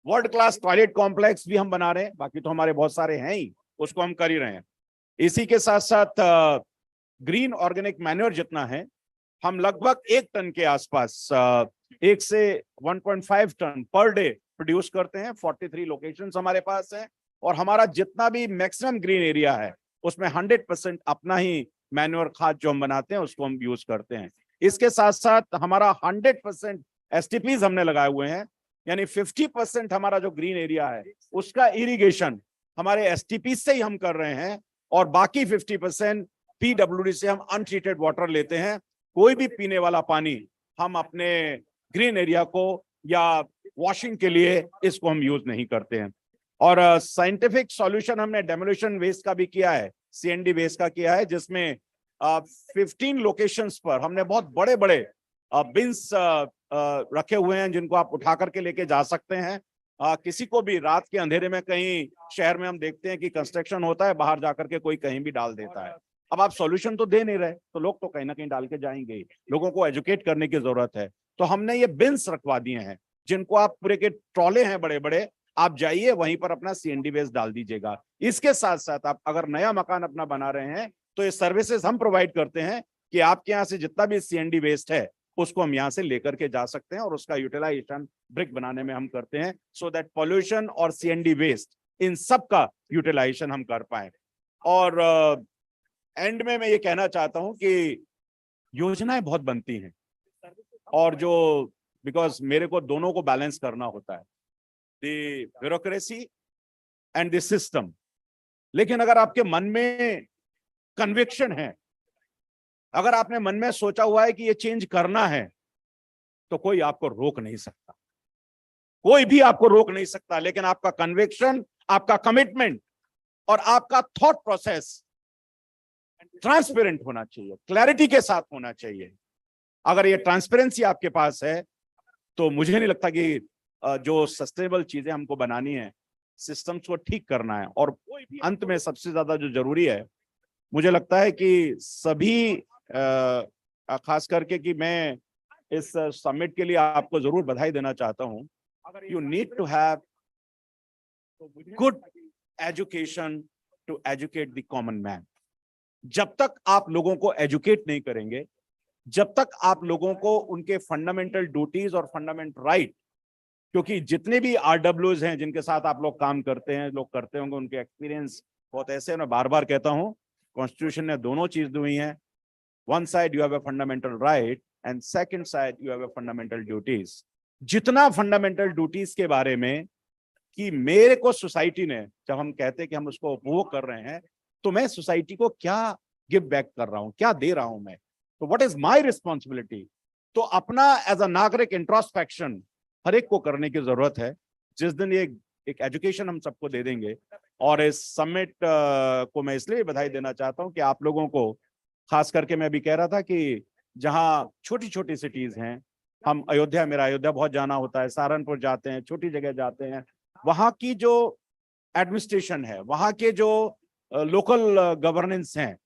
वर्ल्ड क्लास टॉयलेट कॉम्प्लेक्स भी हम बना रहे हैं, बाकी तो हमारे बहुत सारे हैं ही, उसको हम कर ही रहे हैं। इसी के साथ साथ ग्रीन ऑर्गेनिक मैन्योर जितना है, हम लगभग 1 टन के आसपास 1 से 1.5 टन पर डे प्रोड्यूस करते हैं। 43 लोकेशंस हमारे पास हैं, और हमारा जितना भी मैक्सिमम ग्रीन एरिया है उसमें 100% अपना ही मैन्योर खाद जो हम बनाते हैं उसको हम यूज करते हैं। इसके साथ साथ हमारा 100% एसटीपीज हमने लगाए हुए हैं, यानी 50% हमारा जो ग्रीन एरिया है उसका इरिगेशन हमारे एसटीपी से ही हम कर रहे हैं, और बाकी 50% पीडब्ल्यूडी से हम अनट्रीटेड वाटर लेते हैं। कोई भी पीने वाला पानी हम अपने ग्रीन एरिया को या वॉशिंग के लिए इसको हम यूज नहीं करते हैं। और साइंटिफिक सॉल्यूशन हमने डेमोलिशन वेस्ट का भी किया है, सीएनडी वेस्ट का किया है, जिसमें 15 लोकेशंस पर हमने बहुत बड़े बड़े बिन्स रखे हुए हैं, जिनको आप उठा करके लेके जा सकते हैं। किसी को भी रात के अंधेरे में, कहीं शहर में हम देखते हैं कि कंस्ट्रक्शन होता है, बाहर जाकर के कोई कहीं भी डाल देता है। अब आप सॉल्यूशन तो दे नहीं रहे, तो लोग तो कहीं ना कहीं डाल के जाएंगे। लोगों को एजुकेट करने की जरूरत है, तो हमने ये बिन्स रखवा दिए हैं, जिनको आप पूरे के ट्रॉले हैं बड़े बड़े, आप जाइए वहीं पर अपना सीएनडी वेस्ट डाल दीजिएगा। इसके साथ साथ आप अगर नया मकान अपना बना रहे हैं तो ये सर्विसेज हम प्रोवाइड करते हैं कि आपके यहाँ से जितना भी सीएनडी वेस्ट है उसको हम यहाँ से लेकर के जा सकते हैं, और उसका यूटिलाइजेशन ब्रिक बनाने में हम करते हैं, सो दैट पॉल्यूशन और सीएनडी वेस्ट इन सब का यूटिलाइजेशन हम कर पाए। और एंड में मैं ये कहना चाहता हूं कि योजनाएं बहुत बनती हैं, और जो बिकॉज मेरे को दोनों को बैलेंस करना होता है, the bureaucracy and the system. लेकिन अगर आपके मन में कन्विक्शन है, अगर आपने मन में सोचा हुआ है कि ये चेंज करना है, तो कोई आपको रोक नहीं सकता, कोई भी आपको रोक नहीं सकता। लेकिन आपका कन्विक्शन, आपका कमिटमेंट और आपका थॉट प्रोसेस ट्रांसपेरेंट होना चाहिए, क्लैरिटी के साथ होना चाहिए। अगर ये ट्रांसपेरेंसी आपके पास है तो मुझे नहीं लगता कि जो सस्टेनेबल चीजें हमको बनानी है, सिस्टम्स को ठीक करना है, और अंत में सबसे ज्यादा जो जरूरी है, मुझे लगता है कि सभी खास करके कि मैं इस समिट के लिए आपको जरूर बधाई देना चाहता हूं। You need to have good education to educate the common man. जब तक आप लोगों को एजुकेट नहीं करेंगे, जब तक आप लोगों को उनके फंडामेंटल ड्यूटीज और फंडामेंटल राइट, क्योंकि जितने भी आरडब्ल्यूज हैं जिनके साथ आप लोग काम करते हैं, लोग करते होंगे, उनके एक्सपीरियंस बहुत ऐसे हैं। मैं बार बार कहता हूं, कॉन्स्टिट्यूशन ने दोनों चीज दी हैं, one side you have a fundamental right and second side you have a fundamental duties. जितना फंडामेंटल ड्यूटीज के बारे में कि मेरे को सोसाइटी ने, जब हम कहते हैं कि हम उसको उपभोग कर रहे हैं, तो मैं सोसाइटी को क्या गिव बैक कर रहा हूं, क्या दे रहा हूं मैं, तो व्हाट इज माय रिस्पॉन्सिबिलिटी। तो अपना एज अ नागरिक इंट्रोस्पेक्शन हर एक को करने की जरूरत है। जिस दिन ये एक एजुकेशन हम सबको दे देंगे, और इस समिट को मैं इसलिए बधाई देना चाहता हूं कि आप लोगों को, खास करके मैं भी कह रहा था कि जहां छोटी छोटी सिटीज हैं, हम अयोध्या, मेरा अयोध्या बहुत जाना होता है, सहारनपुर जाते हैं, छोटी जगह जाते हैं, वहां की जो एडमिनिस्ट्रेशन है, वहां के जो लोकल गवर्नेंस हैं,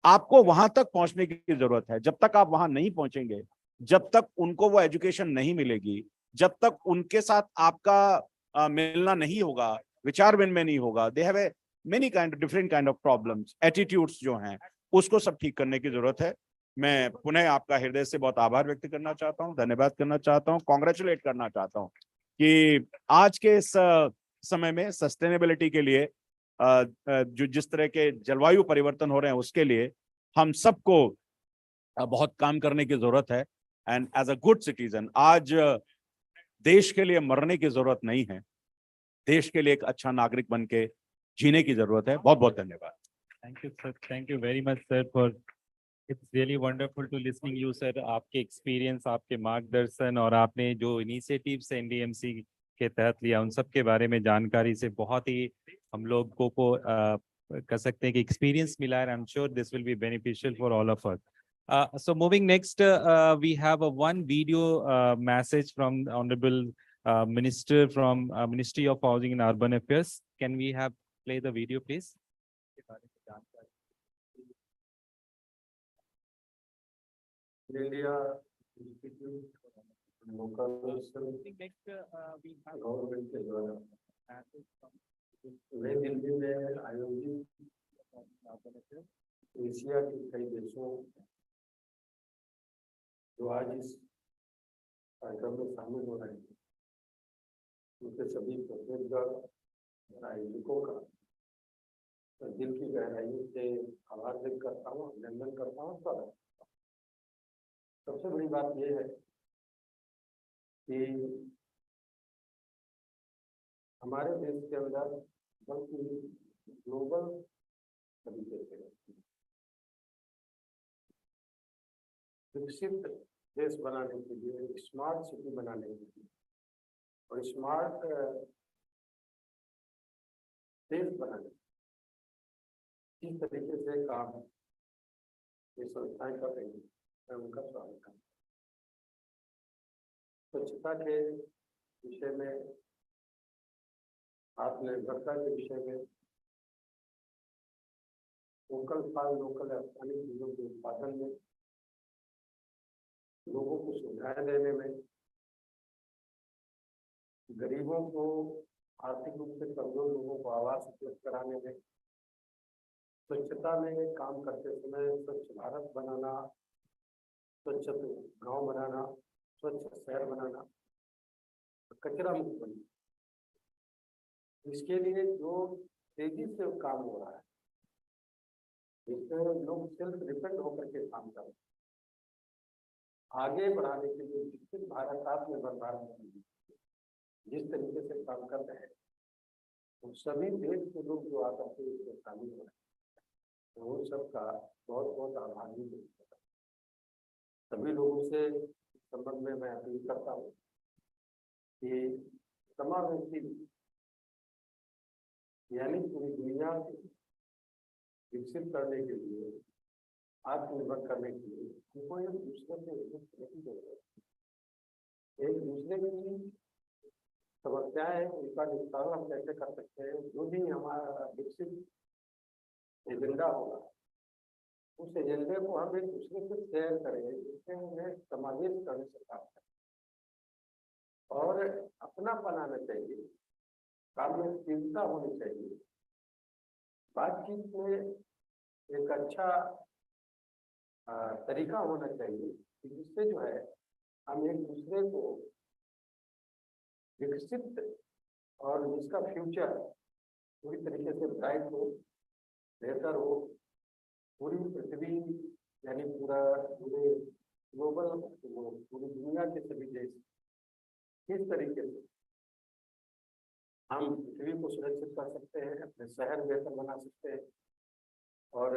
आपको वहां तक पहुंचने की जरूरत है। जब तक आप वहां नहीं पहुंचेंगे, जब तक उनको वो एजुकेशन नहीं मिलेगी, जब तक उनके साथ आपका मिलना नहीं होगा, विचार विनिमय नहीं होगा, they have a many kind different kind of problems, attitudes जो हैं, उसको सब ठीक करने की जरूरत है। मैं पुनः आपका हृदय से बहुत आभार व्यक्त करना चाहता हूँ, धन्यवाद करना चाहता हूँ, कॉन्ग्रेचुलेट करना चाहता हूँ कि आज के इस समय में सस्टेनेबिलिटी के लिए जो जिस तरह के जलवायु परिवर्तन हो रहे हैं, उसके लिए हम सबको बहुत काम करने की जरूरत है। And as a good citizen, आज देश के लिए मरने की जरूरत नहीं है, देश के लिए एक अच्छा नागरिक बन के जीने की जरूरत है। बहुत बहुत धन्यवाद। Thank you sir, thank you very much sir for, it's really wonderful to listening you sir. आपके एक्सपीरियंस, आपके मार्गदर्शन और आपने जो इनिशिएटिव्स एनडीएमसी के तहत लिया, उन सब के बारे में जानकारी से बहुत ही हम लोगों को कह सकते हैं कि एक्सपीरियंस मिला है। I am sure this will be beneficial for all of us. So moving next, we have a one video message from the Honorable Minister from Ministry of Housing and Urban Affairs. Can we have play the video, please? India Institute local Next, we have government के द्वारा नई दिल्ली में आयोजित Asia के कई देशों जो आज इस कार्यक्रम में शामिल हो रहे हैं, उनके सभी प्रतिनिधिगण और आयोजकों का दिल की गहराई से आभार व्यक्त करता हूँ, अभिनंदन करता हूँ। स्वागत। सबसे बड़ी बात यह है कि हमारे देश के अंदर, बल्कि ग्लोबल तरीके से विकसित देश बनाने के लिए, स्मार्ट सिटी बनाने के लिए और स्मार्ट देश बनाने किस तरीके से काम ये संस्थाएं कर रही है, मैं उनका स्वागत करता हूँ। स्वच्छता के विषय में, आत्मनिर्भरता के विषय में, लोकल फॉर लोकल स्थानीय चीजों के उत्पादन में, लोगों को सुविधाएं देने में, गरीबों को, आर्थिक रूप से कमजोर लोगों को आवास उपलब्ध कराने में, स्वच्छता में काम करते समय स्वच्छ भारत बनाना, स्वच्छ गांव बनाना, स्वच्छ शहर बनाना, कचरा मुक्त बनाना, इसके लिए जो तेजी से काम हो रहा है, इसमें लोग सेल्फ डिपेंड होकर के काम कर रहे हैं। आगे बढ़ाने के लिए विकसित भारत, आत्मनिर्भर भारत जिस तरीके से काम कर रहे हैं, तो सभी देश के लोग जो आकर के इसमें शामिल हो रहे हैं, तो उन सबका बहुत बहुत आभार भी व्यक्त करता हूं। सभी लोगों से इस संबंध में मैं अपील करता हूँ कि समावेशी यानी पूरी दुनिया को विकसित करने के लिए, आत्मनिर्भर करने के लिए हमको एक दूसरे से की जरूरत है। एक दूसरे की समस्याएं, उनका निस्तारण हम कैसे कर सकते हैं, जो भी हमारा विकसित एजेंडा होगा, उस एजेंडे को हम एक दूसरे से शेयर करें, जिससे हमें समावेश करने से काम करें और अपनापन आना चाहिए, कार्यशीलता होनी चाहिए, बातचीत में एक अच्छा तरीका होना चाहिए, जिससे जो है हम एक दूसरे को विकसित और जिसका फ्यूचर पूरी तरीके से ब्राइट हो, बेहतर हो, पूरी पृथ्वी यानी पूरे ग्लोबल, पूरी दुनिया के सभी देश किस तरीके से हम पृथ्वी को सुरक्षित कर सकते हैं, अपने शहर बेहतर बना सकते हैं और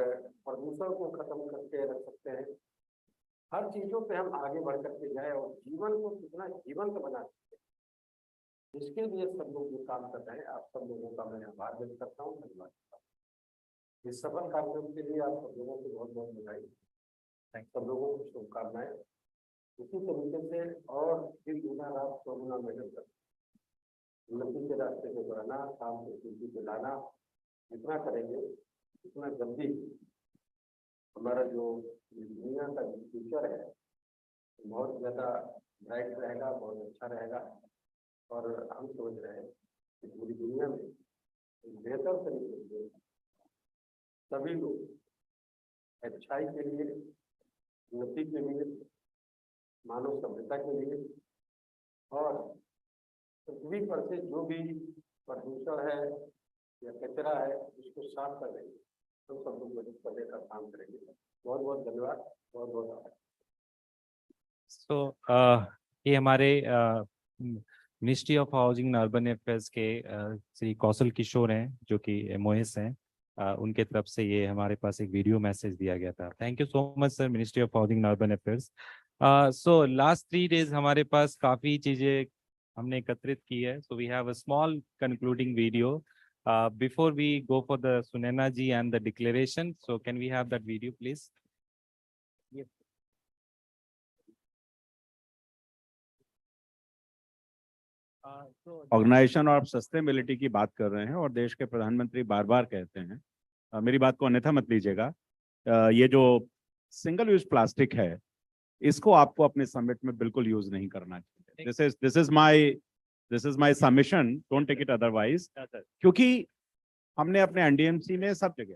प्रदूषण को खत्म करके रख सकते हैं। हर चीजों पे हम आगे बढ़ करके जाए और जीवन को कितना जीवंत बना सकते हैं, इसके लिए सब लोग जो काम कर रहे हैं, आप सब लोगों का मैं आभार व्यक्त करता हूँ, धन्यवाद करता हूँ। इस सफल कार्यक्रम के लिए आप सब लोगों को बहुत बहुत बधाई, सब लोगों को शुभकामनाएं। इसी तरीके से और दिन गुना रात 100 गुना मेहनत करना, उन्नति के रास्ते को बढ़ाना, काम को तेजी पे लाना, जितना करेंगे उतना जल्दी हमारा जो दुनिया का फ्यूचर है बहुत ज्यादा ब्राइट रहेगा, बहुत अच्छा रहेगा। और हम सोच रहे हैं कि पूरी दुनिया में बेहतर तरीके से सभी लोग अच्छाई के लिए, उन्नति के लिए, मानव सभ्यता के लिए और पृथ्वी पर से जो भी प्रदूषण है या कचरा है उसको साफ कर देंगे, हम सब लोग मदद करने का काम करेंगे। बहुत बहुत धन्यवाद, बहुत बहुत आभार। ये हमारे ministry of housing and urban affairs के श्री कौशल किशोर हैं जो कि MOS हैं, उनके तरफ से ये हमारे पास एक वीडियो मैसेज दिया गया था। Thank you so much sir, ministry of housing and urban affairs. So last 3 days हमारे पास काफ़ी चीज़ें हमने एकत्रित की है। So we have a small concluding video before we go for the Sunaina ji and the declaration. So can we have that video please? Organisation और sustainability की बात कर रहे हैं और देश के प्रधानमंत्री बार बार कहते हैं, मेरी बात को अन्यथा मत लीजिएगा, ये जो सिंगल यूज प्लास्टिक है इसको आपको अपने समिट में बिल्कुल यूज नहीं करना चाहिए। This is my submission, don't take it otherwise. क्योंकि हमने अपने NDMC में सब जगह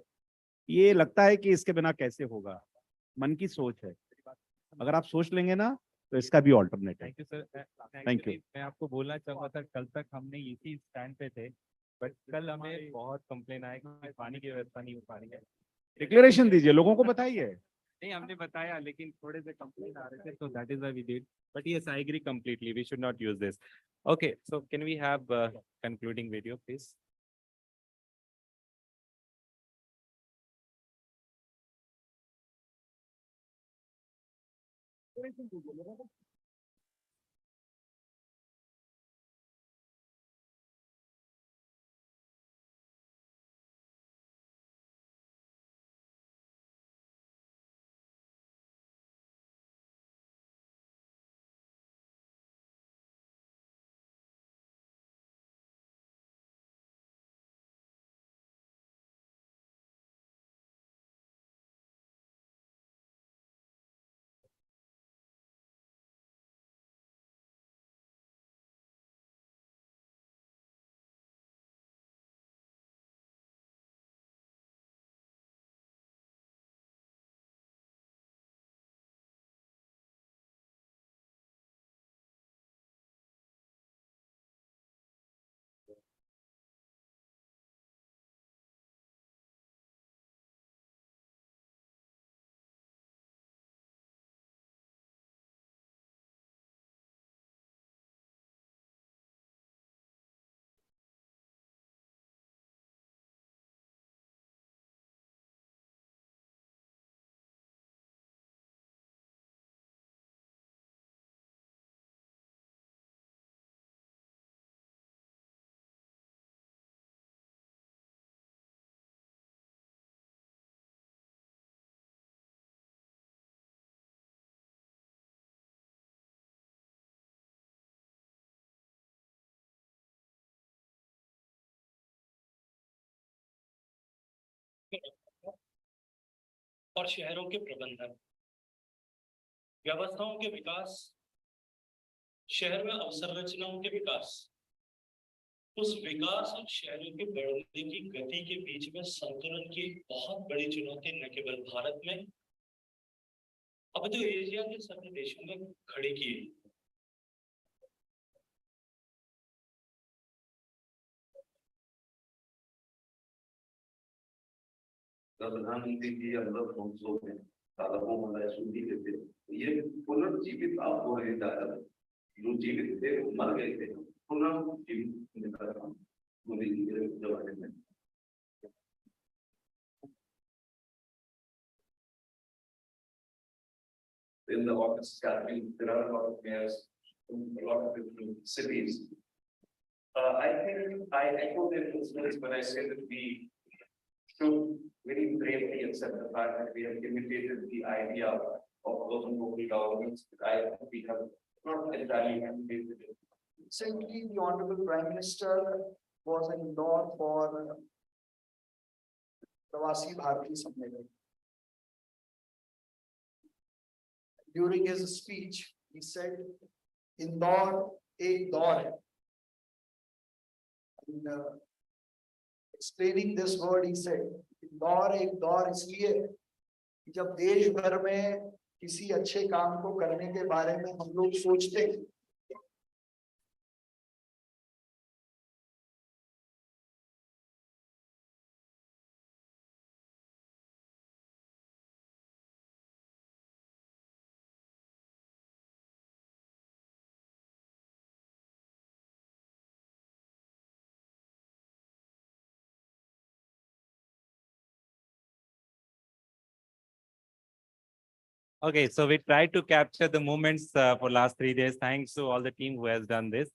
ये लगता है कि इसके बिना कैसे होगा, मन की सोच है, अगर आप सोच लेंगे ना तो इसका भी ऑल्टरनेट है। Thank you sir. Thank you. मैं आपको बोलना चाहूंगा था, कल तक हमने इसी स्टैंड पे थे, बट कल हमें बहुत कंप्लेन आया कि पानी की व्यवस्था नहीं हो पा रही है। डिक्लेरेशन दीजिए, लोगों को बताइए। नहीं, हमने बताया लेकिन थोड़े से कंप्लेन आ रहे थे, तो that is why we did. But yes, I agree completely, we should not use this. Okay, so can we have concluding video please? और शहरों के प्रबंधन, व्यवस्थाओं के विकास, शहर में अवसंरचनाओं के विकास, उस विकास और शहरों के बढ़ने की गति के बीच में संतुलन की बहुत बड़ी चुनौती न केवल भारत में, अब तो एशिया के सभी देशों में खड़ी की है। प्रधानमंत्री जी अंदर पहुंचो में तालाबों में सुधी लेते, ये पुनर्जीवित आप हो रहे दादा जो जीवित थे मर गए थे, पुनर्जीवित निकाला मोदी जी के जमाने में। In the office gathering, there are a lot of mayors from a lot of different cities. I think I echo their concerns when I say that we should very bravely accept the fact that we have imitated the idea of local governments. I think we have not entirely imitated it. Recently, the Honorable Prime Minister was in Indore for Pravasi Bharati Sammelan. During his speech, he said, Indore ek daur hai. And, explaining this word, he said, Indore ek daur इसलिए कि जब देश भर में किसी अच्छे काम को करने के बारे में हम लोग सोचते हैं, Okay, so we tried to capture the moments for last 3 days. Thanks to all the team who has done this.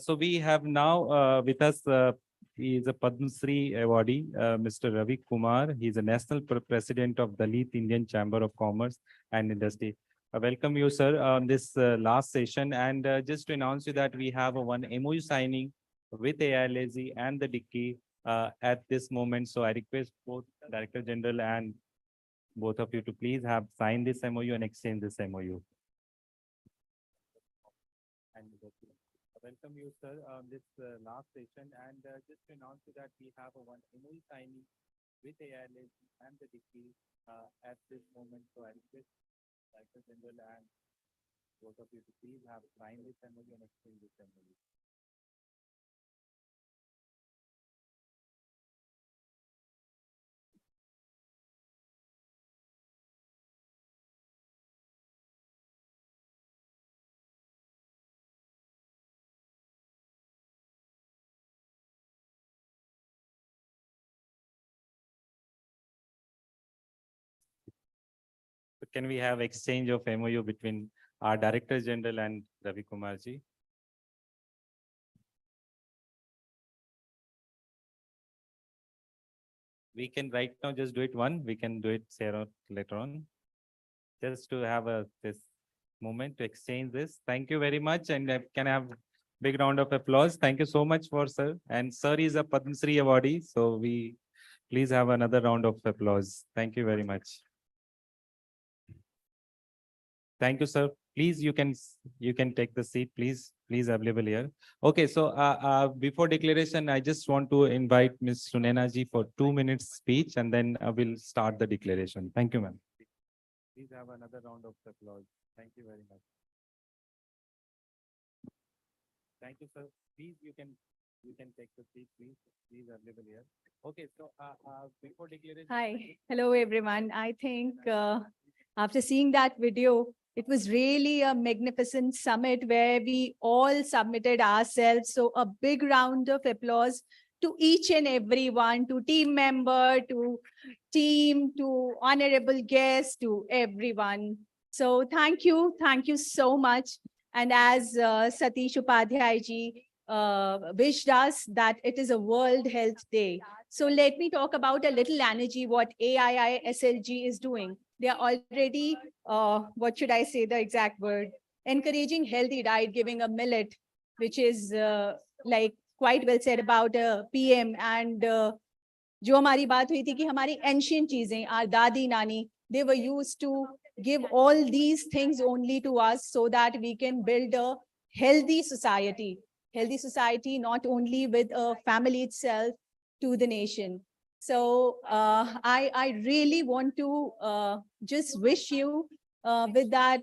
So we have now with us, he is a Padma Shri awardee, Mr. Ravi Kumar. He is a national president of Dalit Indian Chamber of Commerce and Industry. Welcome you, sir, on this last session. And just to announce you that we have one MOU signing with AILAZ and the Dickey at this moment. So I request both Director General and both of you to please have signed this MOU and exchange this MOU. And welcome you, sir, on this last session. And just to announce you that we have one MOU signing with AILAZ and the Dickey at this moment. So I request Director General and both of you to please have signed this MOU and exchange this MOU. So can we have exchange of MOU between our Director General and Ravi Kumar ji? We can right now just do it one. We can do it later on. Just to have this moment to exchange this. Thank you very much, and can I have big round of applause. Thank you so much for sir. And sir is a Padma Shri awardee, so we please have another round of applause. Thank you very much. Thank you, sir. Please, you can take the seat, please. Please available here. Okay, so before declaration, I just want to invite Ms. Sunena ji for 2 minutes speech, and then we'll start the declaration. Thank you, ma'am. Please have another round of applause. Thank you very much. Thank you, sir. Please, you can take the seat, please. Please available here. Okay, so before declaration. Hi, hello everyone. I think after seeing that video, it was really a magnificent summit where we all submitted ourselves. So a big round of applause to each and everyone, to team member, to team, to honorable guests, to everyone. So thank you so much. And as Satish Upadhyay ji wished us that it is a World Health Day. So let me talk about a little energy what AIISLG is doing. They are already, what should I say the exact word, encouraging healthy diet, giving a millet, which is like quite well said about PM. And जो हमारी बात हुई थी कि हमारी ancient चीजें, our दादी नानी, they were used to give all these things only to us so that we can build a healthy society. Healthy society, not only with a family itself, to the nation. So I really want to just wish you with that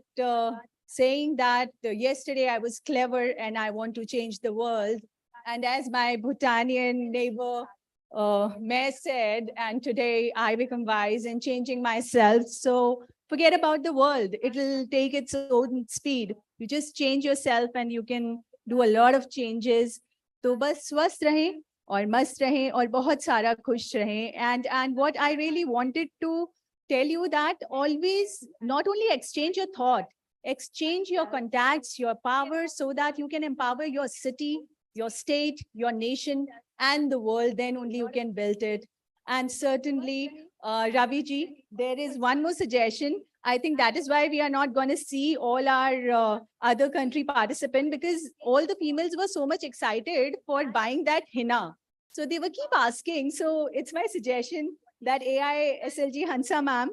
saying that yesterday I was clever and I want to change the world. And as my Bhutanian neighbor Mayor said, and today I become wise in changing myself. So forget about the world. It'll take its own speed. You just change yourself and you can do a lot of changes. तो बस स्वस्थ रहें और मस्त रहें और बहुत सारा खुश रहें. And what I really wanted to tell you that always not only exchange your thought, exchange your contacts, your power, so that you can empower your city, your state, your nation, and the world. Then only you can build it. And certainly, Ravi ji, there is one more suggestion. I think that is why we are not going to see all our other country participant, because all the females were so much excited for buying that henna. So they were keep asking. So it's my suggestion that AI SLG Hansa ma'am,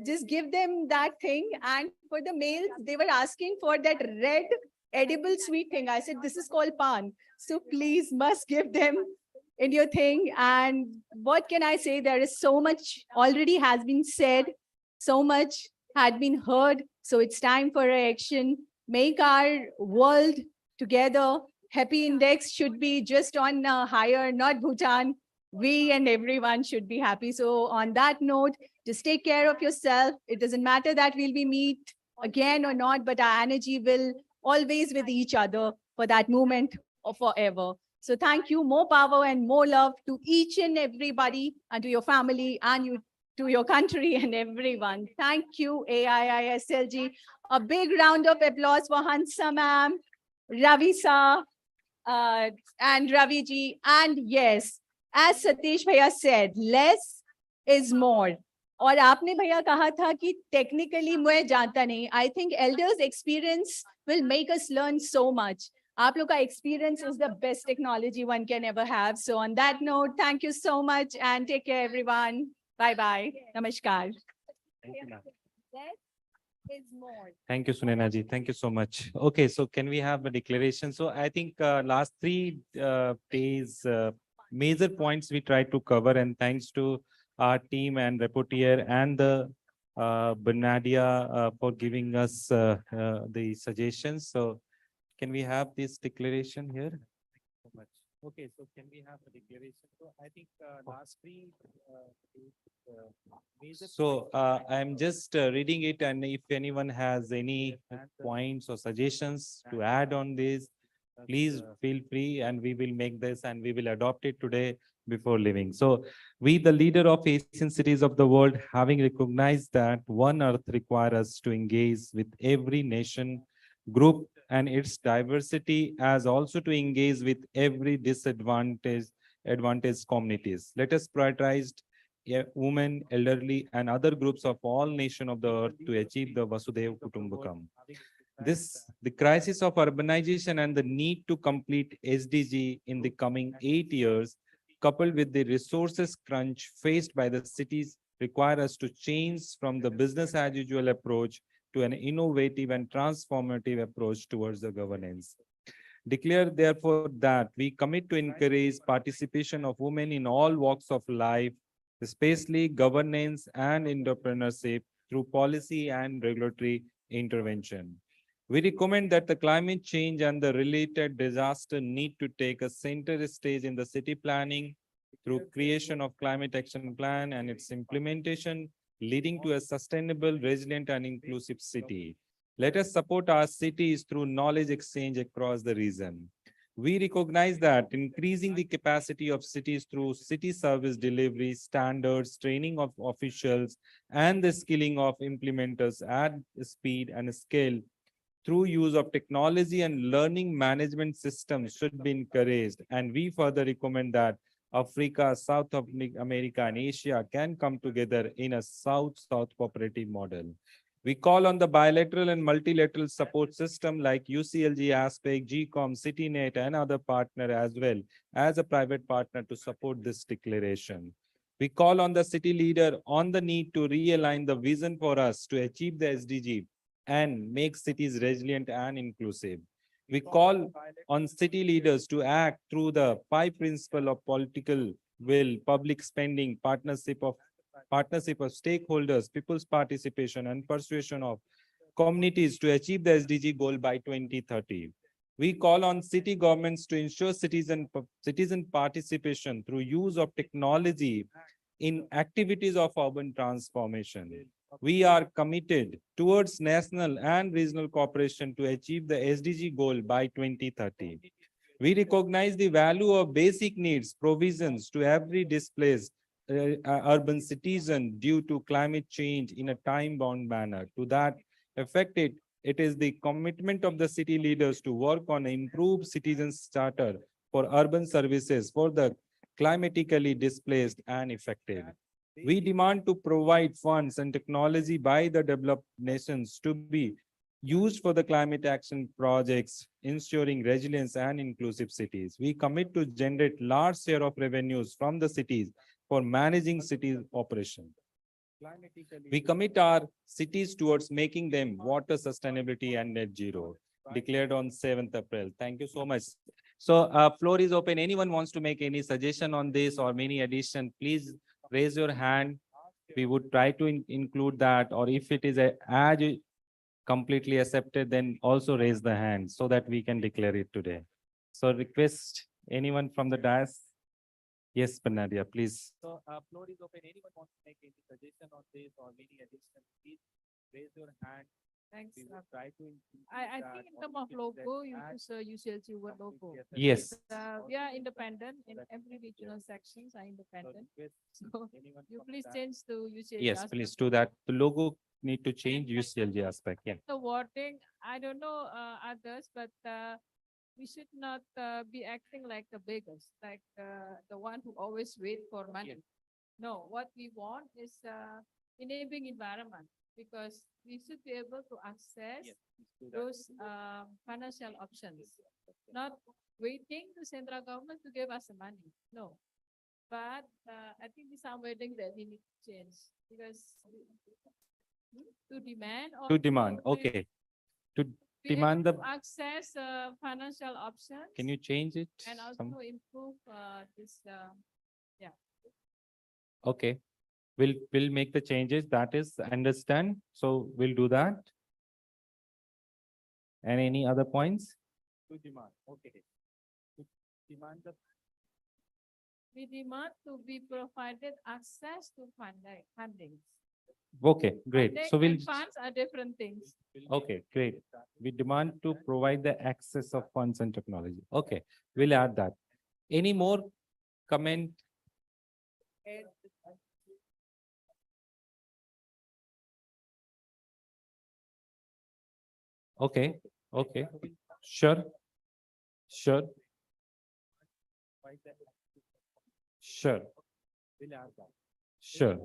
just give them that thing. And for the males, they were asking for that red edible sweet thing. I said, this is called pan. So please must give them in your thing. And what can I say? There is so much already has been said, so much had been heard. So it's time for action. Make our world together. Happy Index should be just on higher, not Bhutan. We and everyone should be happy. So on that note, just take care of yourself. It doesn't matter that we'll be meet again or not, but our energy will always with each other for that moment or forever. So thank you, more power and more love to each and everybody and to your family and you to your country and everyone. Thank you, AIISLG. A big round of applause for Hansa ma'am, Ravi sir, and Ravi ji. And yes, as Satish Bhaiya said, less is more. और आपने भैया कहा था कि technically मैं जानता नहीं. I think elders' experience will make us learn so much. आप लोग का experience is the best technology one can ever have. So on that note, thank you so much and take care, everyone. Bye-bye. Namaskar. Less is more. Thank you, Sunena ji. Thank you so much. Okay, so can we have a declaration? So I think last 3 days, major points we tried to cover, and thanks to our team and rapporteur and the Bernadia for giving us the suggestions. So can we have this declaration here? Thank you so much. Okay, so can we have a declaration? So I think last 3 so I'm just reading it, and if anyone has any points or suggestions to add on this, please feel free, and we will make this and we will adopt it today before leaving. So we, the leader of Asian cities of the world, having recognized that one earth requires us to engage with every nation, group and its diversity, as also to engage with every advantaged communities. Let us prioritize women, elderly, and other groups of all nations of the earth to achieve the Vasudhaiva Kutumbakam. The crisis of urbanization and the need to complete SDG in the coming 8 years, coupled with the resources crunch faced by the cities, require us to change from the business as usual approach to an innovative and transformative approach towards the governance. Declare therefore that we commit to encourage participation of women in all walks of life, especially governance and entrepreneurship through policy and regulatory intervention. We recommend that the climate change and the related disaster need to take a center stage in the city planning through creation of climate action plan and its implementation, leading to a sustainable, resilient and inclusive city. Let us support our cities through knowledge exchange across the region. We recognize that increasing the capacity of cities through city service delivery, standards, training of officials, and the skilling of implementers at speed and scale through use of technology and learning management systems should be encouraged. And we further recommend that Africa, South America, and Asia can come together in a South-South cooperative model. We call on the bilateral and multilateral support system like UCLG, ASPEC, GCOM, CityNet, and other partner as well as a private partner to support this declaration. We call on the city leader on the need to realign the vision for us to achieve the SDG and make cities resilient and inclusive. We call on city leaders to act through the 5 principles of political will, public spending, partnership of stakeholders, people's participation, and persuasion of communities to achieve the SDG goal by 2030. We call on city governments to ensure citizen participation through use of technology in activities of urban transformation. We are committed towards national and regional cooperation to achieve the SDG goal by 2030. We recognize the value of basic needs provisions to every displaced urban citizen due to climate change in a time-bound manner. To that effect, it is the commitment of the city leaders to work on an improved citizens charter for urban services for the climatically displaced and affected. We demand to provide funds and technology by the developed nations to be used for the climate action projects, ensuring resilience and inclusive cities. We commit to generate large share of revenues from the cities for managing cities operation. We commit our cities towards making them water sustainability and net zero, declared on 7th April. Thank you so much. So floor is open. Anyone wants to make any suggestion on this or any addition, please raise your hand. We would try to include that, or if it is as completely accepted, then also raise the hand so that we can declare it today. So request anyone from the dais. Yes, Panadia, please. So floor is open. Anyone wants to make any suggestion on this or any addition, please raise your hand. Thanks. We will try to include I that, think in or terms of if logo, you that use UCLG word logo. Yes. We are independent in every regional sections are independent. So you please change to UCLG. Yes, aspect. please do that. The logo need to change UCLG aspect. Yeah. The wording, I don't know others, but we should not be acting like the beggars, like the one who always wait for money. No, what we want is enabling environment, because we should be able to access those financial options, not waiting the central government to give us the money. No, but I think this are wording that we need to change, because to demand or To demand, be- okay. To be able demand the, to access financial options. can you change it? And some- also improve this, Okay, we'll make the changes. That is understand. So we'll do that. And any other points? To demand, okay. To demand the, we demand to be provided access to funding. okay, great. Funding So we'll, and funds are different things. okay, great. We demand to provide the access of funds and technology. Okay, we'll add that. Any more comment? Okay, okay, sure, sure. Sure. Sure.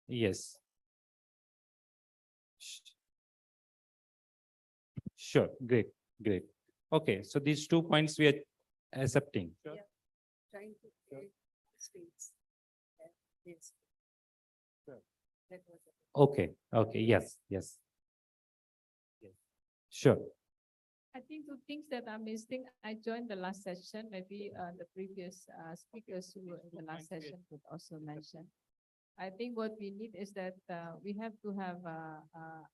Yes. Sure, great, great. Okay, so these 2 points we are accepting. Trying to create states. Yes. That was it. Okay, okay, yes, yes. Sure, I think two things that I'm missing, I joined the last session, maybe the previous speakers who were in the last session could also mention. I think what we need is that we have to have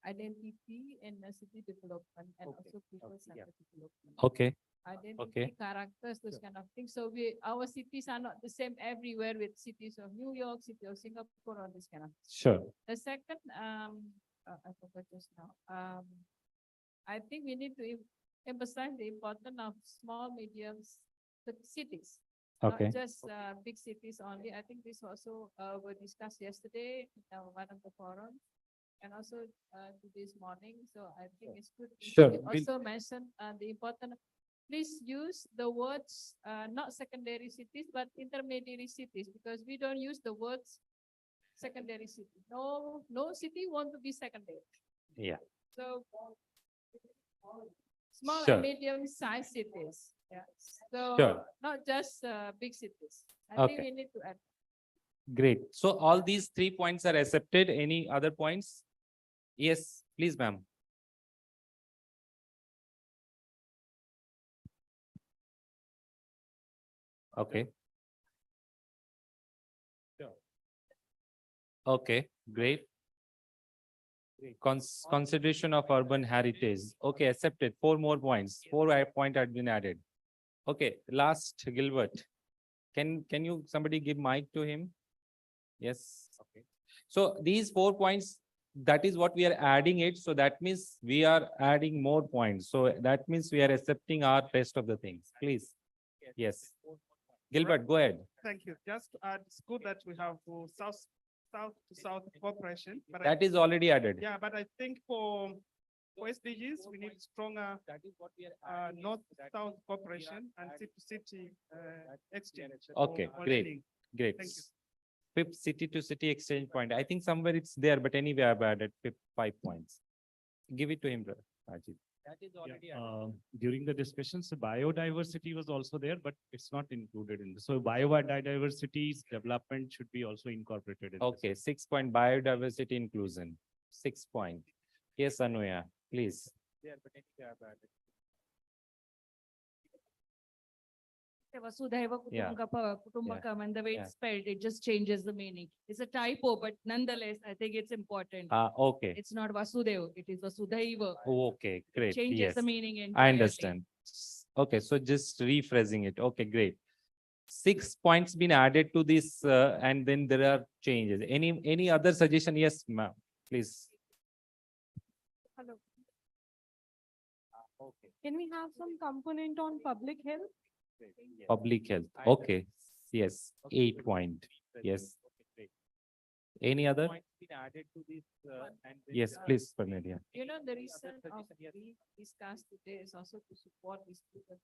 identity in city development and also people-centered development. okay, Identity, characters, those kind of things. So our cities are not the same everywhere with cities of New York, city of Singapore, or this kind of. sure, The second, I forgot just now. I think we need to emphasize the importance of small, medium cities. okay, Not just big cities only. I think this also were discussed yesterday in one of the forums, and also this morning. So I think it's good. Sure. You also mentioned the important. Please use the words not secondary cities but intermediary cities, because we don't use the words secondary city. No city want to be secondary. yeah, So small Sure. and medium sized cities. Yeah. So Sure. not just big cities. I think Okay. we need to add. great. So all these 3 points are accepted. Any other points? Yes, please, ma'am. Okay. Okay, great. Consideration of urban heritage. Okay, accepted. 4 more points. 4 point had been added. Okay, last, Gilbert. Can you, somebody give mic to him? Yes. Okay. So these 4 points, that is what we are adding it. So that means we are adding more points. So that means we are accepting our rest of the things. Please. Yes. Gilbert, go ahead. Thank you. Just to add, it's good that we have south to south cooperation. But That is already added. yeah, but I think for SDGs, we need strong north-south cooperation and city-to-city exchange. Okay, or great, link. great. Thank you. Fifth city-to-city exchange point. I think somewhere it's there, but anyway, I've added 5 points. Give it to him, brother. Ajit. During the discussions, biodiversity was also there, but it's not included in this. So biodiversity's development should be also incorporated in this. Okay, 6 point biodiversity inclusion. 6 point. Yes, Anuya, please. There, but anyway, I've added. Vasudhaiva Yeah. Kutumbakam, and the way Yeah. it's spelled, it just changes the meaning. It's a typo, but nonetheless, I think it's important. Okay. It's not Vasudev, it is Vasudhaiva. Okay, great. Changes Yes, the meaning I entirely. understand. Okay, so just rephrasing it. Okay, great. 6 points been added to this, and then there are changes. Any other suggestion? Yes, ma'am, please. Hello. Okay. Can we have some component on public health? Public health. Okay, yes, 8 point. Yes. Any other? Yes, please, Cornelia. You know, the reason of we discussed today is also to support this people.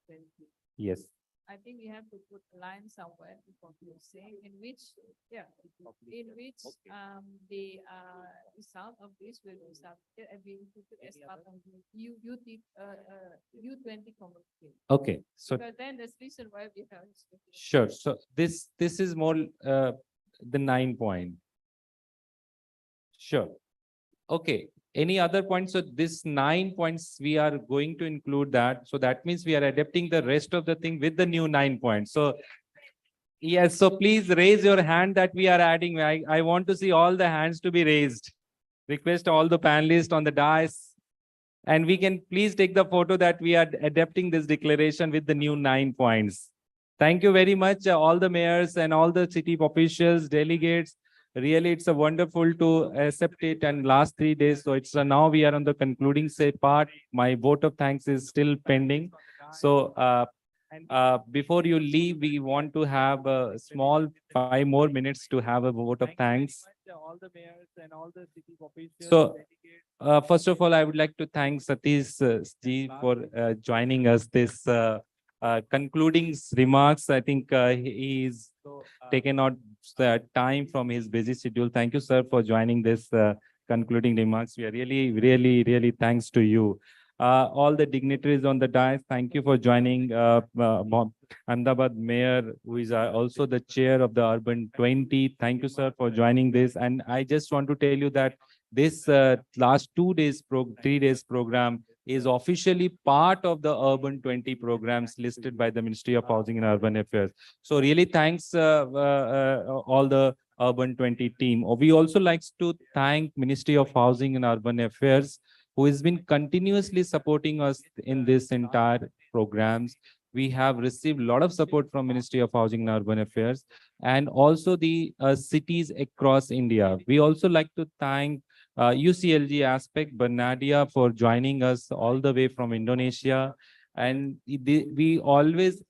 Yes. I think we have to put a line somewhere, what you're saying, in which, in which, the result of this will be submitted and being put as part of the U20 community. Okay, so Because then there's reason why we have. sure. So this is more the 9 point. Sure. Okay. Any other points? So this 9 points, we are going to include that. So that means we are adapting the rest of the thing with the new 9 points. So yes, so please raise your hand that we are adding. I want to see all the hands to be raised. Request all the panelists on the dais. And we can please take the photo that we are adapting this declaration with the new 9 points. Thank you very much, all the mayors and all the city officials, delegates. Really, it's a wonderful to accept it, and last 3 days. So it's now we are on the concluding say part. My vote of thanks is still pending. So before you leave, we want to have a small 5 more minutes to have a vote of thanks. All the mayors and all the city officials. So first of all, I would like to thank Satish ji for joining us this concluding remarks. I think he's taken out the time from his busy schedule. Thank you, sir, for joining this concluding remarks. We are really thanks to you. All the dignitaries on the dais, thank you for joining. Ahmedabad Mayor, who is also the chair of the Urban 20. Thank you, sir, for joining this. And I just want to tell you that this last 3 days program is officially part of the Urban 20 programs listed by the Ministry of Housing and Urban Affairs. So really thanks all the Urban 20 team. We also like to thank Ministry of Housing and Urban Affairs, who has been continuously supporting us in this entire programs. We have received a lot of support from Ministry of Housing and Urban Affairs and also the cities across India. We also like to thank UCLG aspect, Bernadia, for joining us all the way from Indonesia. And we always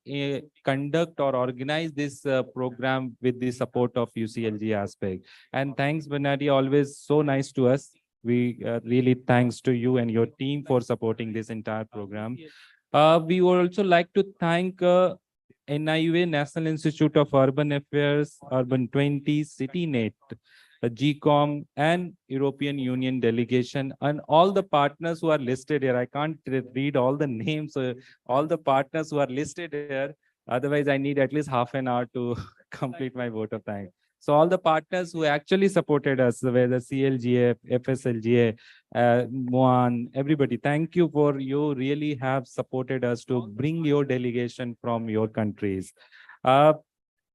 conduct or organize this program with the support of UCLG aspect. And thanks, Bernadia, always so nice to us. We really thanks to you and your team for supporting this entire program. We would also like to thank NIUA, National Institute of Urban Affairs, Urban 20, CityNet, GCOM, and European Union delegation, and all the partners who are listed here. I can't read all the names, all the partners who are listed here. Otherwise, I need at least half an hour to complete my vote of thanks. So all the partners who actually supported us, whether CLGA, FSLGA, Moan, everybody, thank you for you really have supported us to bring your delegation from your countries.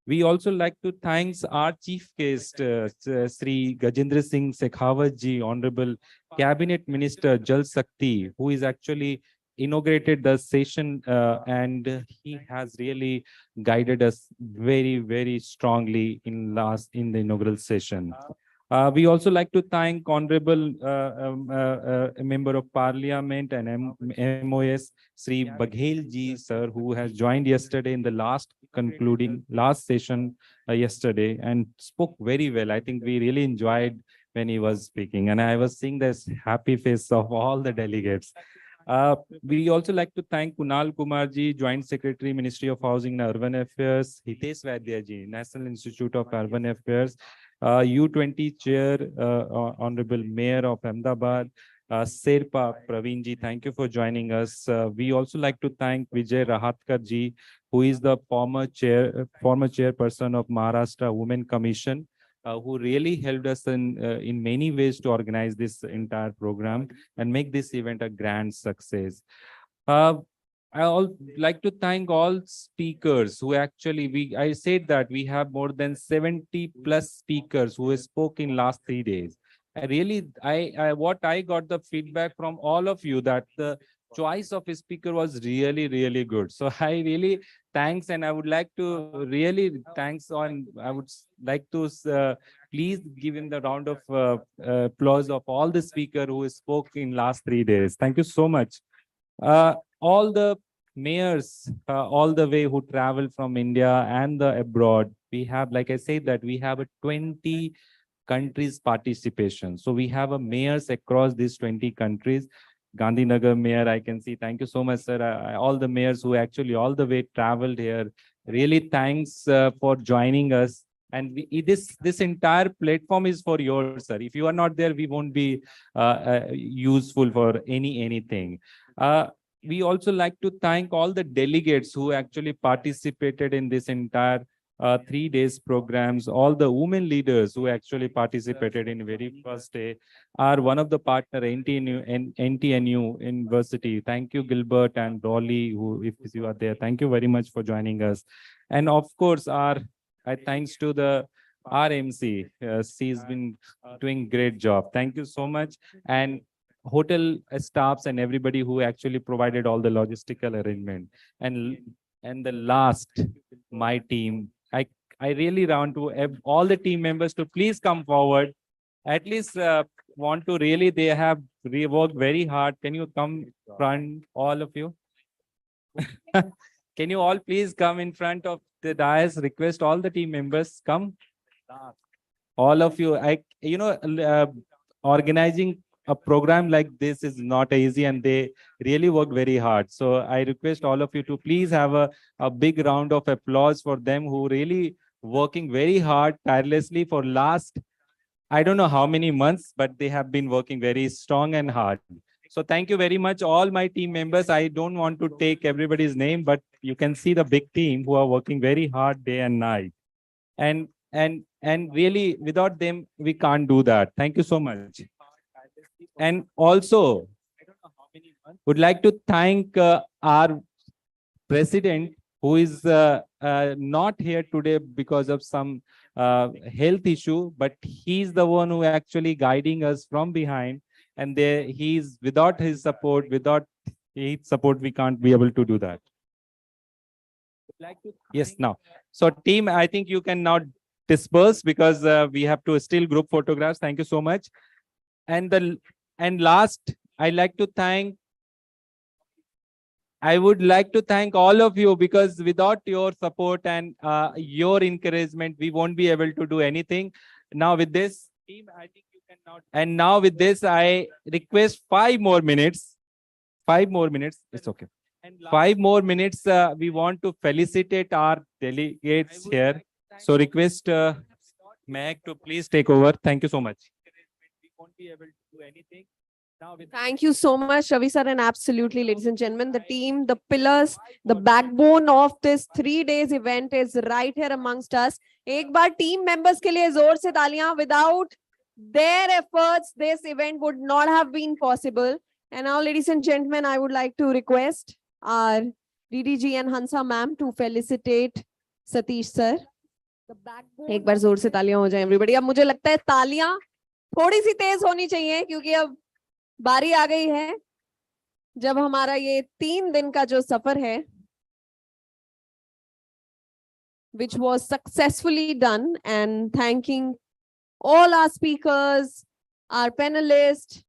We also like to thank our chief guest, Sri Gajendra Singh Shekhawat ji, Honorable Cabinet Minister Jal Shakti, who is actually inaugurated the session and he has really guided us very strongly in the inaugural session. We also like to thank Honorable Member of Parliament and MOS, Sri Baghel ji, sir, who has joined yesterday in the last session yesterday and spoke very well. I think we really enjoyed when he was speaking, and I was seeing this happy face of all the delegates. We also like to thank Kunal Kumarji, Joint Secretary, Ministry of Housing and Urban Affairs, Hitesh Vaidyaji, National Institute of Urban Affairs, U20 Chair, Honorable Mayor of Ahmedabad, Serpa Praveenji, thank you for joining us. We also like to thank Vijay Rahatkar ji, who is the former chairperson of Maharashtra Women Commission, who really helped us in many ways to organize this entire program and make this event a grand success. I like to thank all speakers who actually, I said that we have more than 70 plus speakers who spoke in last 3 days. What I got the feedback from all of you that the choice of a speaker was really, really good. So I really thanks, and I would like to really thanks on, I would like to please give him the round of applause of all the speakers who spoke in last 3 days. Thank you so much. All the mayors, all the way who travel from India and the abroad, we have, like I said, that we have a 20 countries participation. So we have a mayors across these 20 countries. Gandhinagar mayor, I can see. Thank you so much, sir. All the mayors who actually all the way traveled here. Really thanks for joining us. And this entire platform is for yours, sir. If you are not there, we won't be useful for anything. We also like to thank all the delegates who actually participated in this entire 3 days programs. All the women leaders who actually participated in very first day are one of the partner NTNU University. Thank you, Gilbert and Dolly, who, if you are there, thank you very much for joining us. And of course, thanks to the RMC, she's been doing great job. Thank you so much. And hotel staffs and everybody who actually provided all the logistical arrangement. And the last, my team. I really want to have all the team members to please come forward. At least want to really, they have worked very hard. Can you come front, all of you? Can you all please come in front of the dais? Request all the team members come. All of you, organizing a program like this is not easy, and they really work very hard. So I request all of you to please have a big round of applause for them, who really working very hard, tirelessly for last, I don't know how many months, but they have been working very strong and hard. So thank you very much, all my team members. I don't want to take everybody's name, but you can see the big team who are working very hard day and night. And really, without them, we can't do that. Thank you so much. And also, would like to thank our president, who is not here today because of some health issue, but he's the one who actually guiding us from behind. And he's without his support, we can't be able to do that. Yes, now. So team, I think you can now disperse, because we have to still group photographs. Thank you so much. And last, I would like to thank all of you, because without your support and your encouragement, we won't be able to do anything. Now with this, team, I think you can now. And now with this, I request 5 more minutes. 5 more minutes. It's okay. 5 more minutes. We want to felicitate our delegates here. So request Meg to please take over. Thank you so much. We won't be able to do anything. Thank you so much, Ravi sir, and absolutely, ladies and gentlemen, the team, the pillars, the backbone of this 3 days event is right here amongst us. एक बार team members के लिए जोर से तालियां. Without their efforts, this event would not have been possible. And now, ladies and gentlemen, I would like to request our DDG and Hansa ma'am to felicitate Satish sir. एक बार जोर से तालियां हो जाए everybody. अब मुझे लगता है तालियां थोड़ी सी तेज होनी चाहिए, क्योंकि अब बारी आ गई है जब हमारा ये 3 दिन का जो सफर है, which was successfully done, and thanking all our speakers, our panelists,